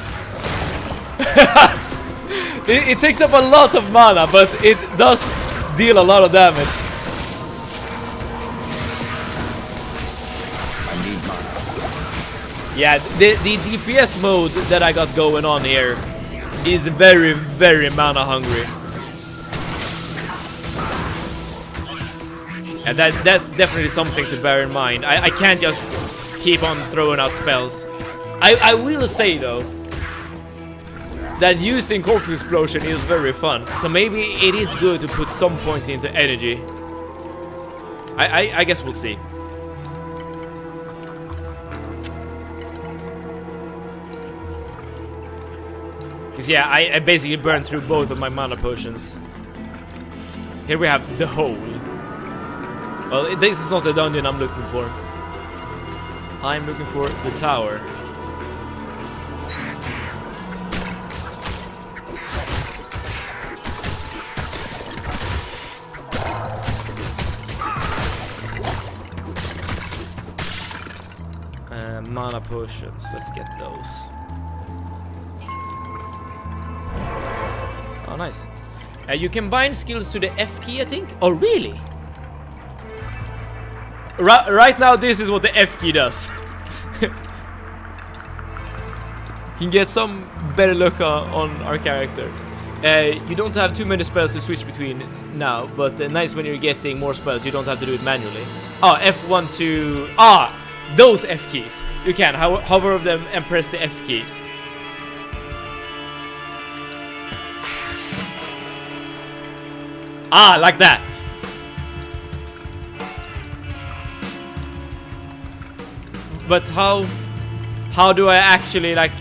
it takes up a lot of mana, but it does deal a lot of damage. Yeah, the DPS mode that I got going on here is very, very mana hungry. And that's definitely something to bear in mind. I can't just keep on throwing out spells. I will say though that using Corpse Explosion is very fun. So maybe it is good to put some points into energy. I guess we'll see. Because yeah, I basically burned through both of my mana potions. Here we have the hole. Well, this is not the dungeon I'm looking for. I'm looking for the tower. Mana potions, let's get those. Oh, nice. You can bind skills to the F key, I think. Oh, really? Right now, this is what the F key does. You can get some better look on our character. You don't have too many spells to switch between now, but nice when you're getting more spells, you don't have to do it manually. Ah, F1 to... Ah! Those F keys! You can hover over them and press the F key. Ah, like that! But how do I actually, like,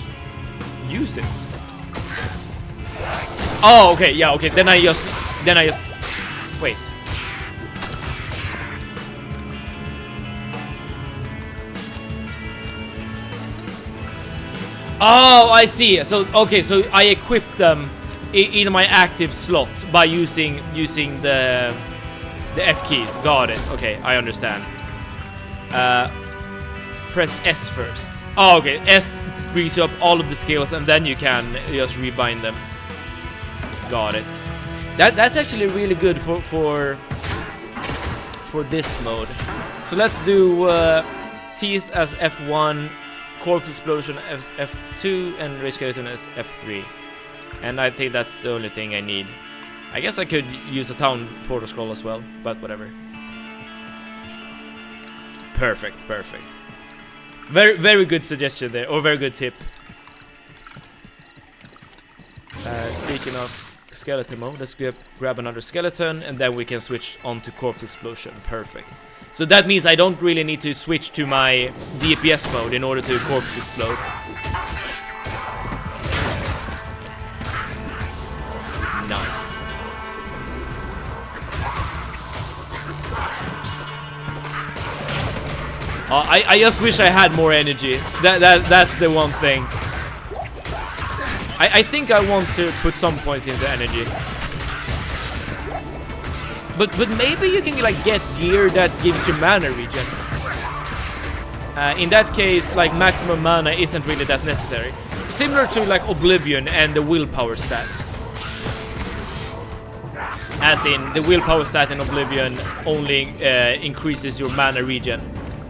use it? Oh, okay, yeah, okay, then I just... Wait. Oh, I see. So, okay, so I equip them in my active slot by using the F keys. Got it. Okay, I understand. Press S first. Oh, okay. S brings you up all of the skills, and then you can just rebind them. Got it. That's actually really good for this mode. So let's do Teeth as F1, Corpse Explosion as F2, and Rage Skeleton as F3. And I think that's the only thing I need. I guess I could use a Town Portal Scroll as well, but whatever. Perfect. Very good suggestion there, or very good tip. Speaking of skeleton mode, let's grab another skeleton, and then we can switch on to Corpse Explosion. Perfect. So that means I don't really need to switch to my DPS mode in order to Corpse Explode. Nice. I just wish I had more energy. That's the one thing. I think I want to put some points into energy. But maybe you can like get gear that gives you mana regen. In that case, like maximum mana isn't really that necessary. Similar to like Oblivion and the willpower stat. As in, the willpower stat in Oblivion only increases your mana regen.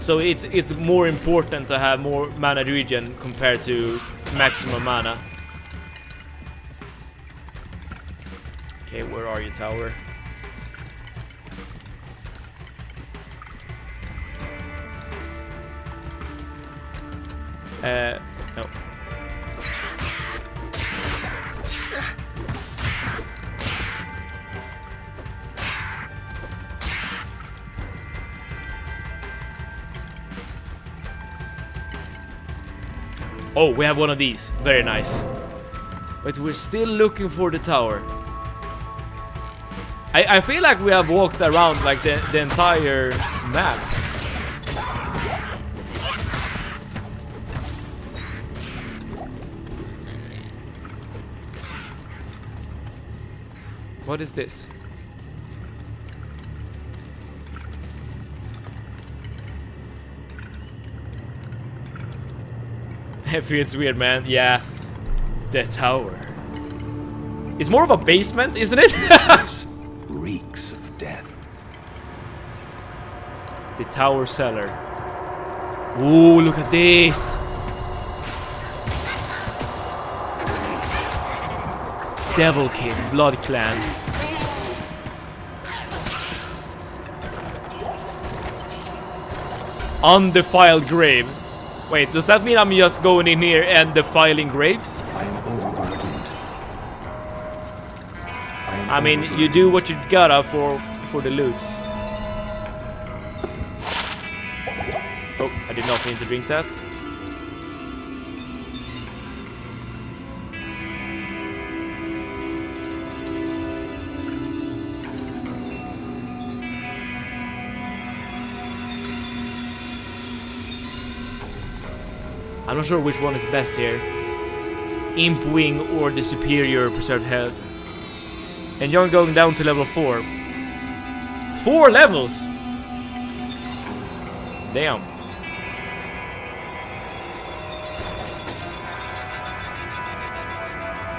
So it's more important to have more mana regen compared to maximum mana. Okay, where are you, tower? No. Oh, we have one of these. Very nice. But we're still looking for the tower. I feel like we have walked around like the entire map. What is this? It feels weird, man. Yeah. The tower. It's more of a basement, isn't it? This reeks of death. The tower cellar. Ooh, look at this. Devil King, Blood Clan. Undefiled grave. Wait, does that mean I'm just going in here and defiling graves? I am overburdened. I mean, you do what you gotta for the loots. Oh, I did not mean to drink that. I'm not sure which one is best here. Imp Wing or the superior preserved head. And you're going down to level 4. 4 levels! Damn.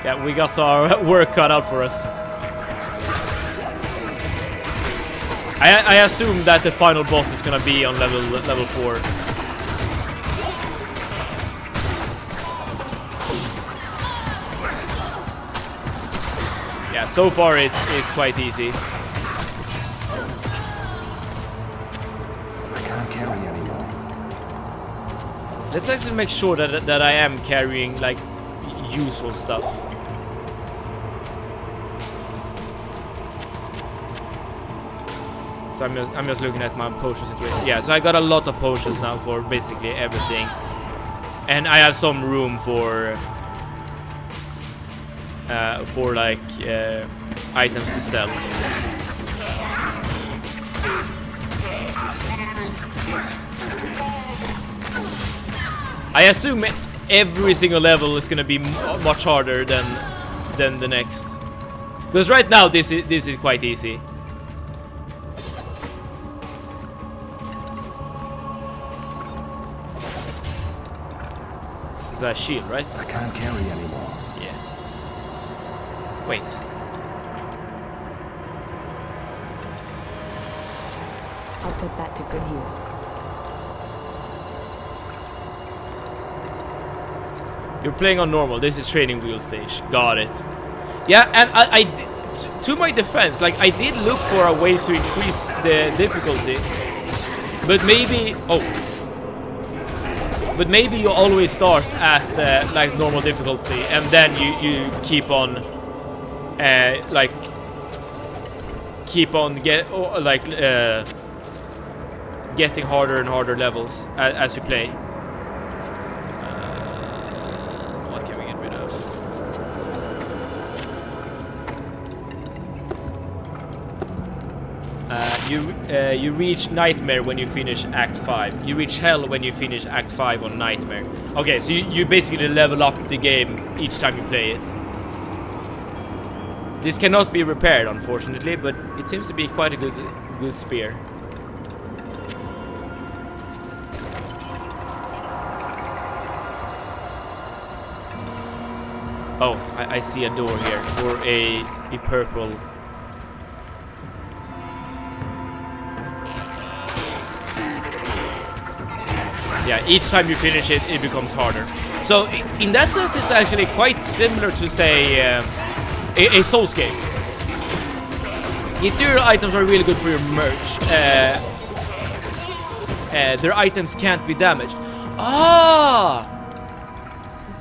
Yeah, we got our work cut out for us. I assume that the final boss is gonna be on level 4. so far it's quite easy. I can't carry anymore. Let's actually make sure that I am carrying like useful stuff. So I'm just looking at my potion situation. Yeah, so I got a lot of potions now for basically everything. And I have some room for like items to sell. I assume every single level is gonna be much harder than the next. Because right now this is quite easy. This is a shield, right? I can't carry anymore. Yeah. Wait. I'll put that to good use. You're playing on normal. This is training wheel stage. Got it. Yeah, and I to my defense, like I did look for a way to increase the difficulty, but maybe maybe you always start at like normal difficulty, and then you keep on getting harder and harder levels as you play. What can we get rid of? You reach Nightmare when you finish Act 5. You reach Hell when you finish Act 5 on Nightmare. Okay, so you basically level up the game each time you play it. This cannot be repaired, unfortunately, but it seems to be quite a good spear. Oh, I see a door here, or a purple. Yeah, each time you finish it, it becomes harder. So in that sense, it's actually quite similar to, say, a Souls game. Ethereal items are really good for your merch. Their items can't be damaged. Ah,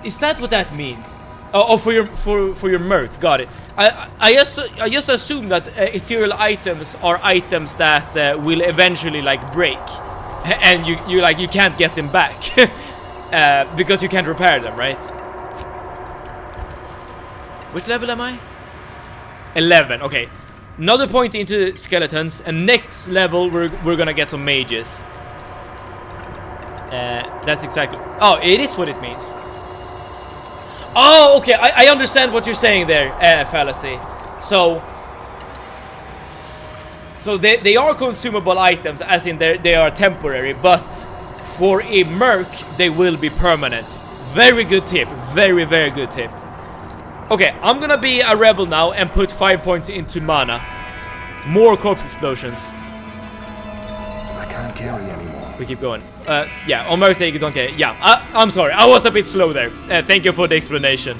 is that what that means? Oh, for your merc. Got it. I just assume that ethereal items are items that will eventually like break. And you can't get them back because you can't repair them, right? Which level am I? 11. Okay, another point into skeletons, and next level we're gonna get some mages. That's exactly. Oh, it is what it means. Oh, okay. I understand what you're saying there, Fallacy. So they are consumable items, as in they are temporary, but for a merc, they will be permanent. Very good tip. Very, very good tip. Okay, I'm gonna be a rebel now and put 5 points into mana. More corpse explosions. I can't carry anymore. We keep going. Yeah, on Mercy, you don't care. Yeah, I'm sorry. I was a bit slow there. Thank you for the explanation.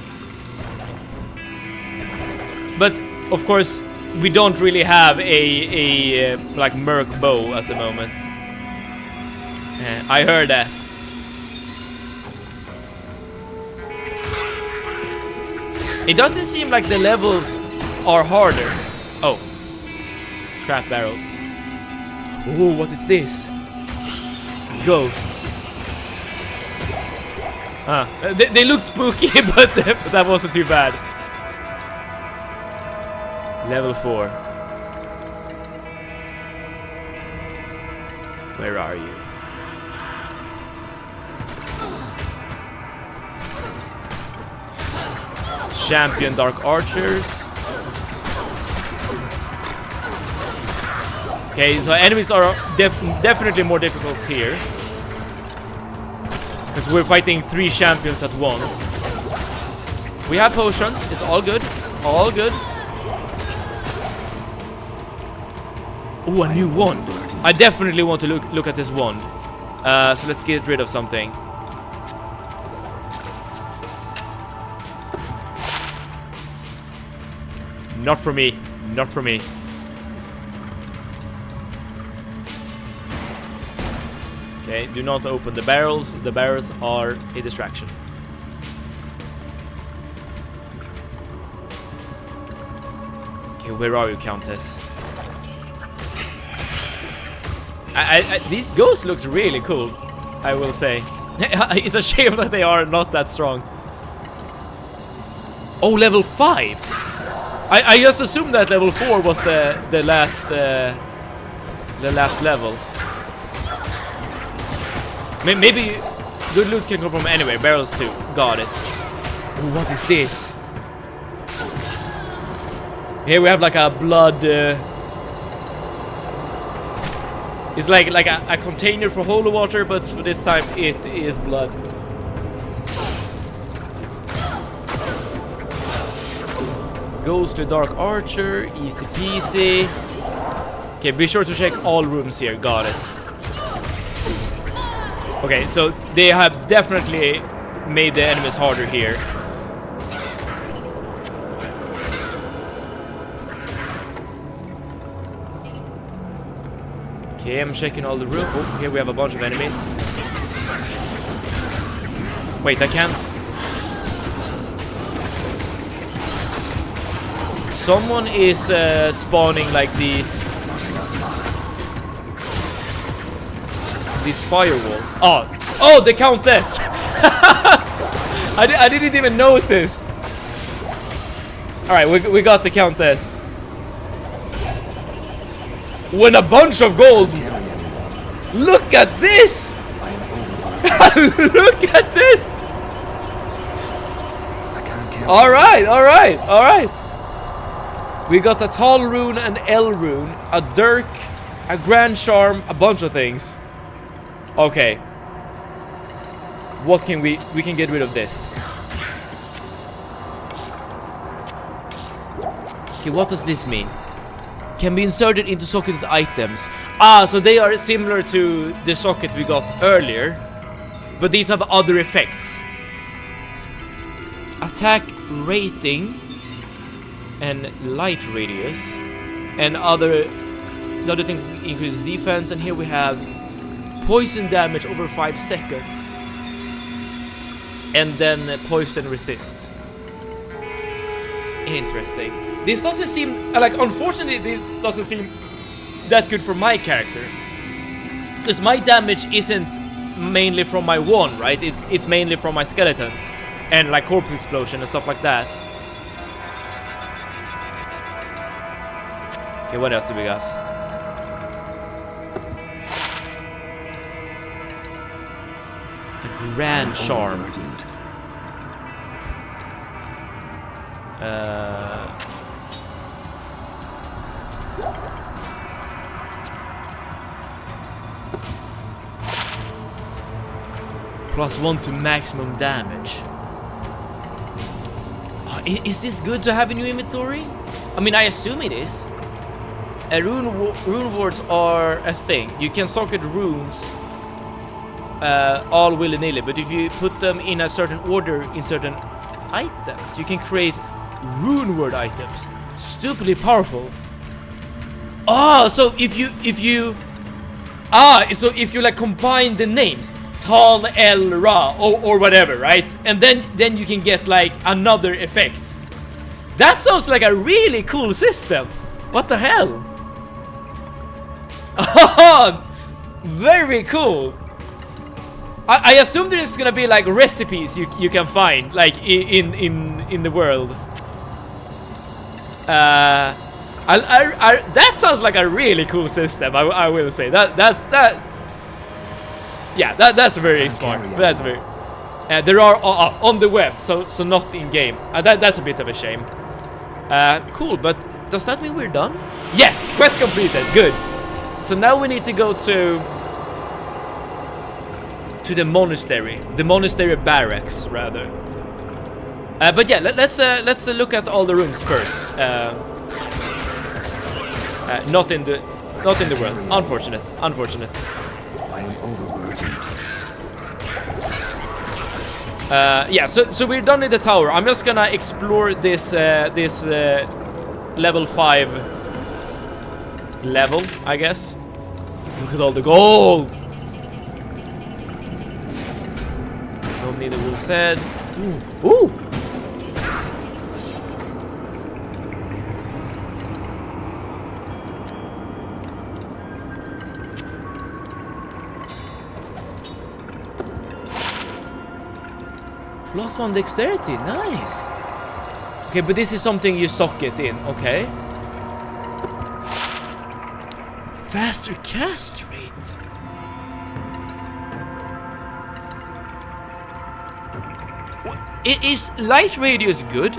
But, of course, we don't really have a like merc bow at the moment. I heard that. It doesn't seem like the levels are harder. Oh, trap barrels. Oh, what is this? Ghosts. They look spooky, but that wasn't too bad. Level 4. Where are you? Champion Dark Archers. Okay, so enemies are definitely more difficult here. Because we're fighting 3 champions at once. We have potions, it's all good. All good. Oh, a new wand. I definitely want to look at this wand. So let's get rid of something. Not for me. Not for me. Okay, do not open the barrels. The barrels are a distraction. Okay, where are you, Countess? These ghosts looks really cool, I will say. It's a shame that they are not that strong. Oh, level 5! I just assumed that level 4 was the last level. Maybe good loot can come from anywhere. Barrels too. Got it. Ooh, what is this? Here we have like a blood. It's like a container for holy water, but for this time it is blood. Ghostly Dark Archer, easy peasy. Okay, be sure to check all rooms here. Got it. Okay, so they have definitely made the enemies harder here. Okay, I'm checking all the rooms. Oh, here we have a bunch of enemies. Wait, I can't. Someone is spawning like these firewalls. Oh, the Countess! I didn't even notice. All right, we got the Countess. When a bunch of gold. Look at this! Look at this! All right. We got a tall rune, an L rune, a dirk, a grand charm, a bunch of things. Okay. What can we can get rid of this. Okay, what does this mean? Can be inserted into socketed items. So they are similar to the socket we got earlier, but these have other effects. Attack rating and light radius, and other things increase defense. And here we have poison damage over 5 seconds, and then poison resist. Interesting. This doesn't seem like, unfortunately, this doesn't seem that good for my character, because my damage isn't mainly from my wand, right? It's mainly from my skeletons and like corpse explosion and stuff like that. Okay, what else do we got? A grand charm. +1 to maximum damage. Is this good to have in your inventory? I mean, I assume it is. Rune wards are a thing. You can socket runes all willy-nilly, but if you put them in a certain order in certain items, you can create rune word items. Stupidly powerful. So if you like combine the names Tal El Ra or whatever, right? And then you can get like another effect. That sounds like a really cool system. What the hell? Very cool. I assume there's gonna be like recipes you can find like in the world. That sounds like a really cool system. I will say that. Yeah, that's very smart. That's very. There are on the web, so not in game. That's a bit of a shame. Cool, but does that mean we're done? Yes, quest completed. Good. So now we need to go to the monastery barracks rather. But yeah, let's look at all the rooms first. Not in the world. Unfortunate. I am overburdened. Yeah, so we're done in the tower. I'm just gonna explore this level 5 level, I guess. Look at all the gold. Don't need the wolf's head. Ooh. Ooh. +1 dexterity, nice. Okay, but this is something you socket in, okay. Faster cast rate. Is light radius good?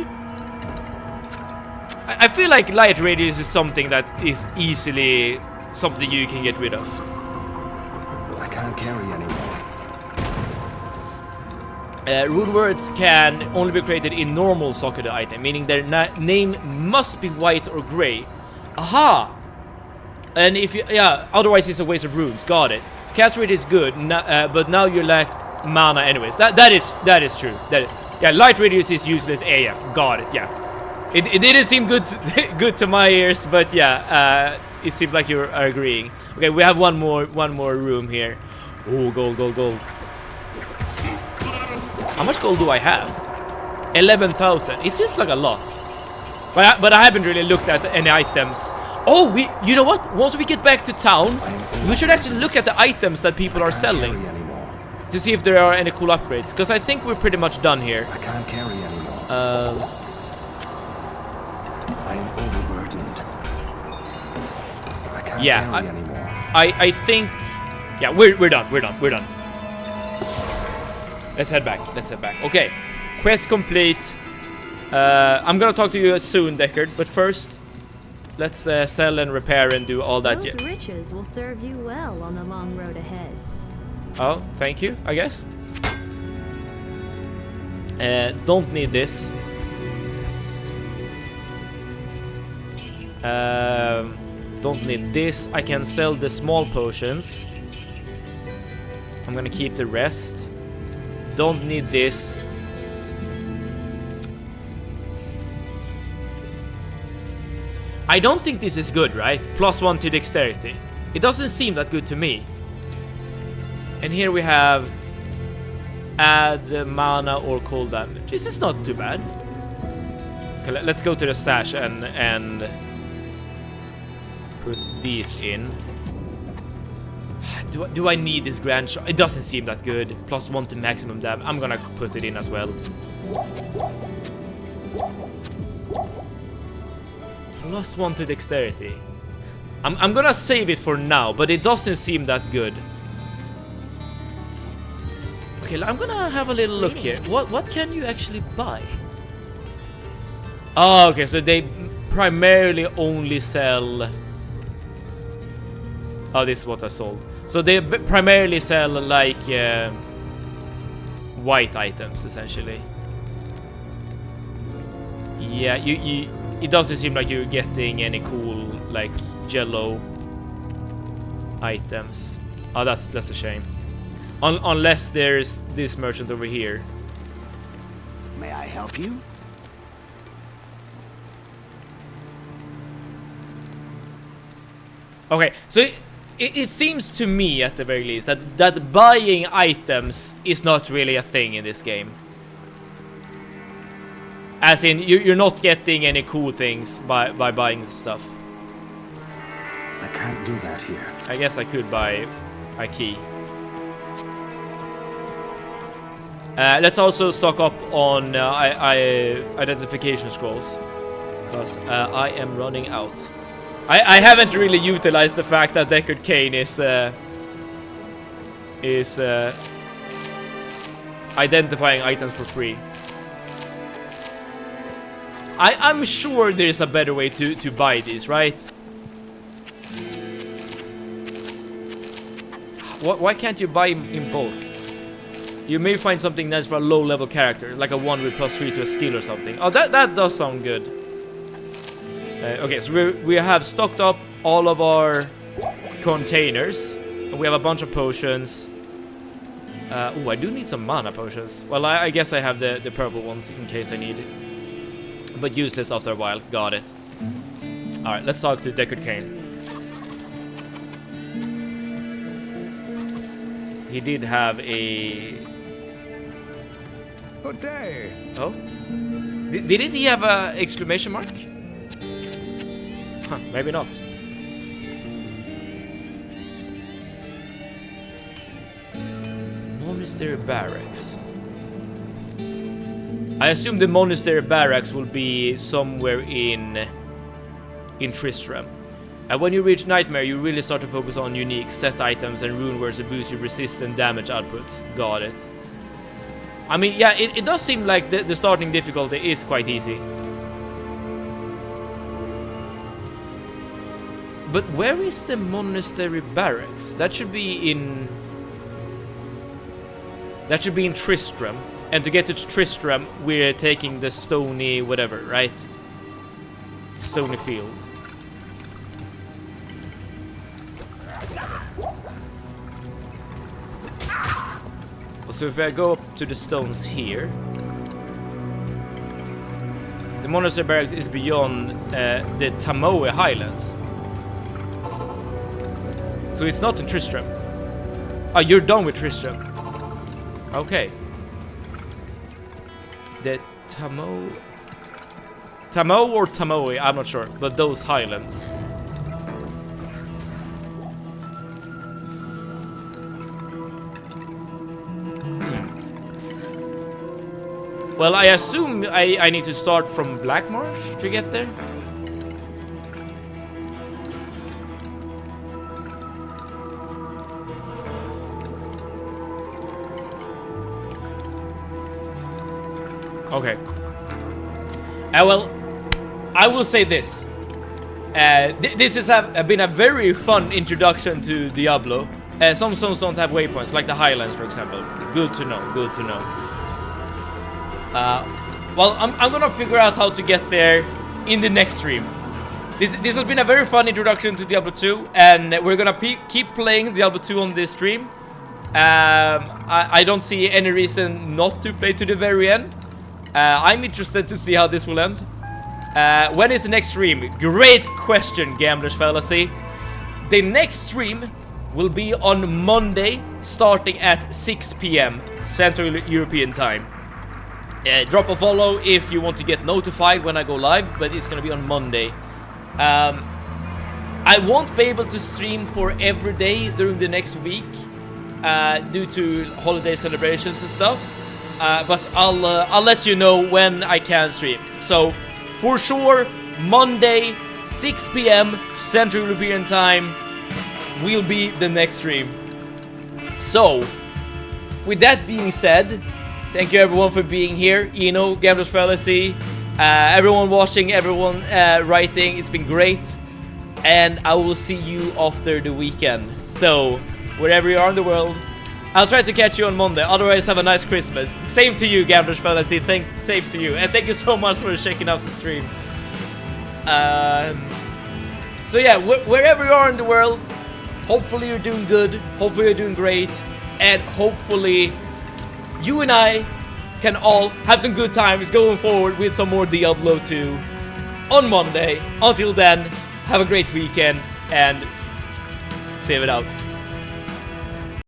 I feel like light radius is something that is easily something you can get rid of. I can't carry anymore. Rune words can only be created in normal socketed item, meaning their name must be white or gray. Aha! And if you, yeah, otherwise it's a waste of runes. Got it. Cast rate is good, but now you lack mana anyways. That is true. Yeah, light radius is useless AF. Got it. Yeah, it didn't seem good good to my ears, but yeah, it seemed like you are agreeing. Okay, we have one more room here. Oh, gold. How much gold do I have? 11,000. It seems like a lot. But I haven't really looked at any items. Oh, you know what? Once we get back to town, we should actually look at the items that people are selling to see if there are any cool upgrades. Because I think we're pretty much done here. I can't carry anymore. I am overburdened. I can't carry anymore. I think... Yeah, we're done. Let's head back. Okay. Quest complete. I'm gonna talk to you soon, Deckard. But first, let's sell and repair and do all that. Those riches will serve you well on the long road ahead. Oh, thank you, I guess. Don't need this. Don't need this. I can sell the small potions. I'm gonna keep the rest. Don't need this. I don't think this is good, right? +1 to dexterity. It doesn't seem that good to me. And here we have add mana or cold damage. This is not too bad. Okay, let's go to the stash and put these in. Do I need this grand shot? It doesn't seem that good. +1 to maximum damage. I'm gonna put it in as well. +1 to dexterity. I'm gonna save it for now, but it doesn't seem that good. Okay, I'm gonna have a little look here. What can you actually buy? Oh, okay, so they primarily only sell... Oh, this is what I sold. So they primarily sell like white items, essentially. Yeah, it doesn't seem like you're getting any cool like yellow items. Oh, that's a shame. Unless there's this merchant over here. May I help you? Okay, so it seems to me, at the very least, that buying items is not really a thing in this game. As in, you're not getting any cool things by buying stuff. I can't do that here. I guess I could buy a key. Let's also stock up on identification scrolls, because I am running out. I haven't really utilized the fact that Deckard Cain is identifying items for free. I'm sure there's a better way to buy these, right? Why can't you buy in bulk? You may find something nice for a low-level character, like a 1 with +3 to a skill or something. Oh, that does sound good. Okay, so we have stocked up all of our containers. And we have a bunch of potions. Oh, I do need some mana potions. Well, I guess I have the purple ones in case I need it. But useless after a while. Got it. Alright, let's talk to Deckard Cain. He did have a... Good day. Oh? Didn't he have a exclamation mark? Huh, maybe not. Monastery Barracks. I assume the Monastery Barracks will be somewhere in Tristram. And when you reach Nightmare, you really start to focus on unique set items and rune words to boost your resist and damage outputs. Got it. I mean, yeah, it does seem like the starting difficulty is quite easy. But where is the Monastery Barracks? That should be in... That should be in Tristram. And to get to Tristram, we're taking the Stony whatever, right? Stony Field. So if I go up to the stones here... The Monastery Barracks is beyond the Tamoe Highlands. So it's not in Tristram. Oh, you're done with Tristram. Okay. The Tamoe or Tamoe, I'm not sure, but those highlands. Well, I assume I need to start from Black Marsh to get there. Okay. Well, I will say this. This has been a very fun introduction to Diablo. Some zones don't have waypoints, like the Highlands, for example. Good to know, good to know. Well, I'm gonna figure out how to get there in the next stream. This has been a very fun introduction to Diablo 2, and we're gonna keep playing Diablo 2 on this stream. I don't see any reason not to play to the very end. I'm interested to see how this will end. When is the next stream? Great question, Gamblers Fallacy. The next stream will be on Monday, starting at 6 p.m. Central European Time. Drop a follow if you want to get notified when I go live, but it's gonna be on Monday. I won't be able to stream for every day during the next week due to holiday celebrations and stuff. But I'll let you know when I can stream. So for sure, Monday, 6 p.m. Central European Time will be the next stream. So with that being said, thank you everyone for being here. You know, Gamblers Fallacy, everyone watching, everyone writing. It's been great, and I will see you after the weekend. So wherever you are in the world, I'll try to catch you on Monday. Otherwise, have a nice Christmas. Same to you, Gamblers Fallacy. Same to you. And thank you so much for checking out the stream. So yeah, wherever you are in the world, hopefully you're doing good. Hopefully you're doing great. And hopefully you and I can all have some good times going forward with some more Diablo 2 on Monday. Until then, have a great weekend and save it out.